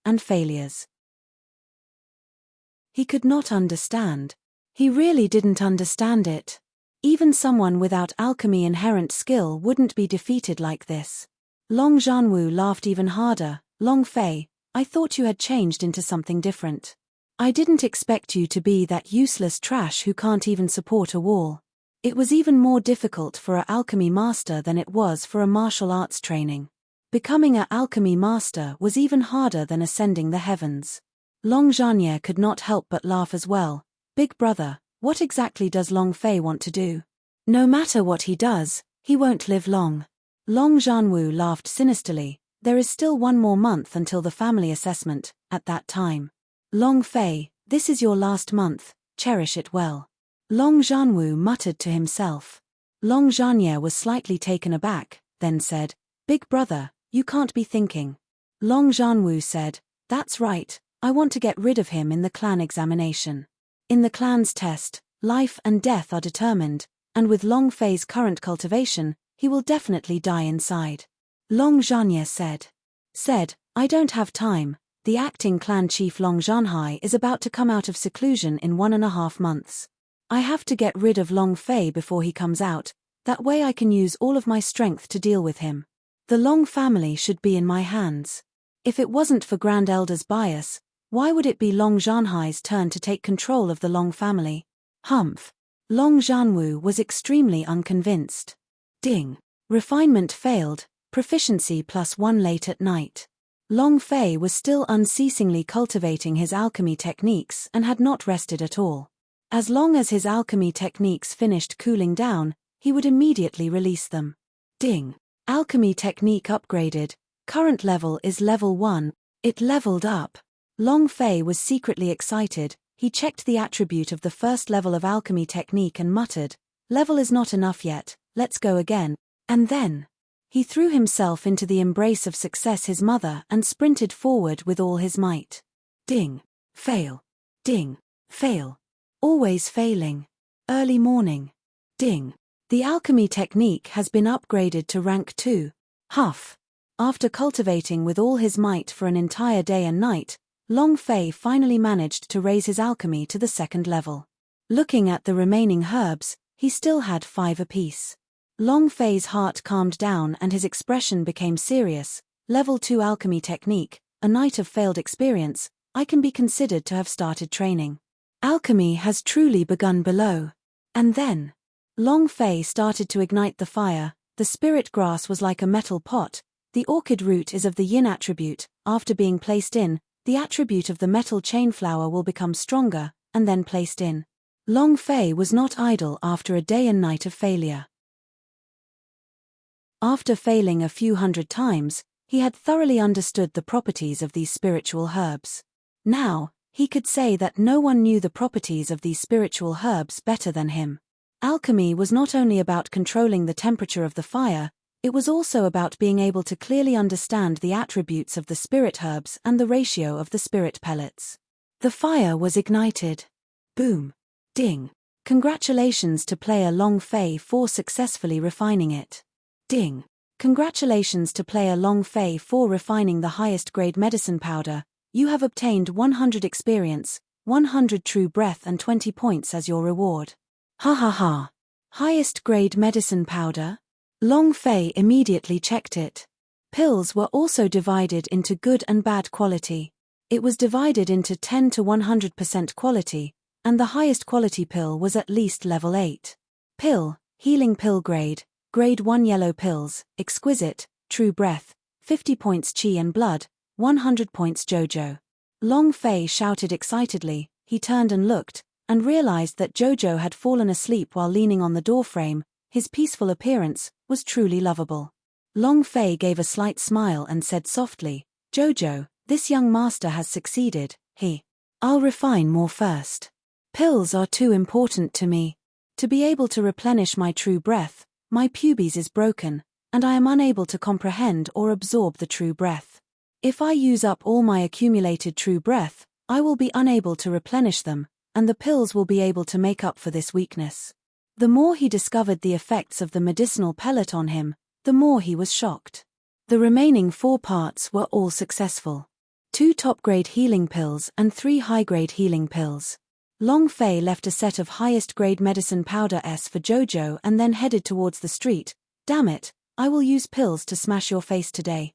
and failures. He could not understand. He really didn't understand it. Even someone without alchemy inherent skill wouldn't be defeated like this. Long Zhanwu laughed even harder. Long Fei, I thought you had changed into something different. I didn't expect you to be that useless trash who can't even support a wall. It was even more difficult for an alchemy master than it was for a martial arts training. Becoming an alchemy master was even harder than ascending the heavens. Long Zhanwu could not help but laugh as well. Big brother, what exactly does Long Fei want to do? No matter what he does, he won't live long. Long Zhanwu laughed sinisterly. There is still 1 more month until the family assessment. At that time, Long Fei, this is your last month, cherish it well. Long Zhanwu muttered to himself. Long Zhanwu was slightly taken aback, then said, Big brother, you can't be thinking. Long Zhanwu said, that's right, I want to get rid of him in the clan examination. In the clan's test, life and death are determined, and with Long Fei's current cultivation, he will definitely die inside. Long Zhanwu said, I don't have time. The acting clan chief Long Zhanhai is about to come out of seclusion in 1.5 months. I have to get rid of Long Fei before he comes out, that way I can use all of my strength to deal with him. The Long family should be in my hands. If it wasn't for Grand Elder's bias, why would it be Long Zhanhai's turn to take control of the Long family? Humph. Long Zhanwu was extremely unconvinced. Ding. Refinement failed, proficiency +1 late at night. Long Fei was still unceasingly cultivating his alchemy techniques and had not rested at all. As long as his alchemy techniques finished cooling down, he would immediately release them. Ding. Alchemy technique upgraded. Current level is level 1. It leveled up. Long Fei was secretly excited. He checked the attribute of the first level of alchemy technique and muttered, level is not enough yet, let's go again. And then he threw himself into the embrace of success his mother and sprinted forward with all his might. Ding. Fail. Ding. Fail. Always failing. Early morning. Ding. The alchemy technique has been upgraded to rank 2. Huff. After cultivating with all his might for an entire day and night, Long Fei finally managed to raise his alchemy to the 2nd level. Looking at the remaining herbs, he still had 5 apiece. Long Fei's heart calmed down and his expression became serious. Level 2 alchemy technique, a night of failed experience, I can be considered to have started training. Alchemy has truly begun below. And then Long Fei started to ignite the fire. The spirit grass was like a metal pot. The orchid root is of the yin attribute. After being placed in, the attribute of the metal chain flower will become stronger, and then placed in. Long Fei was not idle after a day and night of failure. After failing a few hundred times, he had thoroughly understood the properties of these spiritual herbs. Now, he could say that no one knew the properties of these spiritual herbs better than him. Alchemy was not only about controlling the temperature of the fire, it was also about being able to clearly understand the attributes of the spirit herbs and the ratio of the spirit pellets. The fire was ignited. Boom. Ding. Congratulations to player Long Fei for successfully refining it. Ding. Congratulations to player Long Fei for refining the highest grade medicine powder. You have obtained 100 experience, 100 true breath and 20 points as your reward. Ha ha ha. Highest grade medicine powder? Long Fei immediately checked it. Pills were also divided into good and bad quality. It was divided into 10 to 100% quality, and the highest quality pill was at least level 8. Pill, healing pill grade 1 yellow pills, exquisite, true breath, 50 points chi and blood, 100 points Jojo. Long Fei shouted excitedly. He turned and looked, and realized that Jojo had fallen asleep while leaning on the doorframe. His peaceful appearance was truly lovable. Long Fei gave a slight smile and said softly, Jojo, this young master has succeeded. I'll refine more first. Pills are too important to me. To be able to replenish my true breath, my pubes is broken, and I am unable to comprehend or absorb the true breath. If I use up all my accumulated true breath, I will be unable to replenish them, and the pills will be able to make up for this weakness. The more he discovered the effects of the medicinal pellet on him, the more he was shocked. The remaining 4 parts were all successful. 2 top-grade healing pills and 3 high-grade healing pills. Long Fei left a set of highest-grade medicine powder S for Jojo and then headed towards the street. Damn it, I will use pills to smash your face today.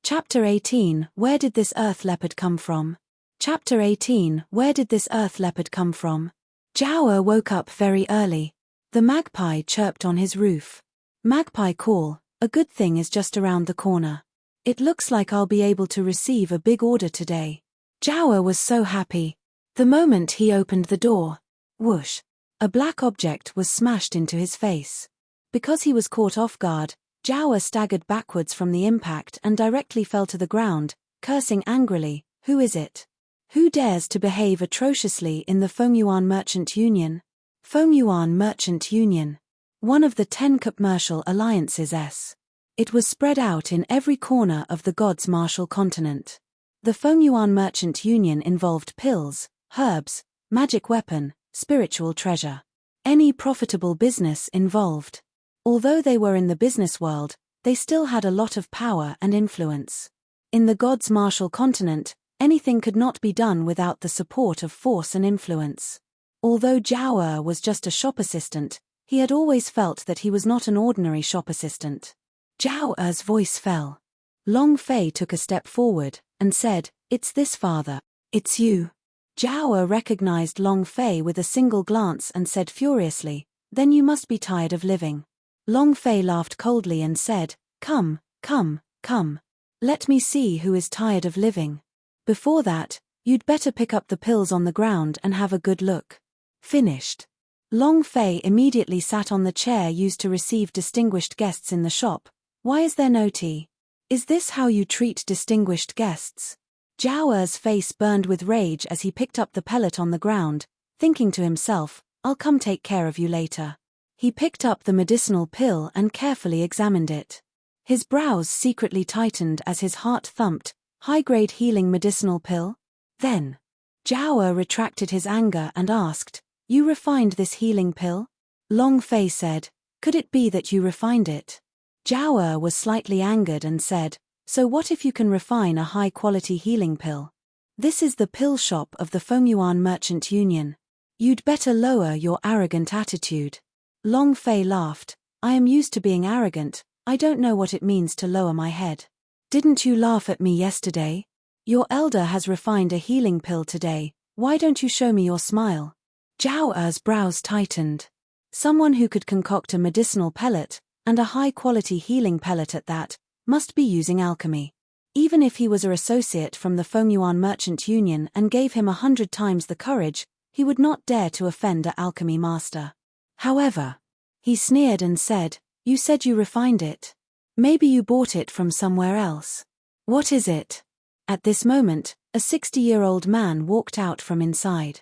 Chapter 18, Where did this earth leopard come from? Chapter 18, Where did this earth leopard come from? Zhao woke up very early. The magpie chirped on his roof. Magpie call, a good thing is just around the corner. It looks like I'll be able to receive a big order today. Zhao was so happy. The moment he opened the door, whoosh, a black object was smashed into his face. Because he was caught off guard, Zhao staggered backwards from the impact and directly fell to the ground, cursing angrily, Who is it? Who dares to behave atrociously in the Fengyuan Merchant Union? Fengyuan Merchant Union. One of the 10 commercial alliances. It was spread out in every corner of the God's Martial Continent. The Fengyuan Merchant Union involved pills, herbs, magic weapon, spiritual treasure. Any profitable business involved. Although they were in the business world, they still had a lot of power and influence. In the God's Martial Continent, anything could not be done without the support of force and influence. Although Zhao was just a shop assistant, he had always felt that he was not an ordinary shop assistant. Zhao's voice fell. Long Fei took a step forward and said, It's this father. It's you. Zhao recognized Long Fei with a single glance and said furiously, Then you must be tired of living. Long Fei laughed coldly and said, Come. Let me see who is tired of living. Before that, you'd better pick up the pills on the ground and have a good look. Finished. Long Fei immediately sat on the chair used to receive distinguished guests in the shop. Why is there no tea? Is this how you treat distinguished guests? Zhao's face burned with rage as he picked up the pellet on the ground, thinking to himself, I'll come take care of you later. He picked up the medicinal pill and carefully examined it. His brows secretly tightened as his heart thumped. High-grade healing medicinal pill? Then, Zhao retracted his anger and asked, You refined this healing pill? Long Fei said, Could it be that you refined it? Zhao was slightly angered and said, So what if you can refine a high-quality healing pill? This is the pill shop of the Fengyuan Merchant Union. You'd better lower your arrogant attitude. Long Fei laughed. I am used to being arrogant, I don't know what it means to lower my head. Didn't you laugh at me yesterday? Your elder has refined a healing pill today, why don't you show me your smile? Zhao's brows tightened. Someone who could concoct a medicinal pellet, and a high-quality healing pellet at that, must be using alchemy. Even if he was an associate from the Fengyuan Merchant Union and gave him 100 times the courage, he would not dare to offend an alchemy master. However, he sneered and said, "You said you refined it. Maybe you bought it from somewhere else. What is it?" At this moment, a 60-year-old man walked out from inside.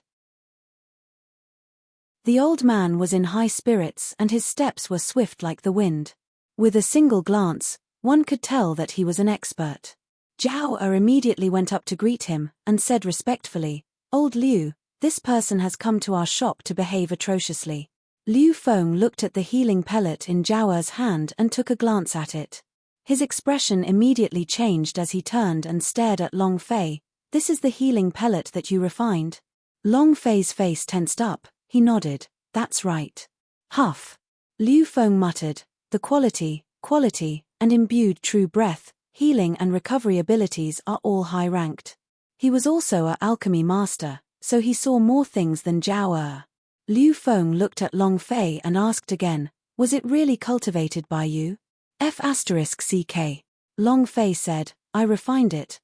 The old man was in high spirits and his steps were swift like the wind. With a single glance, one could tell that he was an expert. Zhao Er immediately went up to greet him and said respectfully, "Old Liu, this person has come to our shop to behave atrociously." Liu Feng looked at the healing pellet in Zhao Er's hand and took a glance at it. His expression immediately changed as he turned and stared at Long Fei. "This is the healing pellet that you refined?" Long Fei's face tensed up. He nodded. "That's right." Huff. Liu Feng muttered, "The quality, and imbued true breath, healing and recovery abilities are all high-ranked." He was also an alchemy master, so he saw more things than Zhao Er. Liu Feng looked at Long Fei and asked again, "Was it really cultivated by you?" F***ck. Long Fei said, I refined it.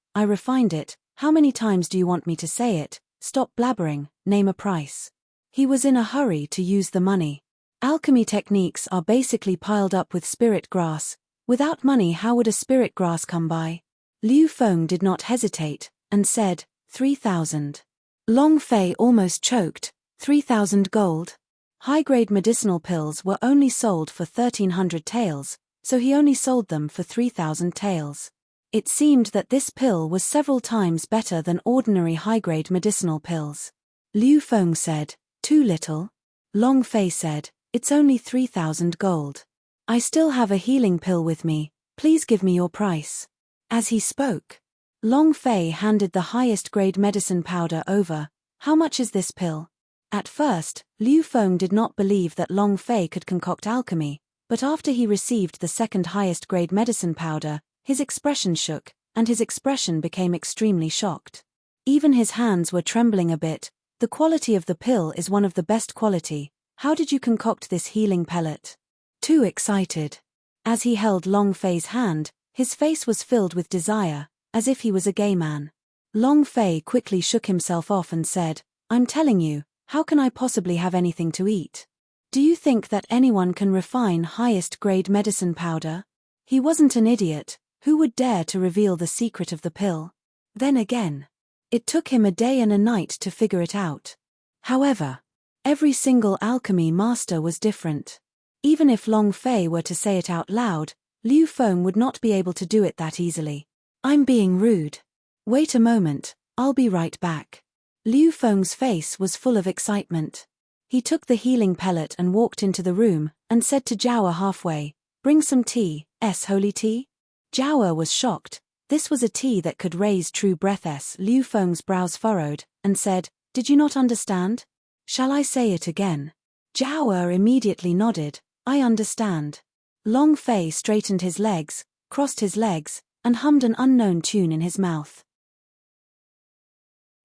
How many times do you want me to say it? Stop blabbering, name a price." He was in a hurry to use the money. Alchemy techniques are basically piled up with spirit grass. Without money, how would a spirit grass come by? Liu Feng did not hesitate, and said, 3,000. Long Fei almost choked. 3,000 gold? High-grade medicinal pills were only sold for 1,300 taels, so he only sold them for 3,000 taels. It seemed that this pill was several times better than ordinary high-grade medicinal pills. Liu Feng said, "Too little?" Long Fei said, "It's only 3,000 gold. I still have a healing pill with me, please give me your price." As he spoke, Long Fei handed the highest grade medicine powder over. "How much is this pill?" At first, Liu Feng did not believe that Long Fei could concoct alchemy, but after he received the second highest grade medicine powder, his expression shook, and his expression became extremely shocked. Even his hands were trembling a bit. "The quality of the pill is one of the best quality. How did you concoct this healing pellet?" Too excited. As he held Long Fei's hand, his face was filled with desire, as if he was a gay man. Long Fei quickly shook himself off and said, "I'm telling you, how can I possibly have anything to eat? Do you think that anyone can refine highest grade medicine powder?" He wasn't an idiot. Who would dare to reveal the secret of the pill? Then again, it took him a day and a night to figure it out. However, every single alchemy master was different. Even if Long Fei were to say it out loud, Liu Feng would not be able to do it that easily. "I'm being rude. Wait a moment, I'll be right back." Liu Feng's face was full of excitement. He took the healing pellet and walked into the room, and said to Zhao halfway, "Bring some tea, holy tea?" Zhao was shocked. This was a tea that could raise true breath. Liu Feng's brows furrowed, and said, "Did you not understand? Shall I say it again?" Zhao immediately nodded, "I understand." Long Fei straightened his legs, crossed his legs, and hummed an unknown tune in his mouth.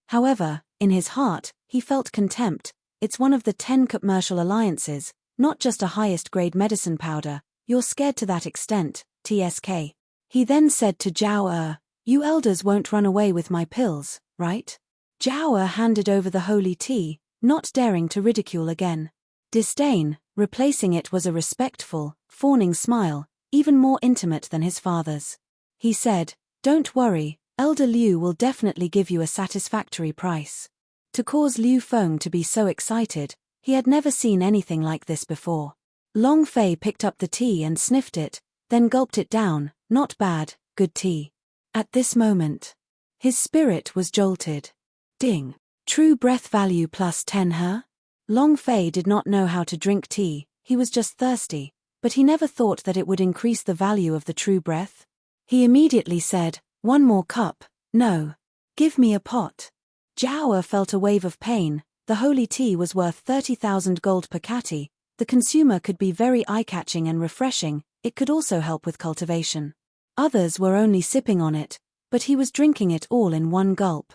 However, in his heart, he felt contempt. It's one of the 10 commercial alliances, not just a highest grade medicine powder. You're scared to that extent, TSK. He then said to Zhao, "You elders won't run away with my pills, right?" Zhao handed over the holy tea, not daring to ridicule again. Disdain, replacing it, was a respectful, fawning smile, even more intimate than his father's. He said, "Don't worry, Elder Liu will definitely give you a satisfactory price." To cause Liu Feng to be so excited, he had never seen anything like this before. Long Fei picked up the tea and sniffed it, then gulped it down. "Not bad, good tea." At this moment, his spirit was jolted. Ding. True breath value plus 10 her? Long Fei did not know how to drink tea, he was just thirsty, but he never thought that it would increase the value of the true breath. He immediately said, "One more cup." "No. Give me a pot." Zhao felt a wave of pain. The holy tea was worth 30,000 gold per catty. The consumer could be very eye-catching and refreshing. It could also help with cultivation. Others were only sipping on it, but he was drinking it all in one gulp.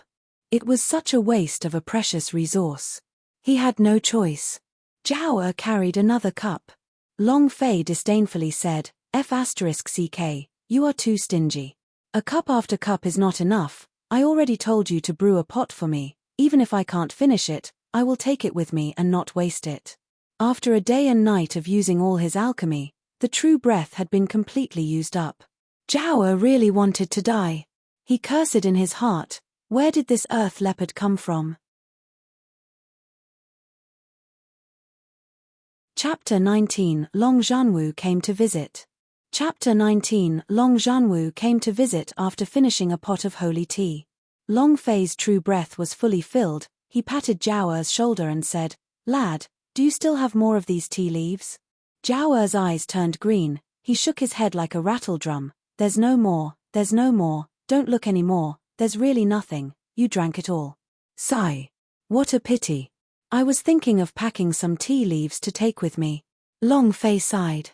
It was such a waste of a precious resource. He had no choice. Zhao carried another cup. Long Fei disdainfully said, "F***ck, you are too stingy. A cup after cup is not enough. I already told you to brew a pot for me. Even if I can't finish it, I will take it with me and not waste it." After a day and night of using all his alchemy, the true breath had been completely used up. Zhao really wanted to die. He cursed in his heart, where did this earth leopard come from? Chapter 19 Long Zhanwu came to visit. Chapter 19 Long Zhanwu came to visit after finishing a pot of holy tea. Long Fei's true breath was fully filled. He patted Zhao's shoulder and said, "Lad, do you still have more of these tea leaves?" Zhao's eyes turned green. He shook his head like a rattle drum. There's no more, don't look anymore, there's really nothing, you drank it all." Sigh. What a pity. I was thinking of packing some tea leaves to take with me. Long Fei sighed.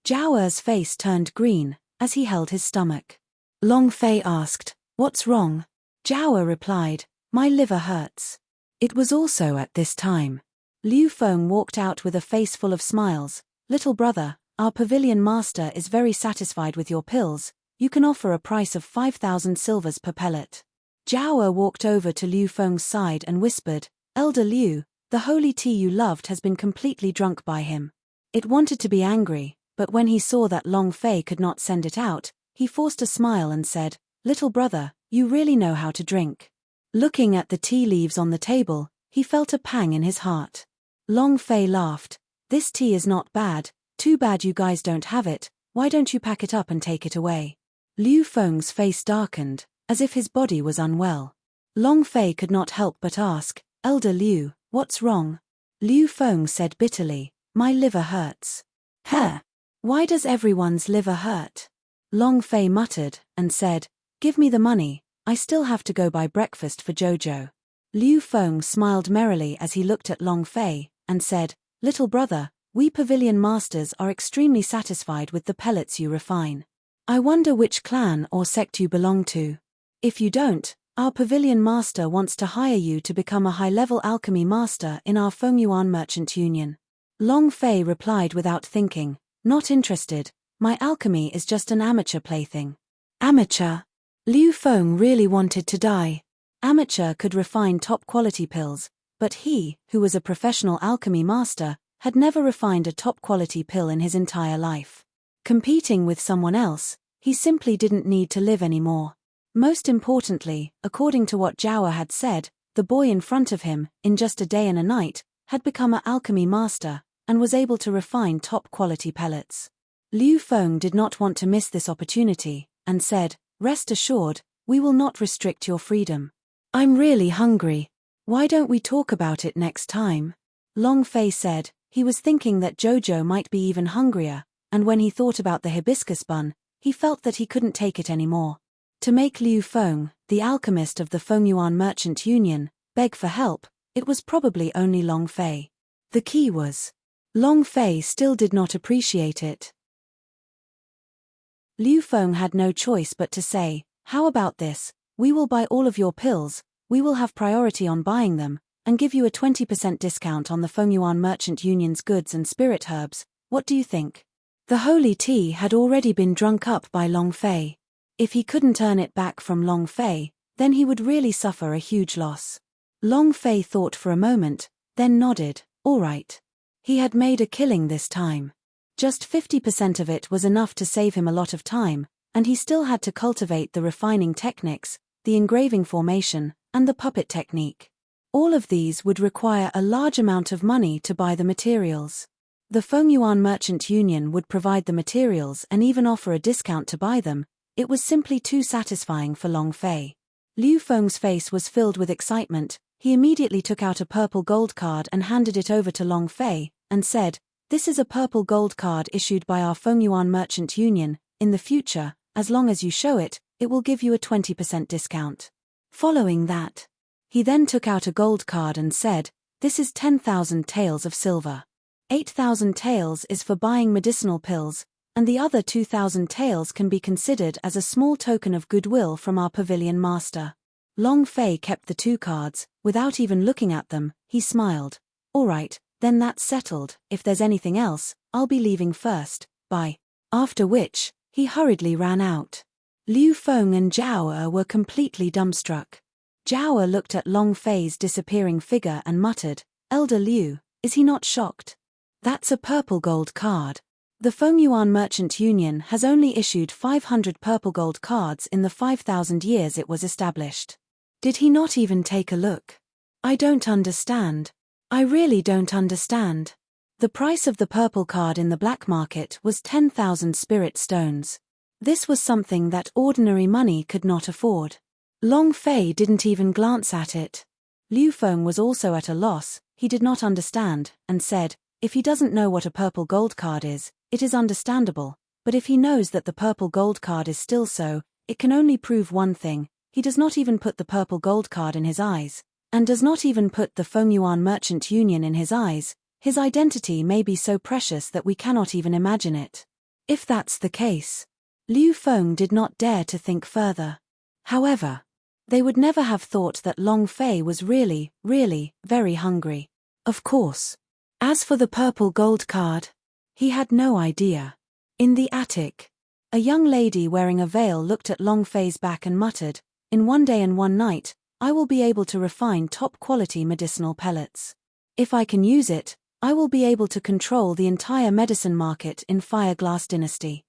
Zhao's face turned green as he held his stomach. Long Fei asked, "What's wrong?" Zhao replied, "My liver hurts." It was also at this time. Liu Feng walked out with a face full of smiles. "Little brother, our pavilion master is very satisfied with your pills. You can offer a price of 5,000 silvers per pellet." Zhao walked over to Liu Feng's side and whispered, "Elder Liu, the holy tea you loved has been completely drunk by him." It wanted to be angry, but when he saw that Long Fei could not send it out, he forced a smile and said, "Little brother, you really know how to drink." Looking at the tea leaves on the table, he felt a pang in his heart. Long Fei laughed. "This tea is not bad, too bad you guys don't have it, why don't you pack it up and take it away?" Liu Feng's face darkened, as if his body was unwell. Long Fei could not help but ask, "Elder Liu, what's wrong?" Liu Feng said bitterly, "My liver hurts." "Huh? Why does everyone's liver hurt?" Long Fei muttered, and said, "Give me the money, I still have to go buy breakfast for Jojo." Liu Feng smiled merrily as he looked at Long Fei, and said, "Little brother, we pavilion masters are extremely satisfied with the pellets you refine. I wonder which clan or sect you belong to. If you don't, our pavilion master wants to hire you to become a high-level alchemy master in our Fengyuan Merchant Union." Long Fei replied without thinking, "Not interested, my alchemy is just an amateur plaything." Amateur? Liu Feng really wanted to die. Amateur could refine top-quality pills, but he, who was a professional alchemy master, had never refined a top-quality pill in his entire life. Competing with someone else, he simply didn't need to live anymore. Most importantly, according to what Zhao had said, the boy in front of him, in just a day and a night, had become an alchemy master, and was able to refine top-quality pellets. Liu Feng did not want to miss this opportunity, and said, "Rest assured, we will not restrict your freedom." "I'm really hungry. Why don't we talk about it next time?" Long Fei said. He was thinking that Jojo might be even hungrier, and when he thought about the hibiscus bun, he felt that he couldn't take it anymore. To make Liu Feng, the alchemist of the Fengyuan Merchant Union, beg for help, it was probably only Long Fei. The key was. Long Fei still did not appreciate it. Liu Feng had no choice but to say, "How about this, we will buy all of your pills, we will have priority on buying them, and give you a 20% discount on the Fengyuan Merchant Union's goods and spirit herbs, what do you think?" The holy tea had already been drunk up by Long Fei. If he couldn't earn it back from Long Fei, then he would really suffer a huge loss. Long Fei thought for a moment, then nodded, all right. He had made a killing this time. Just 50% of it was enough to save him a lot of time, and he still had to cultivate the refining techniques, the engraving formation, and the puppet technique. All of these would require a large amount of money to buy the materials. The Fengyuan Merchant Union would provide the materials and even offer a discount to buy them. It was simply too satisfying for Long Fei. Liu Feng's face was filled with excitement. He immediately took out a purple gold card and handed it over to Long Fei, and said, "This is a purple gold card issued by our Fengyuan Merchant Union. In the future, as long as you show it, it will give you a 20% discount." Following that, he then took out a gold card and said, "This is 10,000 taels of silver. 8,000 taels is for buying medicinal pills, and the other 2,000 taels can be considered as a small token of goodwill from our pavilion master." Long Fei kept the two cards. Without even looking at them, he smiled. "All right, then that's settled. If there's anything else, I'll be leaving first, bye." After which, he hurriedly ran out. Liu Feng and Zhao were completely dumbstruck. Zhao looked at Long Fei's disappearing figure and muttered, "Elder Liu, is he not shocked?" That's a purple gold card. The Fengyuan Merchant Union has only issued 500 purple gold cards in the 5,000 years it was established. Did he not even take a look? I don't understand. I really don't understand. The price of the purple card in the black market was 10,000 spirit stones. This was something that ordinary money could not afford. Long Fei didn't even glance at it. Liu Feng was also at a loss. He did not understand, and said, if he doesn't know what a purple gold card is, it is understandable, but if he knows that the purple gold card is still so, it can only prove one thing: he does not even put the purple gold card in his eyes, and does not even put the Fengyuan Merchant Union in his eyes. His identity may be so precious that we cannot even imagine it. If that's the case, Liu Feng did not dare to think further. However, they would never have thought that Long Fei was really, very hungry. Of course. As for the purple gold card, he had no idea. In the attic, a young lady wearing a veil looked at Long Fei's back and muttered, in 1 day and 1 night, I will be able to refine top-quality medicinal pellets. If I can use it, I will be able to control the entire medicine market in Fireglass Dynasty.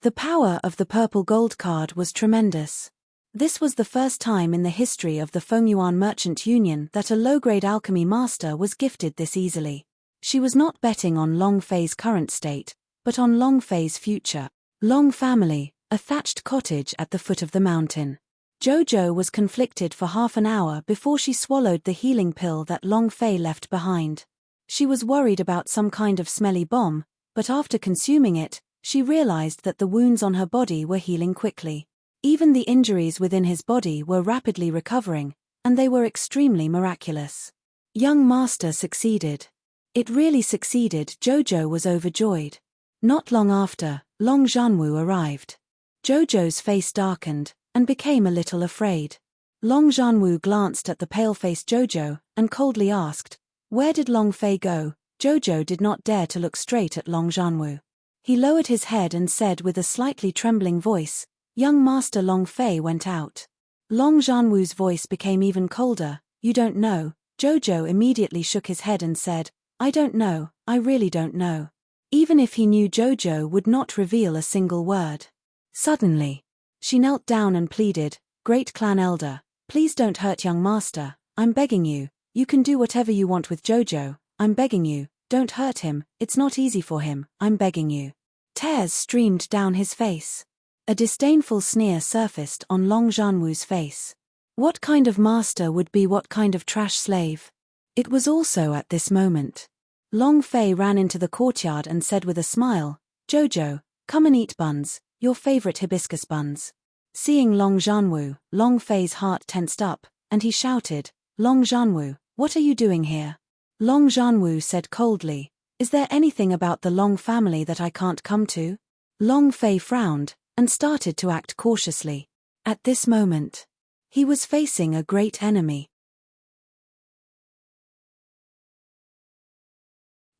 The power of the purple gold card was tremendous. This was the first time in the history of the Fengyuan Merchant Union that a low-grade alchemy master was gifted this easily. She was not betting on Long Fei's current state, but on Long Fei's future. Long family, a thatched cottage at the foot of the mountain. Jojo was conflicted for half an hour before she swallowed the healing pill that Long Fei left behind. She was worried about some kind of smelly bomb, but after consuming it, she realized that the wounds on her body were healing quickly. Even the injuries within his body were rapidly recovering, and they were extremely miraculous. Young master succeeded. It really succeeded. Jojo was overjoyed. Not long after, Long Zhanwu arrived. Jojo's face darkened, and became a little afraid. Long Zhanwu glanced at the pale-faced Jojo, and coldly asked, where did Long Fei go? Jojo did not dare to look straight at Long Zhanwu. He lowered his head and said with a slightly trembling voice, young master Long Fei went out. Long Zhanwu's voice became even colder, you don't know. Jojo immediately shook his head and said, I don't know, I really don't know. Even if he knew, Jojo would not reveal a single word. Suddenly, she knelt down and pleaded, great clan elder, please don't hurt young master, I'm begging you, you can do whatever you want with Jojo, I'm begging you, don't hurt him, it's not easy for him, I'm begging you. Tears streamed down his face. A disdainful sneer surfaced on Long Zhanwu's face. What kind of master would be what kind of trash slave? It was also at this moment. Long Fei ran into the courtyard and said with a smile, Jojo, come and eat buns, your favorite hibiscus buns. Seeing Long Zhanwu, Long Fei's heart tensed up, and he shouted, Long Zhanwu, what are you doing here? Long Zhanwu said coldly, is there anything about the Long family that I can't come to? Long Fei frowned, and started to act cautiously. At this moment, he was facing a great enemy.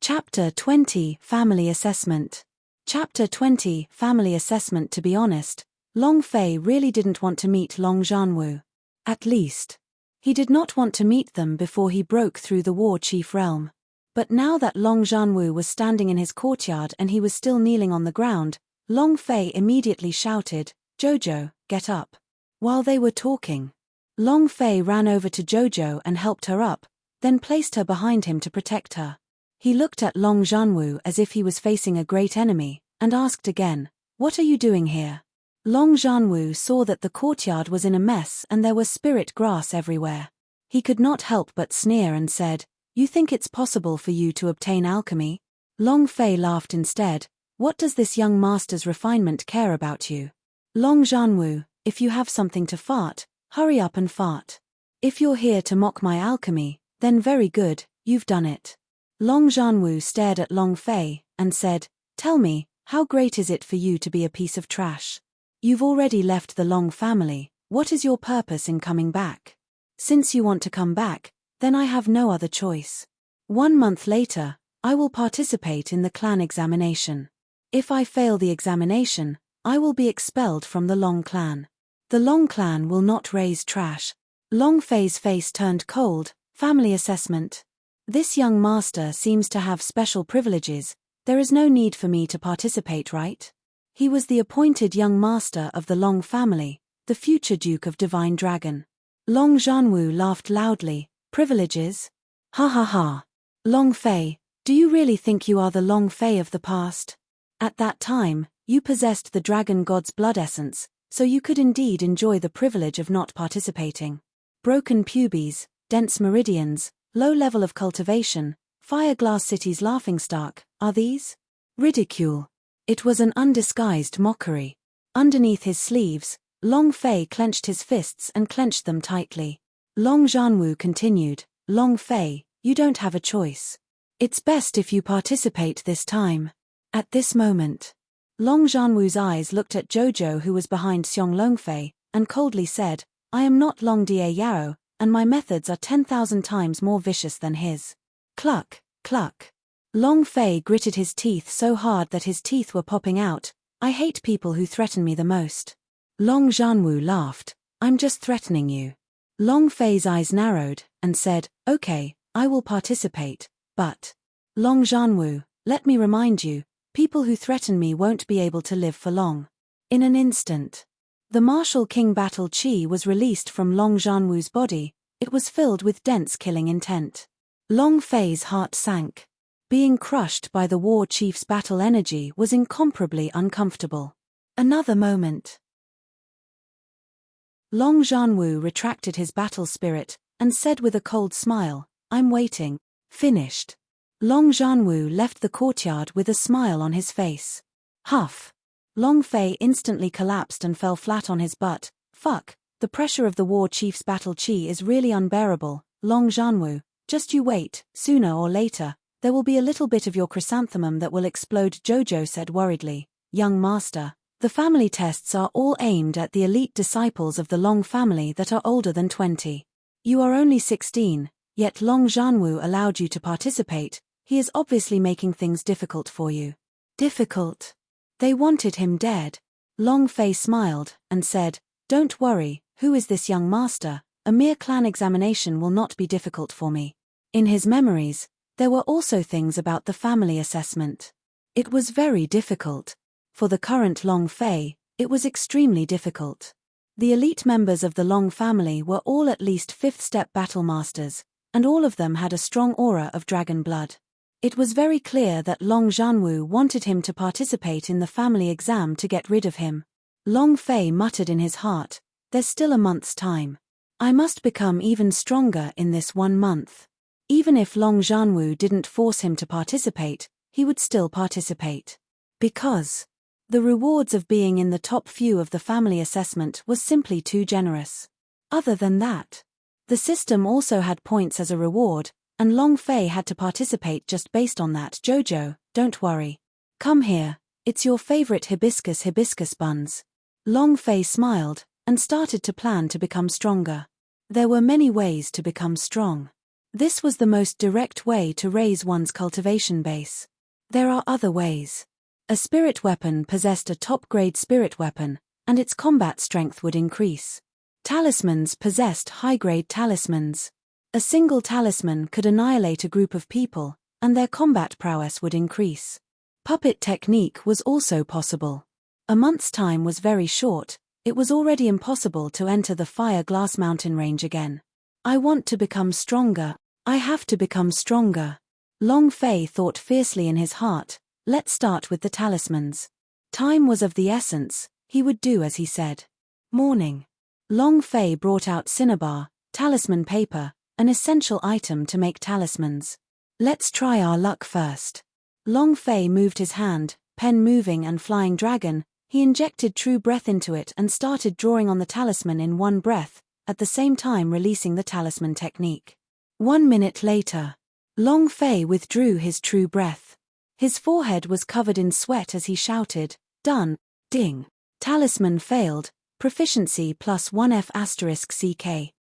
Chapter 20 Family Assessment. Chapter 20 Family Assessment. To be honest, Long Fei really didn't want to meet Long Zhanwu. At least, he did not want to meet them before he broke through the war chief realm. But now that Long Zhanwu was standing in his courtyard and he was still kneeling on the ground, Long Fei immediately shouted, Jojo, get up. While they were talking, Long Fei ran over to Jojo and helped her up, then placed her behind him to protect her. He looked at Long Zhanwu as if he was facing a great enemy, and asked again, what are you doing here? Long Zhanwu saw that the courtyard was in a mess and there was spirit grass everywhere. He could not help but sneer and said, you think it's possible for you to obtain alchemy? Long Fei laughed instead, what does this young master's refinement care about you? Long Zhanwu, if you have something to fart, hurry up and fart. If you're here to mock my alchemy, then very good, you've done it. Long Zhanwu stared at Long Fei, and said, tell me, how great is it for you to be a piece of trash? You've already left the Long family, what is your purpose in coming back? Since you want to come back, then I have no other choice. 1 month later, I will participate in the clan examination. If I fail the examination, I will be expelled from the Long clan. The Long clan will not raise trash. Long Fei's face turned cold. Family assessment. This young master seems to have special privileges. There is no need for me to participate, right? He was the appointed young master of the Long family, the future Duke of Divine Dragon. Long Zhanwu laughed loudly. Privileges? Ha ha ha. Long Fei, do you really think you are the Long Fei of the past? At that time, you possessed the dragon god's blood essence, so you could indeed enjoy the privilege of not participating. Broken pubes, dense meridians, low level of cultivation, Fireglass City's laughingstock, are these? Ridicule. It was an undisguised mockery. Underneath his sleeves, Long Fei clenched his fists and clenched them tightly. Long Zhanwu continued, Long Fei, you don't have a choice. It's best if you participate this time. At this moment, Long Zhanwu's eyes looked at Jojo, who was behind Xiong Longfei, and coldly said, I am not Long Die Yao, and my methods are 10,000 times more vicious than his. Cluck, cluck. Long Fei gritted his teeth so hard that his teeth were popping out. I hate people who threaten me the most. Long Zhanwu laughed. I'm just threatening you. Long Fei's eyes narrowed, and said, okay, I will participate, but... Long Zhanwu, let me remind you, people who threaten me won't be able to live for long. In an instant, the martial king battle chi was released from Long Zhanwu's body. It was filled with dense killing intent. Long Fei's heart sank. Being crushed by the war chief's battle energy was incomparably uncomfortable. Another moment. Long Zhanwu retracted his battle spirit, and said with a cold smile, I'm waiting. Finished. Long Zhanwu left the courtyard with a smile on his face. Huff. Long Fei instantly collapsed and fell flat on his butt. Fuck, the pressure of the war chief's battle chi is really unbearable. Long Zhanwu, just you wait, sooner or later, there will be a little bit of your chrysanthemum that will explode, Jojo said worriedly. Young master, the family tests are all aimed at the elite disciples of the Long family that are older than 20. You are only 16, yet Long Zhanwu allowed you to participate. He is obviously making things difficult for you. Difficult? They wanted him dead. Long Fei smiled, and said, don't worry, who is this young master? A mere clan examination will not be difficult for me. In his memories, there were also things about the family assessment. It was very difficult. For the current Long Fei, it was extremely difficult. The elite members of the Long family were all at least 5th step battle masters, and all of them had a strong aura of dragon blood. It was very clear that Long Zhanwu wanted him to participate in the family exam to get rid of him. Long Fei muttered in his heart, there's still a month's time. I must become even stronger in this 1 month. Even if Long Zhanwu didn't force him to participate, he would still participate. Because the rewards of being in the top few of the family assessment was simply too generous. Other than that, the system also had points as a reward, and Long Fei had to participate just based on that. Jojo, don't worry. Come here, it's your favorite hibiscus buns. Long Fei smiled, and started to plan to become stronger. There were many ways to become strong. This was the most direct way to raise one's cultivation base. There are other ways. A spirit weapon possessed a top-grade spirit weapon, and its combat strength would increase. Talismans possessed high-grade talismans. A single talisman could annihilate a group of people, and their combat prowess would increase. Puppet technique was also possible. A month's time was very short. It was already impossible to enter the Fire Glass Mountain range again. I want to become stronger. I have to become stronger. Long Fei thought fiercely in his heart. Let's start with the talismans. Time was of the essence. He would do as he said. Morning. Long Fei brought out cinnabar, talisman paper, an essential item to make talismans. Let's try our luck first. Long Fei moved his hand, pen moving and flying dragon. He injected true breath into it and started drawing on the talisman in one breath, at the same time releasing the talisman technique. 1 minute later, Long Fei withdrew his true breath. His forehead was covered in sweat as he shouted, done, ding. Talisman failed, proficiency +1 F***CK.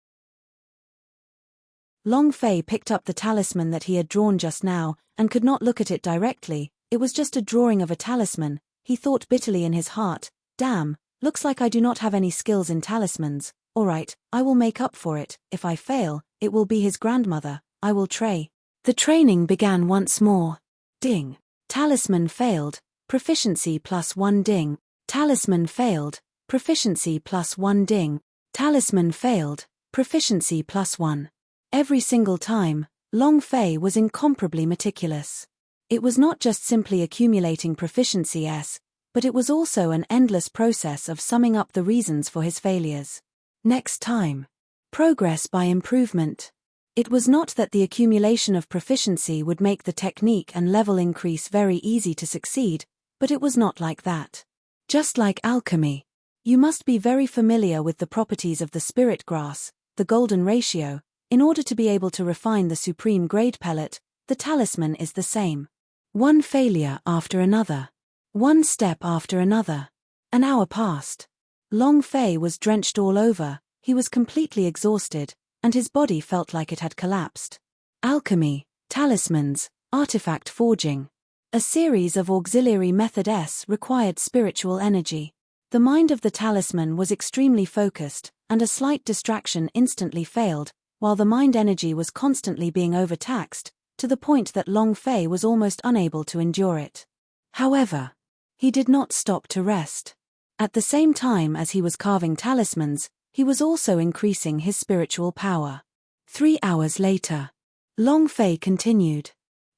Long Fei picked up the talisman that he had drawn just now, and could not look at it directly. It was just a drawing of a talisman. He thought bitterly in his heart, damn, looks like I do not have any skills in talismans. Alright, I will make up for it. If I fail, it will be his grandmother. I will try. The training began once more. Ding. Talisman failed, proficiency +1 ding. Talisman failed, proficiency +1 ding. Talisman failed, proficiency +1. Every single time, Long Fei was incomparably meticulous. It was not just simply accumulating proficiencies, but it was also an endless process of summing up the reasons for his failures. Next time. Progress by improvement. It was not that the accumulation of proficiency would make the technique and level increase very easy to succeed, but it was not like that. Just like alchemy. You must be very familiar with the properties of the spirit grass, the golden ratio. In order to be able to refine the supreme grade pellet, the talisman is the same. One failure after another. One step after another. An hour passed. Long Fei was drenched all over, he was completely exhausted, and his body felt like it had collapsed. Alchemy, talismans, artifact forging. A series of auxiliary methods required spiritual energy. The mind of the talisman was extremely focused, and a slight distraction instantly failed, while the mind energy was constantly being overtaxed, to the point that Long Fei was almost unable to endure it. However, he did not stop to rest. At the same time as he was carving talismans, he was also increasing his spiritual power. 3 hours later. Long Fei continued.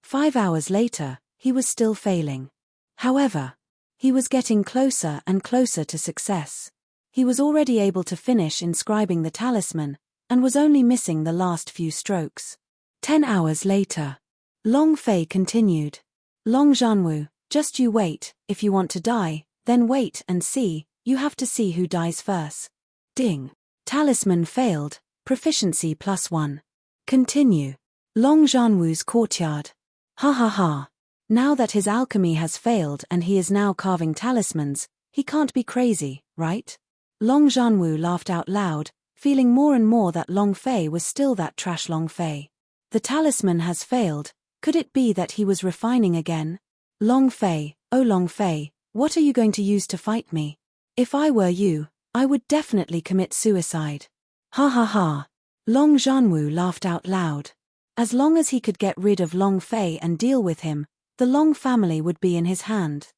5 hours later, he was still failing. However, he was getting closer and closer to success. He was already able to finish inscribing the talisman, and was only missing the last few strokes. 10 hours later. Long Fei continued. Long Zhanwu, just you wait, if you want to die, then wait and see, you have to see who dies first. Ding. Talisman failed, proficiency +1. Continue. Long Zhanwu's courtyard. Ha ha ha. Now that his alchemy has failed and he is now carving talismans, he can't be crazy, right? Long Zhanwu laughed out loud, feeling more and more that Long Fei was still that trash Long Fei. The talisman has failed, could it be that he was refining again? Long Fei, oh Long Fei, what are you going to use to fight me? If I were you, I would definitely commit suicide. Ha ha ha. Long Zhanwu laughed out loud. As long as he could get rid of Long Fei and deal with him, the Long family would be in his hand.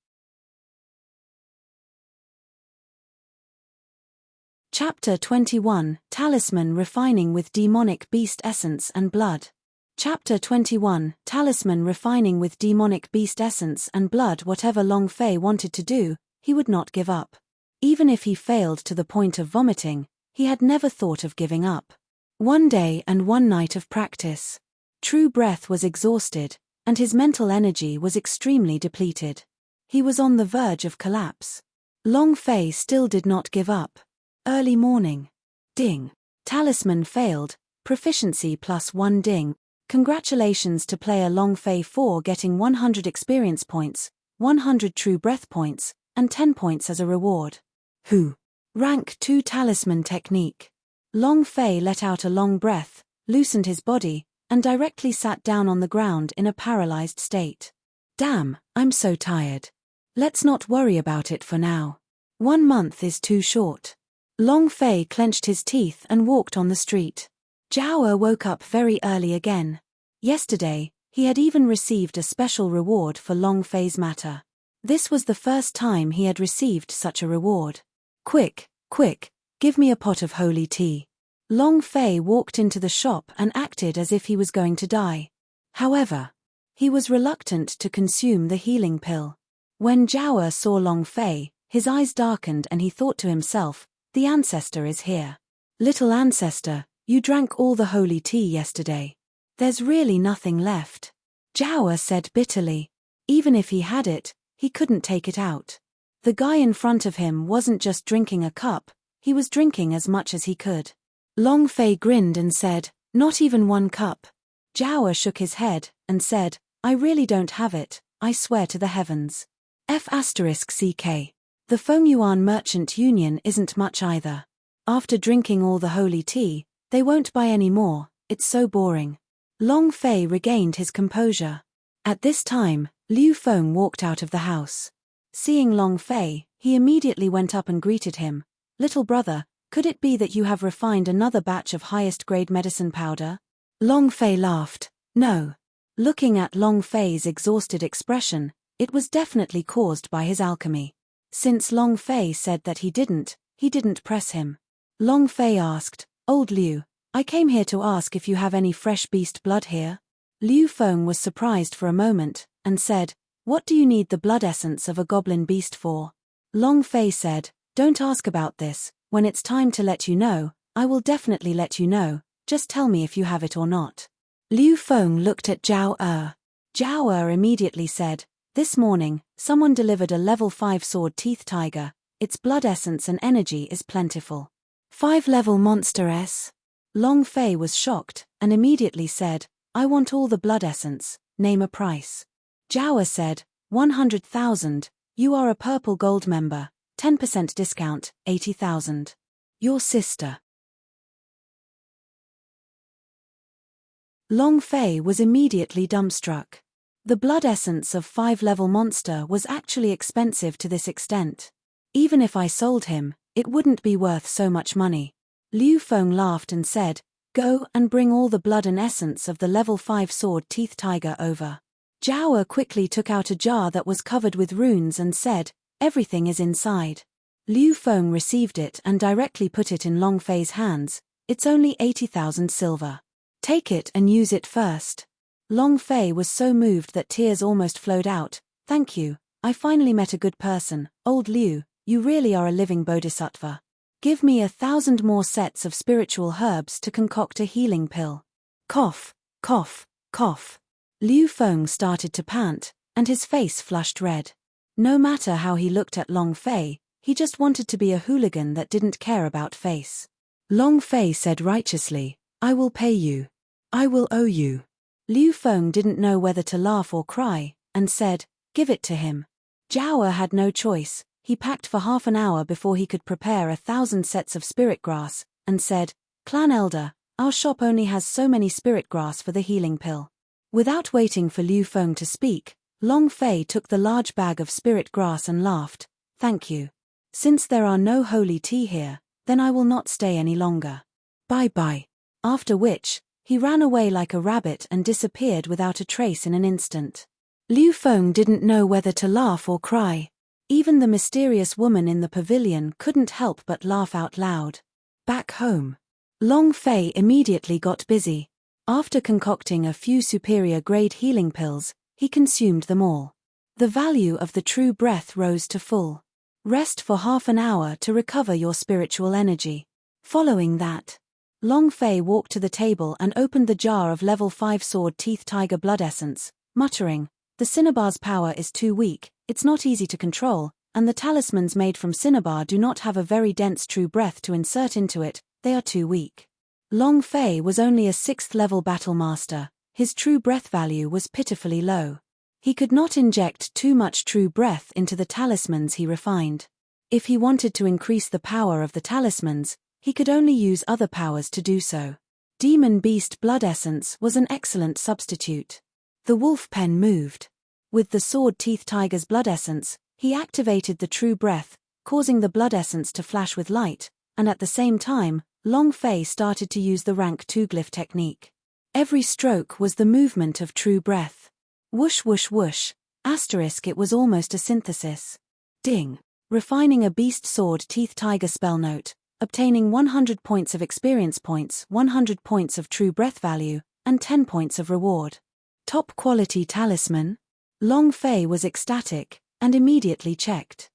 Chapter 21, Talisman Refining with Demonic Beast Essence and Blood. Chapter 21, Talisman Refining with Demonic Beast Essence and Blood. Whatever Long Fei wanted to do, he would not give up. Even if he failed to the point of vomiting, he had never thought of giving up. One day and one night of practice. True Breath was exhausted, and his mental energy was extremely depleted. He was on the verge of collapse. Long Fei still did not give up. Early morning. Ding. Talisman failed, proficiency +1 ding. Congratulations to player Long Fei for getting 100 experience points, 100 True Breath points, and 10 points as a reward. Who? Rank 2 Talisman Technique. Long Fei let out a long breath, loosened his body, and directly sat down on the ground in a paralyzed state. Damn, I'm so tired. Let's not worry about it for now. 1 month is too short. Long Fei clenched his teeth and walked on the street. Zhao woke up very early again. Yesterday, he had even received a special reward for Long Fei's matter. This was the first time he had received such a reward. Quick, quick, give me a pot of holy tea. Long Fei walked into the shop and acted as if he was going to die. However, he was reluctant to consume the healing pill. When Zhao saw Long Fei, his eyes darkened and he thought to himself, the ancestor is here. Little ancestor, you drank all the holy tea yesterday. There's really nothing left. Zhao said bitterly. Even if he had it, he couldn't take it out. The guy in front of him wasn't just drinking a cup, he was drinking as much as he could. Long Fei grinned and said, not even 1 cup. Zhao shook his head and said, I really don't have it, I swear to the heavens. F***CK. The Fengyuan Merchant Union isn't much either. After drinking all the holy tea, they won't buy any more, it's so boring. Long Fei regained his composure. At this time, Liu Feng walked out of the house. Seeing Long Fei, he immediately went up and greeted him. Little brother, could it be that you have refined another batch of highest grade medicine powder? Long Fei laughed. No. Looking at Long Fei's exhausted expression, it was definitely caused by his alchemy. Since Long Fei said that he didn't press him. Long Fei asked, "Old Liu, I came here to ask if you have any fresh beast blood here?" Liu Feng was surprised for a moment, and said, "What do you need the blood essence of a goblin beast for?" Long Fei said, "Don't ask about this, when it's time to let you know, I will definitely let you know, just tell me if you have it or not." Liu Feng looked at Zhao Er. Zhao Er immediately said, "This morning, someone delivered a level 5 sword teeth tiger, its blood essence and energy is plentiful." 5-level monster S. Long Fei was shocked, and immediately said, "I want all the blood essence, name a price." Zhao Er said, 100,000, you are a purple gold member, 10% discount, 80,000. Your sister. Long Fei was immediately dumbstruck. The blood essence of 5-level monster was actually expensive to this extent. Even if I sold him, it wouldn't be worth so much money. Liu Feng laughed and said, "Go and bring all the blood and essence of the level 5 sword teeth tiger over." Zhao Er quickly took out a jar that was covered with runes and said, "Everything is inside." Liu Feng received it and directly put it in Long Fei's hands. "It's only 80,000 silver. Take it and use it first." Long Fei was so moved that tears almost flowed out. "Thank you, I finally met a good person, old Liu, you really are a living bodhisattva. Give me 1,000 more sets of spiritual herbs to concoct a healing pill." Cough, cough, cough. Liu Feng started to pant, and his face flushed red. No matter how he looked at Long Fei, he just wanted to be a hooligan that didn't care about face. Long Fei said righteously, "I will pay you. I will owe you." Liu Feng didn't know whether to laugh or cry, and said, "Give it to him." Zhao Er had no choice. He packed for half an hour before he could prepare 1,000 sets of spirit grass, and said, "Clan Elder, our shop only has so many spirit grass for the healing pill." Without waiting for Liu Feng to speak, Long Fei took the large bag of spirit grass and laughed, "Thank you. Since there are no holy tea here, then I will not stay any longer. Bye-bye." After which, he ran away like a rabbit and disappeared without a trace in an instant. Liu Feng didn't know whether to laugh or cry. Even the mysterious woman in the pavilion couldn't help but laugh out loud. Back home, Long Fei immediately got busy. After concocting a few superior-grade healing pills, he consumed them all. The value of the true breath rose to full. Rest for half an hour to recover your spiritual energy. Following that, Long Fei walked to the table and opened the jar of level 5 sword teeth tiger blood essence, muttering, "The cinnabar's power is too weak, it's not easy to control, and the talismans made from cinnabar do not have a very dense true breath to insert into it, they are too weak." Long Fei was only a 6th-level battle master. His true breath value was pitifully low. He could not inject too much true breath into the talismans he refined. If he wanted to increase the power of the talismans, he could only use other powers to do so. Demon Beast Blood Essence was an excellent substitute. The wolf pen moved. With the Sword Teeth Tiger's blood essence, he activated the true breath, causing the blood essence to flash with light, and at the same time, Long Fei started to use the rank 2 glyph technique. Every stroke was the movement of true breath. Whoosh whoosh whoosh, asterisk it was almost a synthesis. Ding. Refining a Beast Sword Teeth Tiger spell note, obtaining 100 points of experience points, 100 points of true breath value, and 10 points of reward. Top quality talisman? Long Fei was ecstatic, and immediately checked.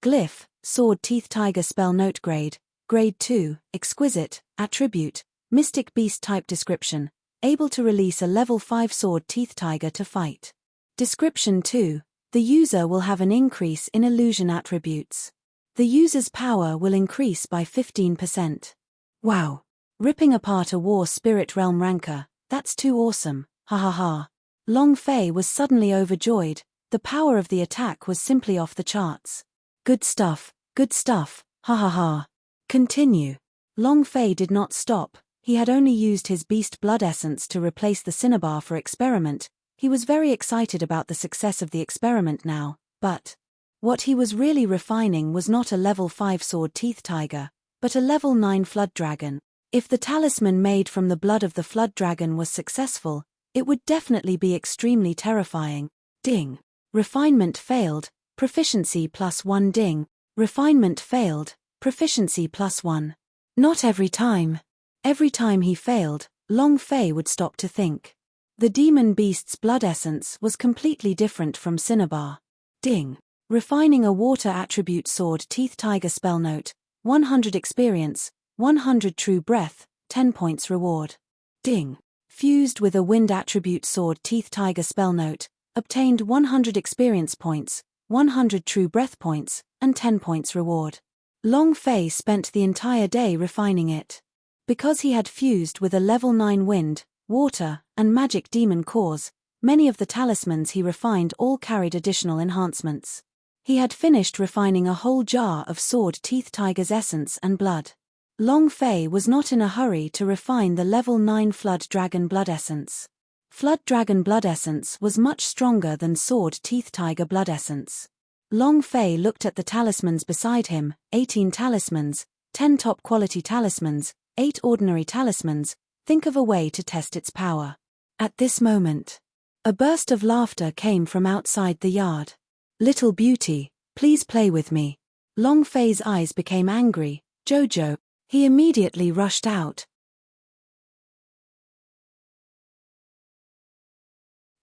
Glyph, Sword Teeth Tiger spell note grade, grade 2, exquisite, attribute, mystic beast type description, able to release a level 5 sword teeth tiger to fight. Description 2, the user will have an increase in illusion attributes. The user's power will increase by 15%. Wow. Ripping apart a war spirit realm ranker, that's too awesome, ha ha ha. Long Fei was suddenly overjoyed, the power of the attack was simply off the charts. Good stuff, ha ha ha. Continue. Long Fei did not stop, he had only used his beast blood essence to replace the cinnabar for experiment. He was very excited about the success of the experiment now, but what he was really refining was not a level 5 sword teeth tiger, but a level 9 flood dragon. If the talisman made from the blood of the flood dragon was successful, it would definitely be extremely terrifying. Ding. Refinement failed, proficiency +1 ding. Refinement failed, proficiency +1. Not every time. Every time he failed, Long Fei would stop to think. The demon beast's blood essence was completely different from Cinnabar. Ding. Refining a water attribute sword teeth tiger spell note, 100 experience, 100 true breath, 10 points reward. Ding. Fused with a wind attribute sword teeth tiger spell note, obtained 100 experience points, 100 true breath points, and 10 points reward. Long Fei spent the entire day refining it. Because he had fused with a level 9 wind, water, and magic demon cores, many of the talismans he refined all carried additional enhancements. He had finished refining a whole jar of sword teeth tiger's essence and blood. Long Fei was not in a hurry to refine the level 9 flood dragon blood essence. Flood dragon blood essence was much stronger than sword teeth tiger blood essence. Long Fei looked at the talismans beside him, 18 talismans, 10 top quality talismans, 8 ordinary talismans. Think of a way to test its power. At this moment, a burst of laughter came from outside the yard. Little beauty, please play with me. Long Fei's eyes became angry. Jojo. He immediately rushed out.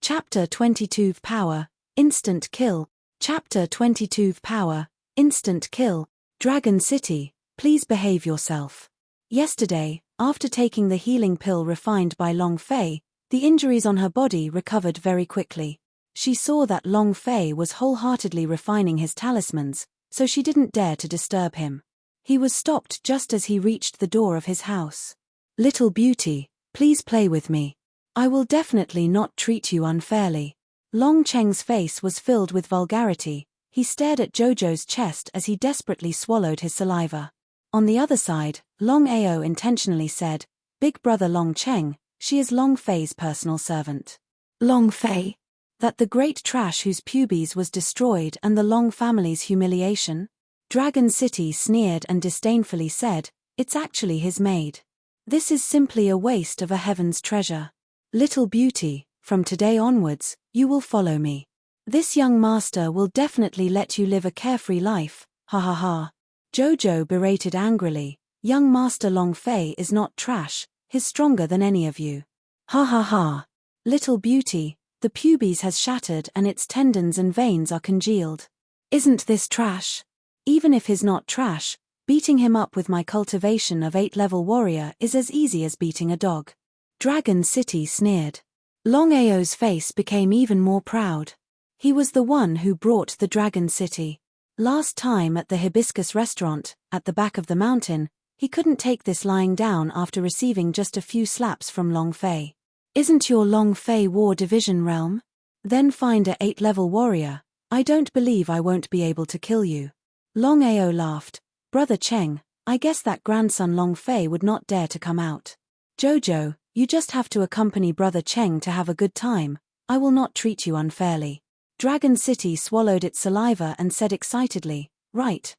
Chapter 22 Power, Instant Kill. Chapter 22 Power, Instant Kill. Dragon City, please behave yourself. Yesterday, after taking the healing pill refined by Long Fei, the injuries on her body recovered very quickly. She saw that Long Fei was wholeheartedly refining his talismans, so she didn't dare to disturb him. He was stopped just as he reached the door of his house. Little beauty, please play with me. I will definitely not treat you unfairly. Long Cheng's face was filled with vulgarity. He stared at Jojo's chest as he desperately swallowed his saliva. On the other side, Long Ao intentionally said, Big brother Long Cheng, she is Long Fei's personal servant. Long Fei? That the great trash whose pubes was destroyed and the Long family's humiliation? Dragon City sneered and disdainfully said, it's actually his maid. This is simply a waste of a heaven's treasure. Little beauty, from today onwards, you will follow me. This young master will definitely let you live a carefree life, ha ha ha. Jojo berated angrily, young master Long Fei is not trash, he's stronger than any of you. Ha ha ha. Little beauty, the pubes has shattered and its tendons and veins are congealed. Isn't this trash? Even if he's not trash, beating him up with my cultivation of 8-level warrior is as easy as beating a dog. Dragon City sneered. Long Ao's face became even more proud. He was the one who brought the Dragon City. Last time at the Hibiscus restaurant, at the back of the mountain, he couldn't take this lying down after receiving just a few slaps from Long Fei. Isn't your Long Fei War Division realm? Then find a 8-level warrior. I don't believe I won't be able to kill you. Long Ao laughed. Brother Cheng, I guess that grandson Long Fei would not dare to come out. Jojo, you just have to accompany Brother Cheng to have a good time. I will not treat you unfairly. Dragon City swallowed its saliva and said excitedly, right,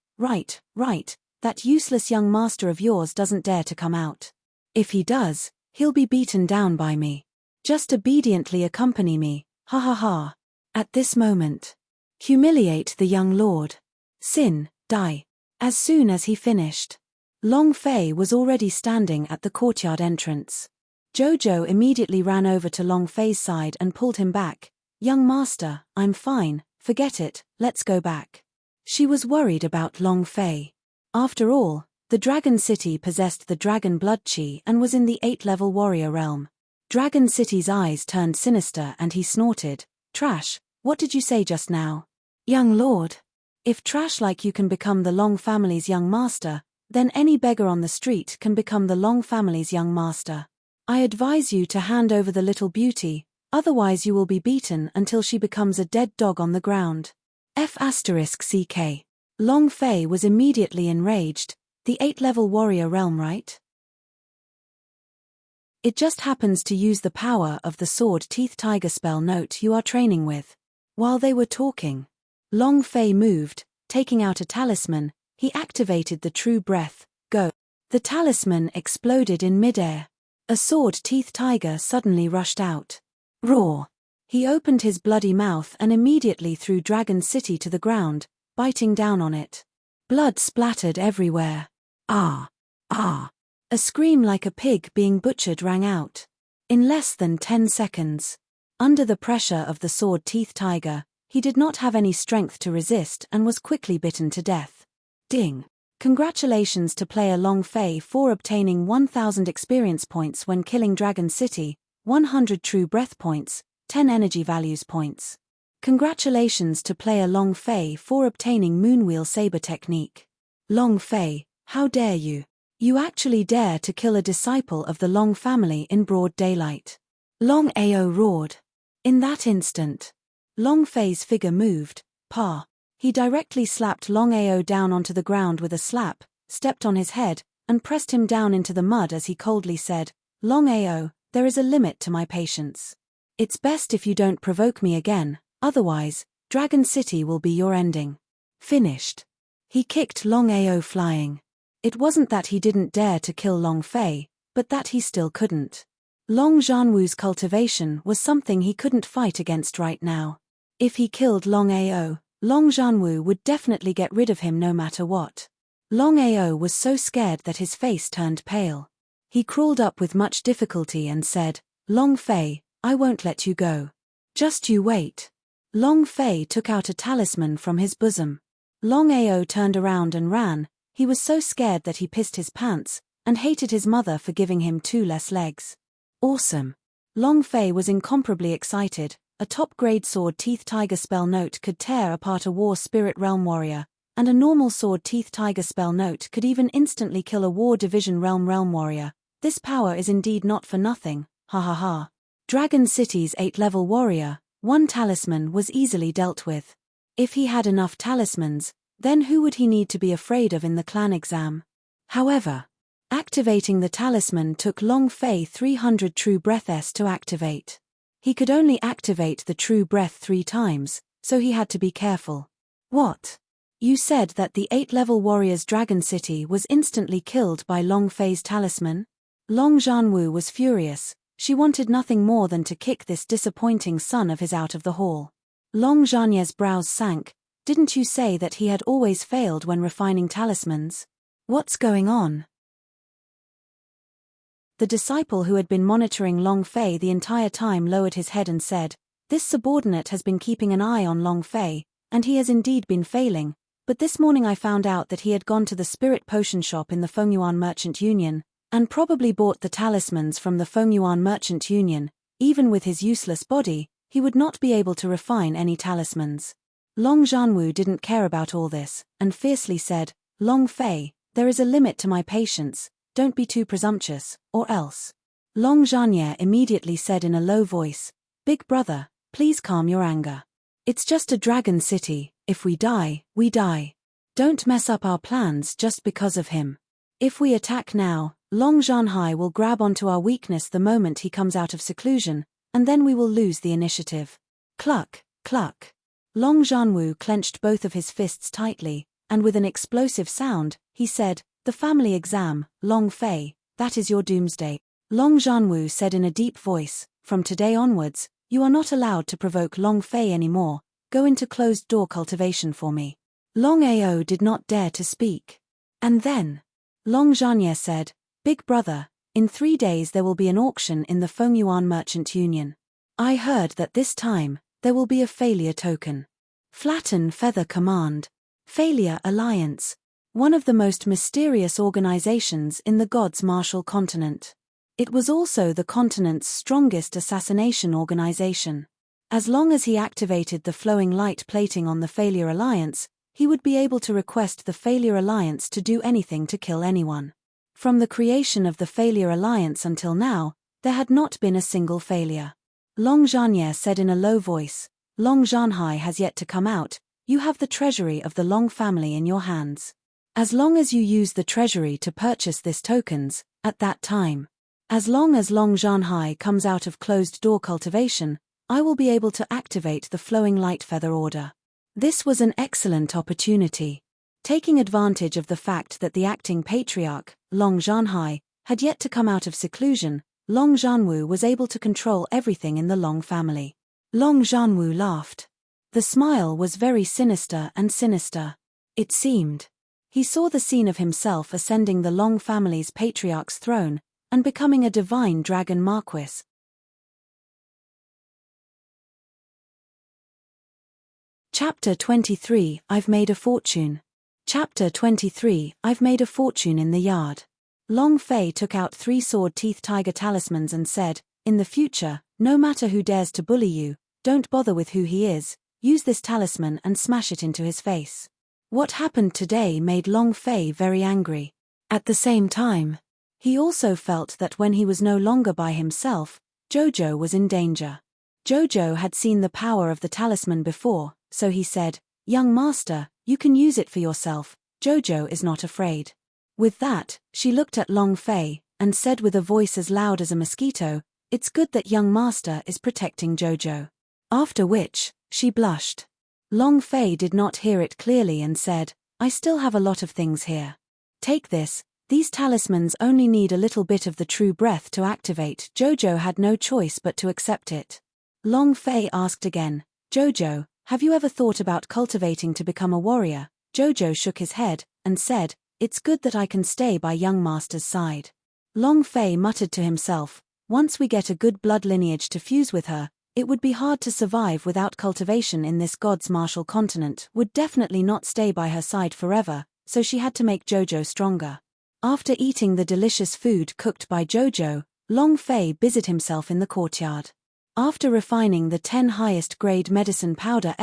that useless young master of yours doesn't dare to come out. If he does, he'll be beaten down by me. Just obediently accompany me, ha ha ha. At this moment, humiliate the young lord. Sin, die. As soon as he finished, Long Fei was already standing at the courtyard entrance. Jojo immediately ran over to Long Fei's side and pulled him back. Young master, I'm fine, forget it, let's go back. She was worried about Long Fei. After all, the Dragon City possessed the dragon blood chi and was in the 8-level warrior realm. Dragon City's eyes turned sinister and he snorted, Trash, what did you say just now? Young lord. If trash like you can become the Long family's young master, then any beggar on the street can become the Long family's young master. I advise you to hand over the little beauty, otherwise you will be beaten until she becomes a dead dog on the ground. F***CK. Long Fei was immediately enraged. The 8-level warrior realm, right? It just happens to use the power of the sword teeth tiger spell note you are training with. While they were talking, Long Fei moved, taking out a talisman. He activated the true breath, go. The talisman exploded in midair. A sword-teeth tiger suddenly rushed out. Roar! He opened his bloody mouth and immediately threw Dragon City to the ground, biting down on it. Blood splattered everywhere. Ah! Ah! A scream like a pig being butchered rang out. In less than 10 seconds. Under the pressure of the sword-teeth tiger, he did not have any strength to resist and was quickly bitten to death. Ding! Congratulations to player Long Fei for obtaining 1000 experience points when killing Dragon City, 100 true breath points, 10 energy values points. Congratulations to player Long Fei for obtaining Moonwheel Saber technique. Long Fei, how dare you? You actually dare to kill a disciple of the Long family in broad daylight. Long Ao roared. In that instant, Long Fei's figure moved. He directly slapped Long Ao down onto the ground with a slap, stepped on his head, and pressed him down into the mud as he coldly said, "Long Ao, there is a limit to my patience. It's best if you don't provoke me again, otherwise, Dragon City will be your ending." Finished. He kicked Long Ao flying. It wasn't that he didn't dare to kill Long Fei, but that he still couldn't. Long Zhanwu's cultivation was something he couldn't fight against right now. If he killed Long Ao, Long Zhanwu would definitely get rid of him no matter what. Long Ao was so scared that his face turned pale. He crawled up with much difficulty and said, "Long Fei, I won't let you go. Just you wait." Long Fei took out a talisman from his bosom. Long Ao turned around and ran. He was so scared that he pissed his pants, and hated his mother for giving him 2 less legs. Awesome. Long Fei was incomparably excited. A top-grade sword-teeth tiger spell note could tear apart a war spirit realm warrior, and a normal sword-teeth tiger spell note could even instantly kill a war division realm warrior. This power is indeed not for nothing, ha ha ha. Dragon City's 8-level warrior, 1 talisman was easily dealt with. If he had enough talismans, then who would he need to be afraid of in the clan exam? However, activating the talisman took Long Fei 300 true breaths to activate. He could only activate the true breath 3 times, so he had to be careful. What? You said that the 8-level warrior's Dragon City was instantly killed by Long Fei's talisman? Long Zhanwu was furious. She wanted nothing more than to kick this disappointing son of his out of the hall. Long Zhanye's brows sank. Didn't you say that he had always failed when refining talismans? What's going on? The disciple who had been monitoring Long Fei the entire time lowered his head and said, "This subordinate has been keeping an eye on Long Fei, and he has indeed been failing, but this morning I found out that he had gone to the spirit potion shop in the Fengyuan Merchant Union, and probably bought the talismans from the Fengyuan Merchant Union. Even with his useless body, he would not be able to refine any talismans." Long Zhanwu didn't care about all this, and fiercely said, "Long Fei, there is a limit to my patience. Don't be too presumptuous, or else." Long Zhanye immediately said in a low voice, "Big brother, please calm your anger. It's just a Dragon City. If we die, we die. Don't mess up our plans just because of him. If we attack now, Long Zhanhai will grab onto our weakness the moment he comes out of seclusion, and then we will lose the initiative." Cluck, cluck. Long Zhanwu clenched both of his fists tightly, and with an explosive sound, he said, "The family exam, Long Fei, that is your doomsday." Long Zhanwu said in a deep voice, "From today onwards, you are not allowed to provoke Long Fei anymore. Go into closed-door cultivation for me." Long Ao did not dare to speak. And then, Long Zhanye said, "Big brother, in 3 days there will be an auction in the Fengyuan Merchant Union. I heard that this time, there will be a failure token. Flatten Feather Command. Failure Alliance. One of the most mysterious organizations in the God's Martial Continent. It was also the continent's strongest assassination organization. As long as he activated the flowing light plating on the Failure Alliance, he would be able to request the Failure Alliance to do anything to kill anyone. From the creation of the Failure Alliance until now, there had not been a single failure. Long Zhanye said in a low voice, "Long Zhanhai has yet to come out. You have the treasury of the Long family in your hands. As long as you use the treasury to purchase this tokens, at that time. As long as Long Zhanhai comes out of closed-door cultivation, I will be able to activate the flowing light feather order." This was an excellent opportunity. Taking advantage of the fact that the acting patriarch, Long Zhanhai, had yet to come out of seclusion, Long Zhanwu was able to control everything in the Long family. Long Zhanwu laughed. The smile was very sinister and sinister. It seemed. He saw the scene of himself ascending the Long family's patriarch's throne and becoming a divine dragon marquis. Chapter 23, I've made a fortune. Chapter 23, I've made a fortune in the yard. Long Fei took out 3 sword-teeth tiger talismans and said, in the future, no matter who dares to bully you, don't bother with who he is, use this talisman and smash it into his face. What happened today made Long Fei very angry. At the same time, he also felt that when he was no longer by himself, Jojo was in danger. Jojo had seen the power of the talisman before, so he said, young master, you can use it for yourself, Jojo is not afraid. With that, she looked at Long Fei, and said with a voice as loud as a mosquito, it's good that young master is protecting Jojo. After which, she blushed. Long Fei did not hear it clearly and said, I still have a lot of things here. Take this, these talismans only need a little bit of the true breath to activate. Jojo had no choice but to accept it. Long Fei asked again, Jojo, have you ever thought about cultivating to become a warrior? Jojo shook his head, and said, it's good that I can stay by young master's side. Long Fei muttered to himself, once we get a good blood lineage to fuse with her, it would be hard to survive without cultivation in this god's martial continent, would definitely not stay by her side forever, so she had to make Jojo stronger. After eating the delicious food cooked by Jojo, Long Fei busied himself in the courtyard. After refining the 10 highest grade medicine powder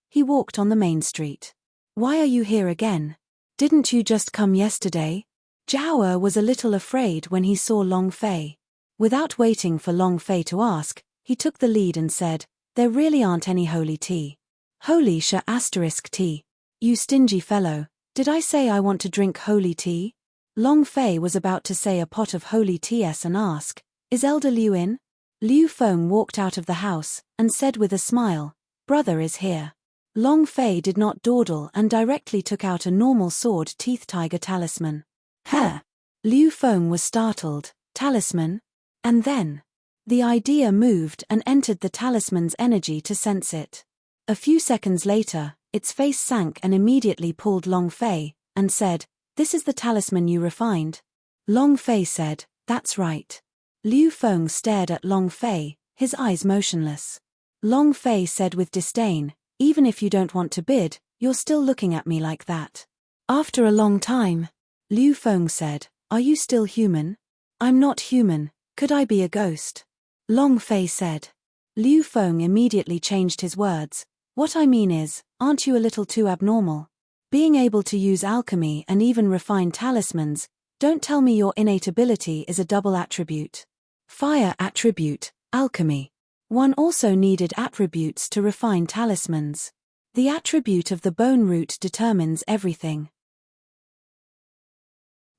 he walked on the main street. Why are you here again? Didn't you just come yesterday? Zhao was a little afraid when he saw Long Fei. Without waiting for Long Fei to ask, he took the lead and said, there really aren't any holy tea. Holy **tea. You stingy fellow, did I say I want to drink holy tea? Long Fei was about to say a pot of holy tea and ask, is Elder Liu in? Liu Feng walked out of the house, and said with a smile, brother is here. Long Fei did not dawdle and directly took out a normal sword-teeth tiger talisman. Huh! Liu Feng was startled, talisman? And then, the idea moved and entered the talisman's energy to sense it. A few seconds later, its face sank and immediately pulled Long Fei, and said, this is the talisman you refined? Long Fei said, that's right. Liu Feng stared at Long Fei, his eyes motionless. Long Fei said with disdain, even if you don't want to bid, you're still looking at me like that. After a long time, Liu Feng said, are you still human? I'm not human, could I be a ghost? Long Fei said. Liu Feng immediately changed his words, what I mean is, aren't you a little too abnormal? Being able to use alchemy and even refine talismans, don't tell me your innate ability is a double attribute. Fire attribute, alchemy. One also needed attributes to refine talismans. The attribute of the bone root determines everything.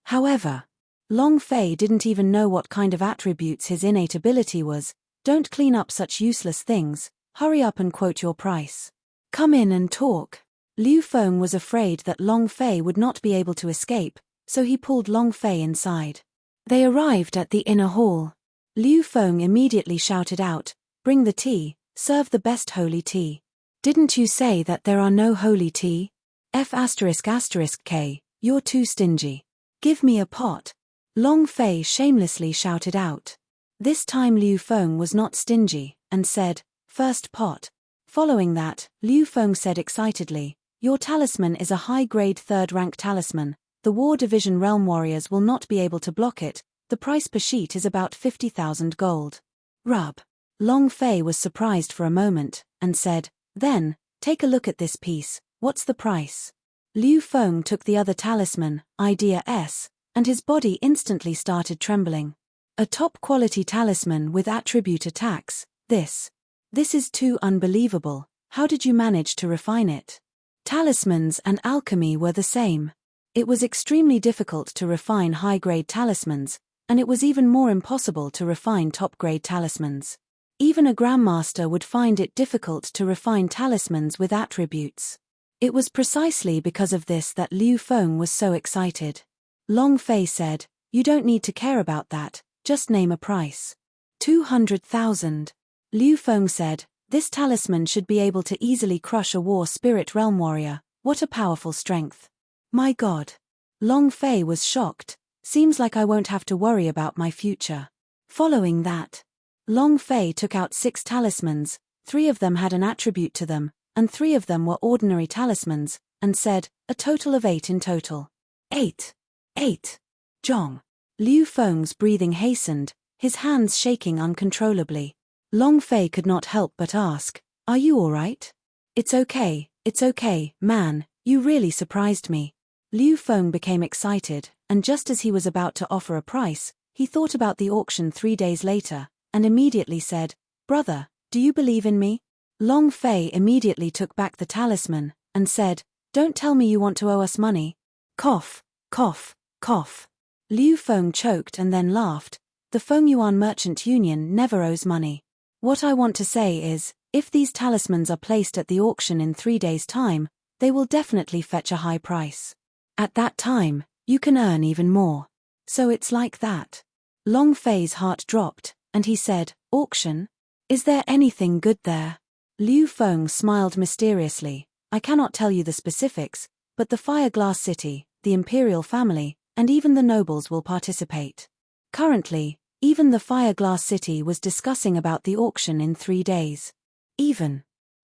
However, Long Fei didn't even know what kind of attributes his innate ability was. Don't clean up such useless things, hurry up and quote your price. Come in and talk. Liu Feng was afraid that Long Fei would not be able to escape, so he pulled Long Fei inside. They arrived at the inner hall. Liu Feng immediately shouted out, bring the tea, serve the best holy tea. Didn't you say that there are no holy tea? F***k, you're too stingy. Give me a pot. Long Fei shamelessly shouted out. This time Liu Feng was not stingy, and said, first pot. Following that, Liu Feng said excitedly, your talisman is a high-grade 3rd-rank talisman, the War Division Realm Warriors will not be able to block it, the price per sheet is about 50,000 gold. Rub. Long Fei was surprised for a moment, and said, then, take a look at this piece, what's the price? Liu Feng took the other talisman, Idea S, and his body instantly started trembling. A top-quality talisman with attribute attacks, this is too unbelievable, how did you manage to refine it? Talismans and alchemy were the same. It was extremely difficult to refine high-grade talismans, and it was even more impossible to refine top-grade talismans. Even a grandmaster would find it difficult to refine talismans with attributes. It was precisely because of this that Liu Feng was so excited. Long Fei said, "You don't need to care about that, just name a price." 200,000. Liu Feng said, "This talisman should be able to easily crush a war spirit realm warrior. What a powerful strength. My God." Long Fei was shocked. "Seems like I won't have to worry about my future." Following that, Long Fei took out 6 talismans, 3 of them had an attribute to them, and 3 of them were ordinary talismans, and said, "A total of 8 in total." 8. 8. Zhong. Liu Feng's breathing hastened, his hands shaking uncontrollably. Long Fei could not help but ask, "Are you all right?" It's okay, man, you really surprised me." Liu Feng became excited, and just as he was about to offer a price, he thought about the auction 3 days later, and immediately said, "Brother, do you believe in me?" Long Fei immediately took back the talisman, and said, "Don't tell me you want to owe us money." Cough, cough, cough. Liu Feng choked and then laughed. "The Fengyuan Merchant Union never owes money. What I want to say is, if these talismans are placed at the auction in 3 days' time, they will definitely fetch a high price. At that time, you can earn even more. So it's like that." Long Fei's heart dropped, and he said, "Auction? Is there anything good there?" Liu Feng smiled mysteriously. "I cannot tell you the specifics, but the Fire Glass City, the imperial family, and even the nobles will participate. Currently, even the Fire Glass City was discussing about the auction in 3 days. Even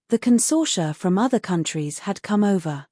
the consortia from other countries had come over."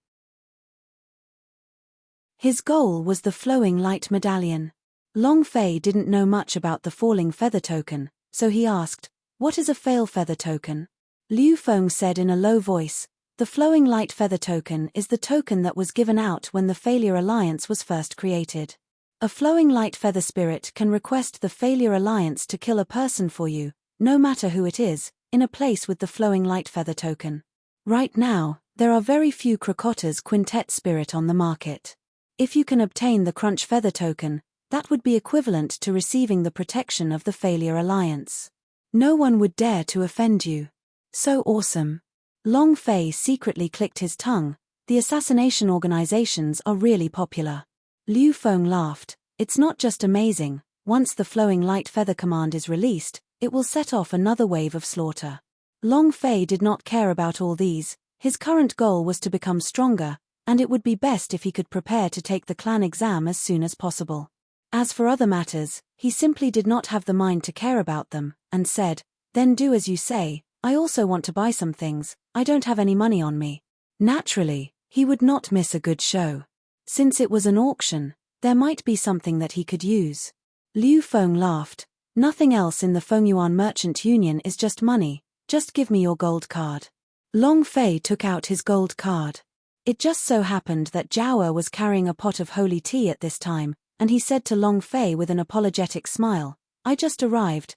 His goal was the Flowing Light Medallion. Long Fei didn't know much about the Falling Feather token, so he asked, "What is a Fail Feather token?" Liu Feng said in a low voice, "The Flowing Light Feather token is the token that was given out when the Failure Alliance was first created. A Flowing Light Feather spirit can request the Failure Alliance to kill a person for you, no matter who it is, in a place with the Flowing Light Feather token. Right now, there are very few Krakotta's Quintet spirit on the market. If you can obtain the Crunch Feather token, that would be equivalent to receiving the protection of the Failure Alliance. No one would dare to offend you. So awesome." Long Fei secretly clicked his tongue. The assassination organizations are really popular. Liu Feng laughed. "It's not just amazing, once the Flowing Light Feather command is released, it will set off another wave of slaughter." Long Fei did not care about all these. His current goal was to become stronger, and it would be best if he could prepare to take the clan exam as soon as possible. As for other matters, he simply did not have the mind to care about them, and said, "Then do as you say. I also want to buy some things, I don't have any money on me." Naturally, he would not miss a good show. Since it was an auction, there might be something that he could use. Liu Feng laughed. "Nothing else in the Fengyuan Merchant Union is just money, just give me your gold card." Long Fei took out his gold card. It just so happened that Zhao was carrying a pot of holy tea at this time, and he said to Long Fei with an apologetic smile, "I just arrived,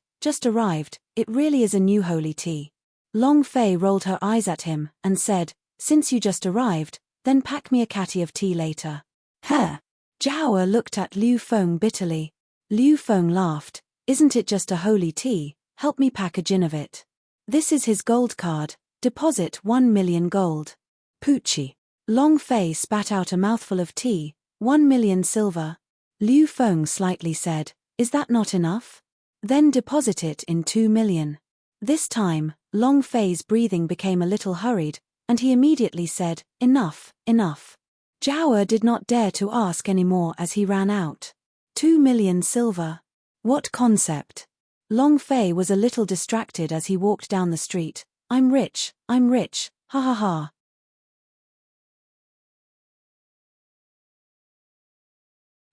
it really is a new holy tea." Long Fei rolled her eyes at him, and said, "Since you just arrived, then pack me a catty of tea later." Huh? Zhao looked at Liu Feng bitterly. Liu Feng laughed, "Isn't it just a holy tea, help me pack a gin of it." This is his gold card, deposit 1 million gold. Poochie. Long Fei spat out a mouthful of tea, 1 million silver. Liu Feng slightly said, "Is that not enough? Then deposit it in 2 million. This time, Long Fei's breathing became a little hurried, and he immediately said, "Enough, enough." Zhao did not dare to ask any more as he ran out. 2 million silver. What concept? Long Fei was a little distracted as he walked down the street. I'm rich, ha ha ha."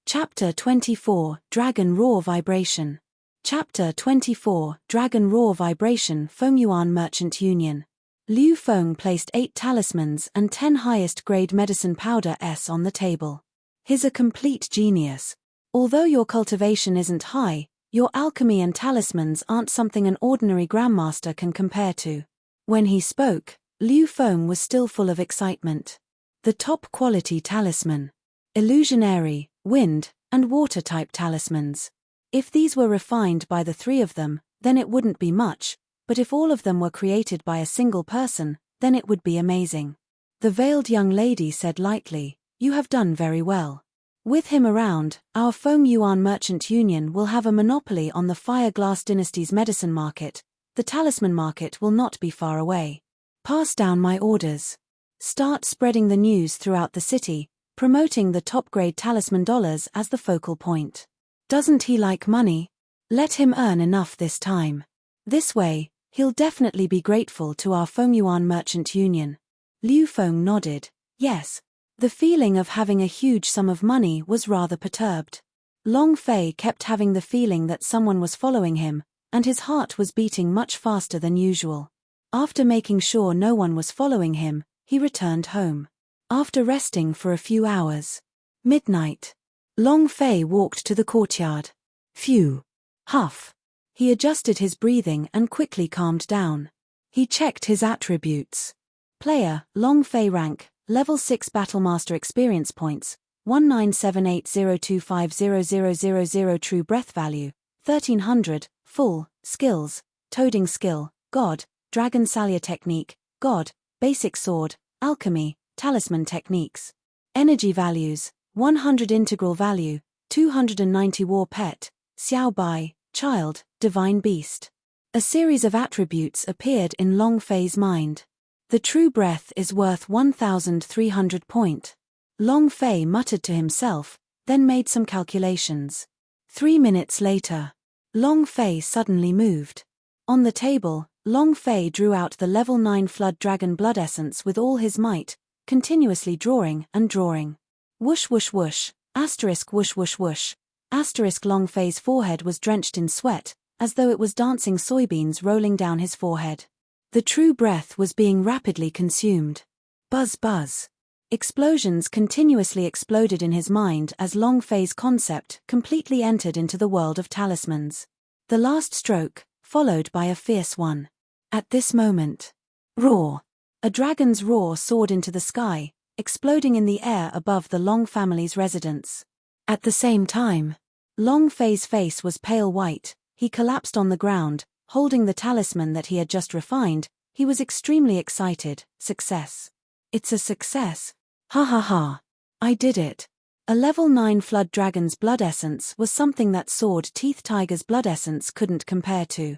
Chapter 24, Dragon Roar Vibration. Chapter 24, Dragon Roar Vibration. Fengyuan Merchant Union. Liu Feng placed 8 talismans and 10 highest grade medicine powder S on the table. He's a complete genius. Although your cultivation isn't high, your alchemy and talismans aren't something an ordinary grandmaster can compare to. When he spoke, Liu Feng was still full of excitement. The top quality talisman. Illusionary, wind, and water-type talismans. If these were refined by the 3 of them, then it wouldn't be much, but if all of them were created by a single person, then it would be amazing. The veiled young lady said lightly, "You have done very well. With him around, our Feng Yuan Merchant Union will have a monopoly on the Fire Glass Dynasty's medicine market. The talisman market will not be far away. Pass down my orders. Start spreading the news throughout the city, promoting the top-grade talisman dollars as the focal point. Doesn't he like money? Let him earn enough this time. This way, he'll definitely be grateful to our Feng Yuan Merchant Union." Liu Feng nodded. Yes. The feeling of having a huge sum of money was rather perturbed. Long Fei kept having the feeling that someone was following him, and his heart was beating much faster than usual. After making sure no one was following him, he returned home. After resting for a few hours. Midnight. Long Fei walked to the courtyard. Phew. Huff. He adjusted his breathing and quickly calmed down. He checked his attributes. Player, Long Fei rank, level 6 Battlemaster experience points, 197802500000 true breath value, 1300, full, skills, toading skill, God, dragon sallier technique, God, basic sword, alchemy, talisman techniques. Energy values, 100 integral value, 290 war pet, Xiao Bai, child, divine beast. A series of attributes appeared in Long Fei's mind. The true breath is worth 1,300 point. Long Fei muttered to himself, then made some calculations. 3 minutes later. Long Fei suddenly moved. On the table, Long Fei drew out the level 9 Flood Dragon Blood Essence with all his might, continuously drawing and drawing. Whoosh whoosh whoosh, asterisk whoosh whoosh whoosh, asterisk. Long Fei's forehead was drenched in sweat, as though it was dancing soybeans rolling down his forehead. The true breath was being rapidly consumed. Buzz buzz. Explosions continuously exploded in his mind as Long Fei's concept completely entered into the world of talismans. The last stroke, followed by a fierce one. At this moment. Roar. A dragon's roar soared into the sky, exploding in the air above the Long family's residence. At the same time, Long Fei's face was pale white. He collapsed on the ground, holding the talisman that he had just refined. He was extremely excited. Success. It's a success. Ha ha ha. I did it. A level 9 Flood Dragon's blood essence was something that Sword Teeth Tiger's blood essence couldn't compare to.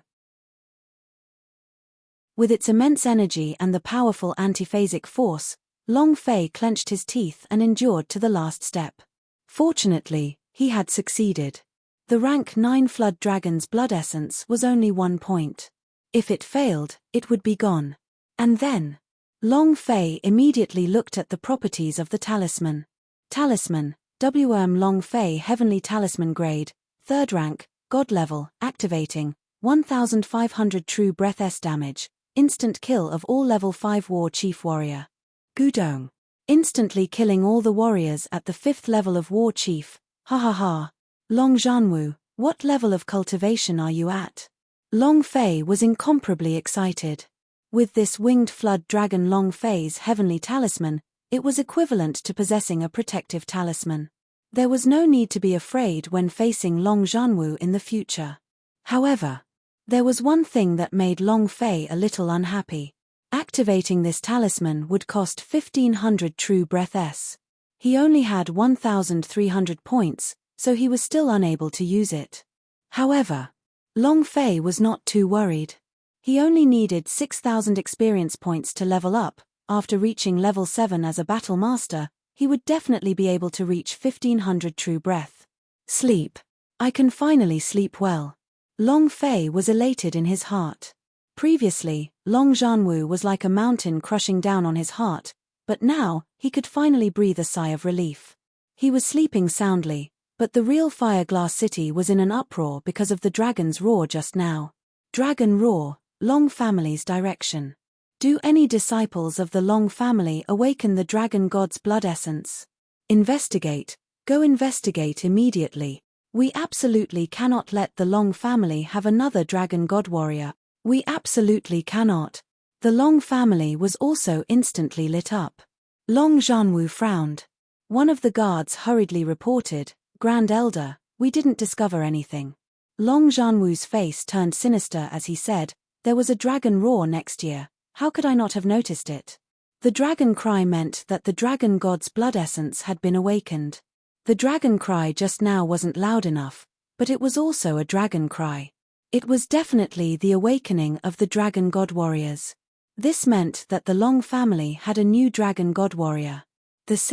With its immense energy and the powerful antiphasic force, Long Fei clenched his teeth and endured to the last step. Fortunately, he had succeeded. The rank 9 Flood Dragon's blood essence was only 1 point. If it failed, it would be gone. And then, Long Fei immediately looked at the properties of the talisman. Talisman, WM Long Fei Heavenly Talisman Grade, 3rd rank, God level, activating, 1500 true breath S damage, instant kill of all level 5 War Chief Warrior. Gudong. Instantly killing all the warriors at the 5th level of War Chief. Ha ha ha. Long Zhanwu, what level of cultivation are you at? Long Fei was incomparably excited. With this winged flood dragon Long Fei's heavenly talisman, it was equivalent to possessing a protective talisman. There was no need to be afraid when facing Long Zhanwu in the future. However, there was one thing that made Long Fei a little unhappy. Activating this talisman would cost 1500 true breath S. He only had 1300 points, so he was still unable to use it. However, Long Fei was not too worried. He only needed 6000 experience points to level up. After reaching level 7 as a battle master, he would definitely be able to reach 1500 true breath. Sleep. I can finally sleep well. Long Fei was elated in his heart. Previously, Long Zhanwu was like a mountain crushing down on his heart, but now, he could finally breathe a sigh of relief. He was sleeping soundly, but the real Fire Glass City was in an uproar because of the dragon's roar just now. Dragon roar, Long family's direction. Do any disciples of the Long family awaken the dragon god's blood essence? Investigate. Go investigate immediately. We absolutely cannot let the Long family have another dragon god warrior. We absolutely cannot. The Long family was also instantly lit up. Long Zhanwu frowned. One of the guards hurriedly reported, Grand Elder, we didn't discover anything. Long Zhanwu's face turned sinister as he said, there was a dragon roar next year, how could I not have noticed it? The dragon cry meant that the dragon god's blood essence had been awakened. The dragon cry just now wasn't loud enough, but it was also a dragon cry. It was definitely the awakening of the dragon god warriors. This meant that the Long family had a new dragon god warrior. This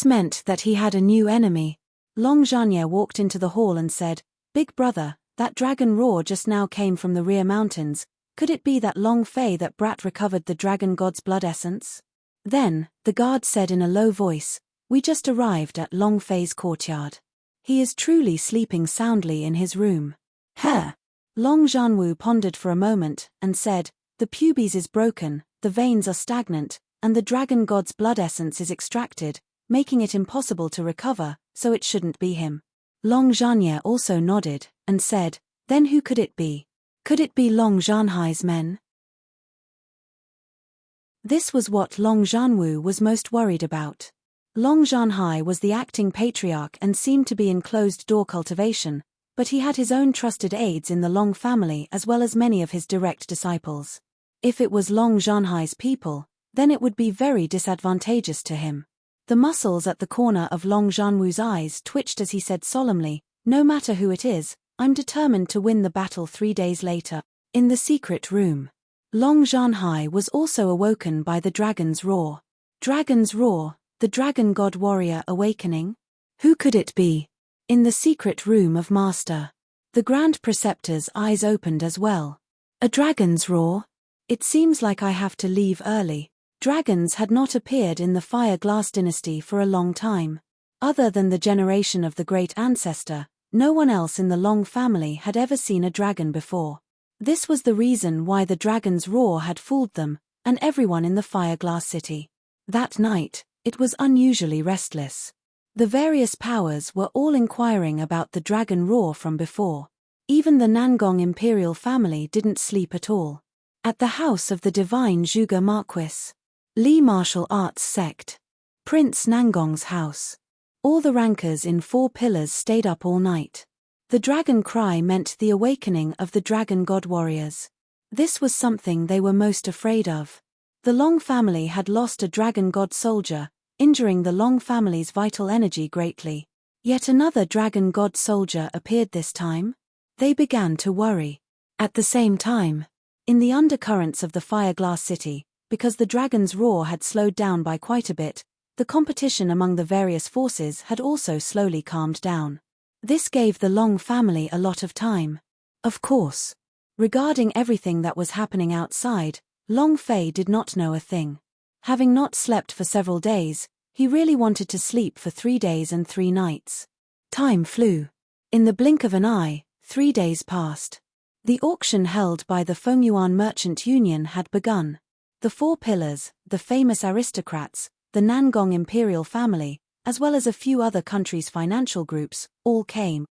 meant that he had a new enemy. Long Zhanye walked into the hall and said, "Big brother, that dragon roar just now came from the rear mountains. Could it be that Long Fei that brat recovered the dragon god's blood essence?" Then, the guard said in a low voice, "We just arrived at Long Fei's courtyard. He is truly sleeping soundly in his room." Long Zhanwu pondered for a moment, and said, "The pubes is broken, the veins are stagnant, and the dragon god's blood essence is extracted, making it impossible to recover, so it shouldn't be him." Long Zhanye also nodded, and said, "Then who could it be? Could it be Long Zhanhai's men?" This was what Long Zhanwu was most worried about. Long Zhanhai was the acting patriarch and seemed to be in closed-door cultivation, but he had his own trusted aides in the Long family as well as many of his direct disciples. If it was Long Zhanhai's people, then it would be very disadvantageous to him. The muscles at the corner of Long Zhanwu's eyes twitched as he said solemnly, "No matter who it is, I'm determined to win the battle 3 days later." In the secret room, Long Zhanhai was also awoken by the dragon's roar. Dragon's roar, the dragon god warrior awakening? Who could it be? In the secret room of Master, the Grand Preceptor's eyes opened as well. A dragon's roar? It seems like I have to leave early. Dragons had not appeared in the Fire Glass dynasty for a long time. Other than the generation of the great ancestor, no one else in the Long family had ever seen a dragon before. This was the reason why the dragon's roar had fooled them, and everyone in the Fire Glass city. That night, it was unusually restless. The various powers were all inquiring about the dragon roar from before. Even the Nangong imperial family didn't sleep at all. At the house of the divine Zhuge Marquis, Li martial arts sect, Prince Nangong's house, all the rankers in 4 pillars stayed up all night. The dragon cry meant the awakening of the dragon god warriors. This was something they were most afraid of. The Long family had lost a dragon god soldier, injuring the Long family's vital energy greatly. Yet another dragon god soldier appeared this time. They began to worry. At the same time, in the undercurrents of the Fire Glass city, because the dragon's roar had slowed down by quite a bit, the competition among the various forces had also slowly calmed down. This gave the Long family a lot of time. Of course, regarding everything that was happening outside, Long Fei did not know a thing. Having not slept for several days, he really wanted to sleep for 3 days and 3 nights. Time flew. In the blink of an eye, 3 days passed. The auction held by the Fengyuan Merchant Union had begun. The 4 pillars, the famous aristocrats, the Nangong imperial family, as well as a few other countries' financial groups, all came.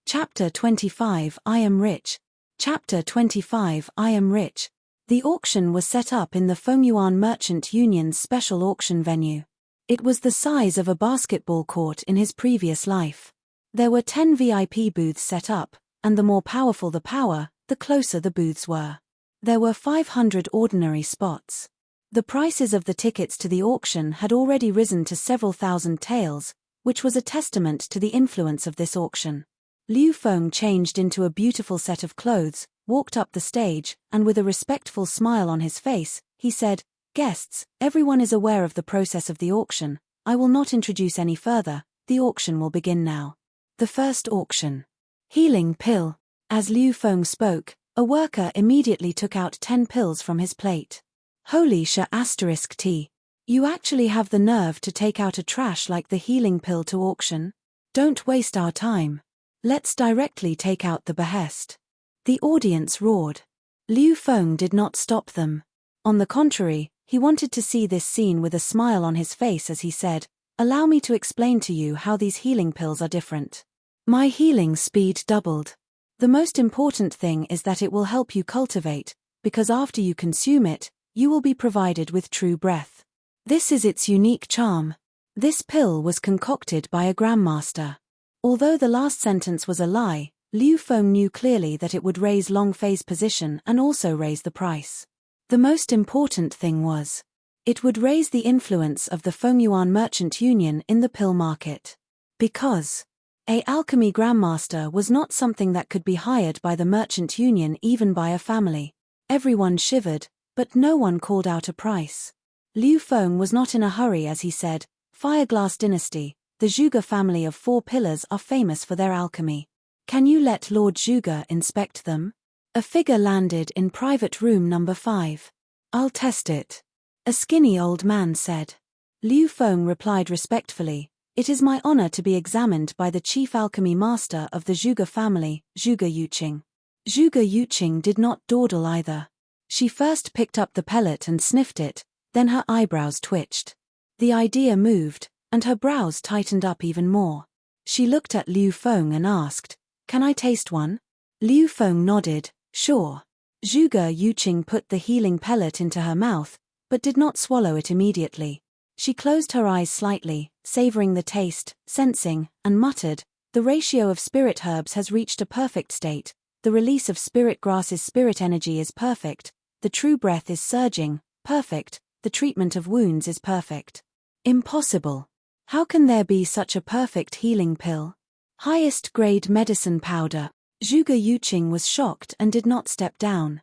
Chapter 25 I Am Rich. Chapter 25 I Am Rich. The auction was set up in the Fengyuan Merchant Union's special auction venue. It was the size of a basketball court in his previous life. There were 10 VIP booths set up, and the more powerful the power, the closer the booths were. There were 500 ordinary spots. The prices of the tickets to the auction had already risen to several thousand taels, which was a testament to the influence of this auction. Liu Feng changed into a beautiful set of clothes, walked up the stage, and with a respectful smile on his face, he said, "Guests, everyone is aware of the process of the auction. I will not introduce any further. The auction will begin now." The first auction. Healing pill. As Liu Feng spoke, a worker immediately took out 10 pills from his plate. Holy **T. You actually have the nerve to take out a trash like the healing pill to auction? Don't waste our time. Let's directly take out the behest. The audience roared. Liu Feng did not stop them. On the contrary, he wanted to see this scene with a smile on his face as he said, "Allow me to explain to you how these healing pills are different. My healing speed doubled. The most important thing is that it will help you cultivate, because after you consume it, you will be provided with true breath. This is its unique charm. This pill was concocted by a grandmaster." Although the last sentence was a lie, Liu Feng knew clearly that it would raise Long Fei's position and also raise the price. The most important thing was, it would raise the influence of the Fengyuan Merchant Union in the pill market. Because a alchemy grandmaster was not something that could be hired by the merchant union, even by a family. Everyone shivered, but no one called out a price. Liu Feng was not in a hurry as he said, Fireglass Dynasty, the Zhuge family of 4 pillars are famous for their alchemy. Can you let Lord Zhuge inspect them? A figure landed in private room number 5. I'll test it. A skinny old man said. Liu Feng replied respectfully, it is my honor to be examined by the chief alchemy master of the Zhuge family, Zhuge Yuqing. Zhuge Yuqing did not dawdle either. She first picked up the pellet and sniffed it, then her eyebrows twitched. The idea moved, and her brows tightened up even more. She looked at Liu Feng and asked, can I taste one? Liu Feng nodded, sure. Zhuge Yuqing put the healing pellet into her mouth, but did not swallow it immediately. She closed her eyes slightly, savoring the taste, sensing, and muttered, the ratio of spirit herbs has reached a perfect state, the release of spirit grass's spirit energy is perfect, the true breath is surging, perfect, the treatment of wounds is perfect. Impossible. How can there be such a perfect healing pill? Highest grade medicine powder. Zhuge Yuqing was shocked and did not step down.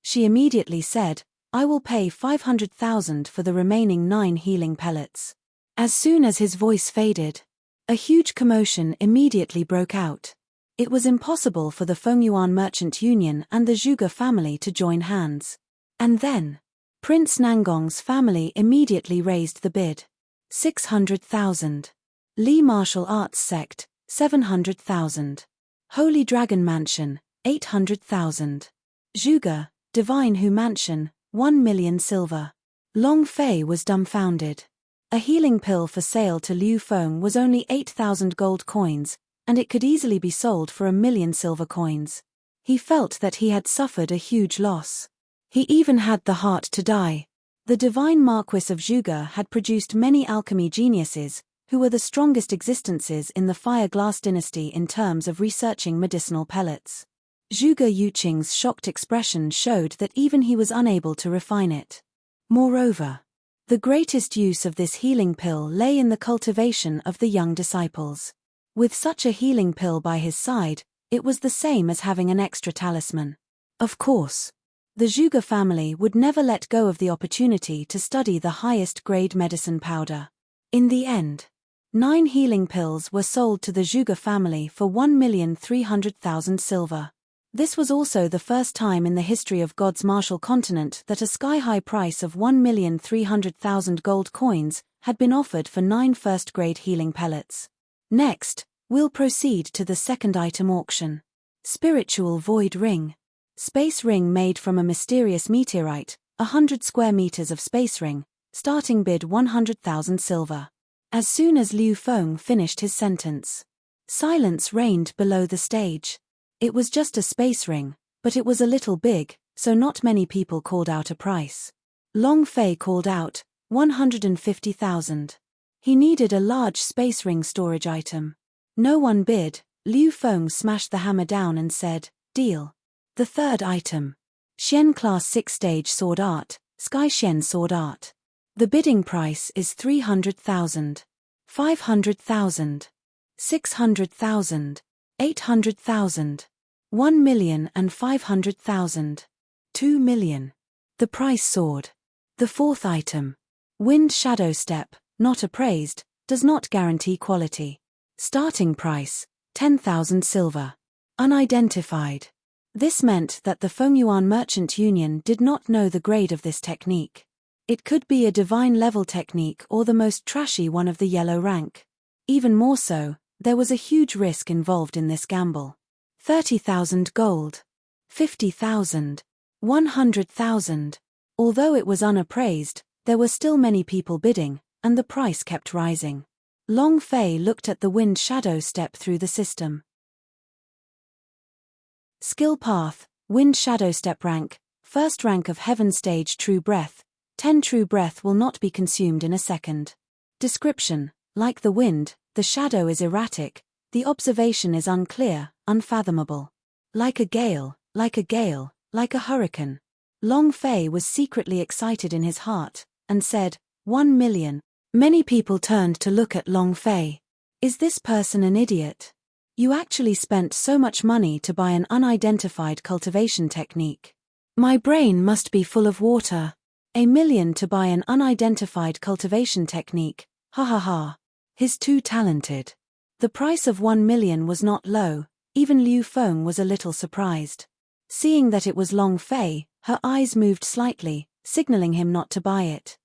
She immediately said, I will pay 500,000 for the remaining 9 healing pellets. As soon as his voice faded, a huge commotion immediately broke out. It was impossible for the Fengyuan Merchant Union and the Zhuge family to join hands. And then, Prince Nangong's family immediately raised the bid. 600,000. Li Martial Arts Sect, 700,000. Holy Dragon Mansion, 800,000. Zhuge, Divine Hu Mansion, 1 million silver. Long Fei was dumbfounded. A healing pill for sale to Liu Feng was only 8,000 gold coins, and it could easily be sold for 1 million silver coins. He felt that he had suffered a huge loss. He even had the heart to die. The divine Marquis of Zhuge had produced many alchemy geniuses, who were the strongest existences in the Fire-Glass dynasty in terms of researching medicinal pellets. Zhuge Yuqing's shocked expression showed that even he was unable to refine it. Moreover, the greatest use of this healing pill lay in the cultivation of the young disciples. With such a healing pill by his side, it was the same as having an extra talisman. Of course, the Zhuge family would never let go of the opportunity to study the highest grade medicine powder. In the end, 9 healing pills were sold to the Zhuge family for 1,300,000 silver. This was also the first time in the history of God's martial continent that a sky-high price of 1,300,000 gold coins had been offered for 9 first-grade healing pellets. Next, we'll proceed to the second item auction. Spiritual Void Ring. Space ring made from a mysterious meteorite, 100 square meters of space ring, starting bid 100,000 silver. As soon as Liu Feng finished his sentence, silence reigned below the stage. It was just a space ring, but it was a little big, so not many people called out a price. Long Fei called out, 150,000. He needed a large space ring storage item. No one bid. Liu Feng smashed the hammer down and said, deal. The third item. Xian Class 6 Stage Sword Art, Sky Xian Sword Art. The bidding price is 300,000. 500,000. 600,000. 800,000. 1,500,000. 2 million. The price soared. The fourth item. Wind Shadow Step, not appraised, does not guarantee quality. Starting price, 10,000 silver. Unidentified. This meant that the Fengyuan Merchant Union did not know the grade of this technique. It could be a divine level technique or the most trashy one of the yellow rank. Even more so, there was a huge risk involved in this gamble. 30,000 gold. 50,000. 100,000. Although it was unappraised, there were still many people bidding, and the price kept rising. Long Fei looked at the Wind Shadow Step through the system. Skill Path, Wind Shadow Step Rank, First rank of Heaven Stage True Breath, 10 True Breath will not be consumed in a second. Description, like the wind, the shadow is erratic, The observation is unclear, unfathomable. Like a gale, like a gale, like a hurricane. Long Fei was secretly excited in his heart, and said, 1 million. Many people turned to look at Long Fei. Is this person an idiot? You actually spent so much money to buy an unidentified cultivation technique. My brain must be full of water. 1 million to buy an unidentified cultivation technique, ha ha ha. He's too talented. The price of 1 million was not low, even Liu Feng was a little surprised. Seeing that it was Long Fei, her eyes moved slightly, signaling him not to buy it.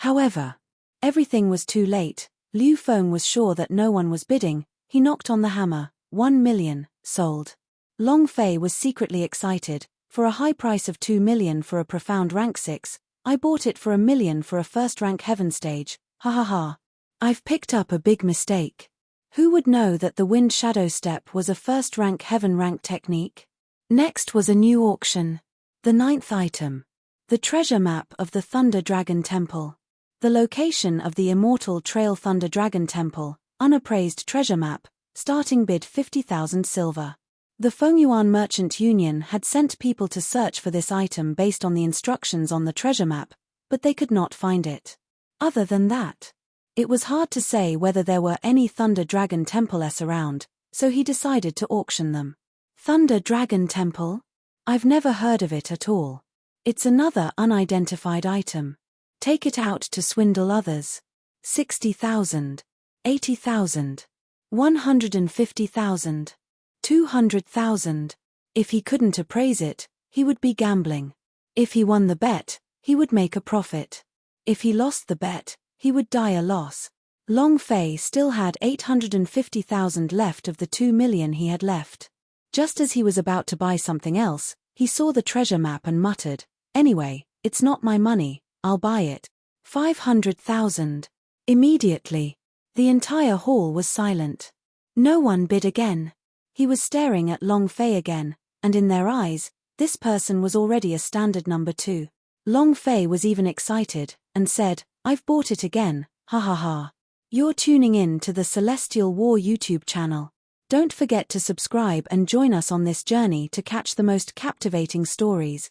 However, everything was too late. Liu Feng was sure that no one was bidding. He knocked on the hammer. 1 million, sold. Long Fei was secretly excited. For a high price of 2 million for a profound rank 6, I bought it for 1 million for a first rank heaven stage, ha ha ha. I've picked up a big mistake. Who would know that the wind shadow step was a first rank heaven rank technique? Next was a new auction. The 9th item. The treasure map of the Thunder Dragon Temple. The location of the Immortal Trail Thunder Dragon Temple, unappraised treasure map, starting bid 50,000 silver. The Fengyuan Merchant Union had sent people to search for this item based on the instructions on the treasure map, but they could not find it. Other than that, it was hard to say whether there were any Thunder Dragon Temple-s around, so he decided to auction them. Thunder Dragon Temple? I've never heard of it at all. It's another unidentified item. Take it out to swindle others. 60,000. 80,000. 150,000. 200,000. If he couldn't appraise it, he would be gambling. If he won the bet, he would make a profit. If he lost the bet, he would die a loss. Long Fei still had 850,000 left of the 2 million he had left. Just as he was about to buy something else, he saw the treasure map and muttered, "Anyway, it's not my money, I'll buy it." 500,000. Immediately, the entire hall was silent. No one bid again. He was staring at Long Fei again, and in their eyes, this person was already a standard number 2. Long Fei was even excited, and said, "I've bought it again, ha ha ha." You're tuning in to the Celestial War YouTube channel. Don't forget to subscribe and join us on this journey to catch the most captivating stories.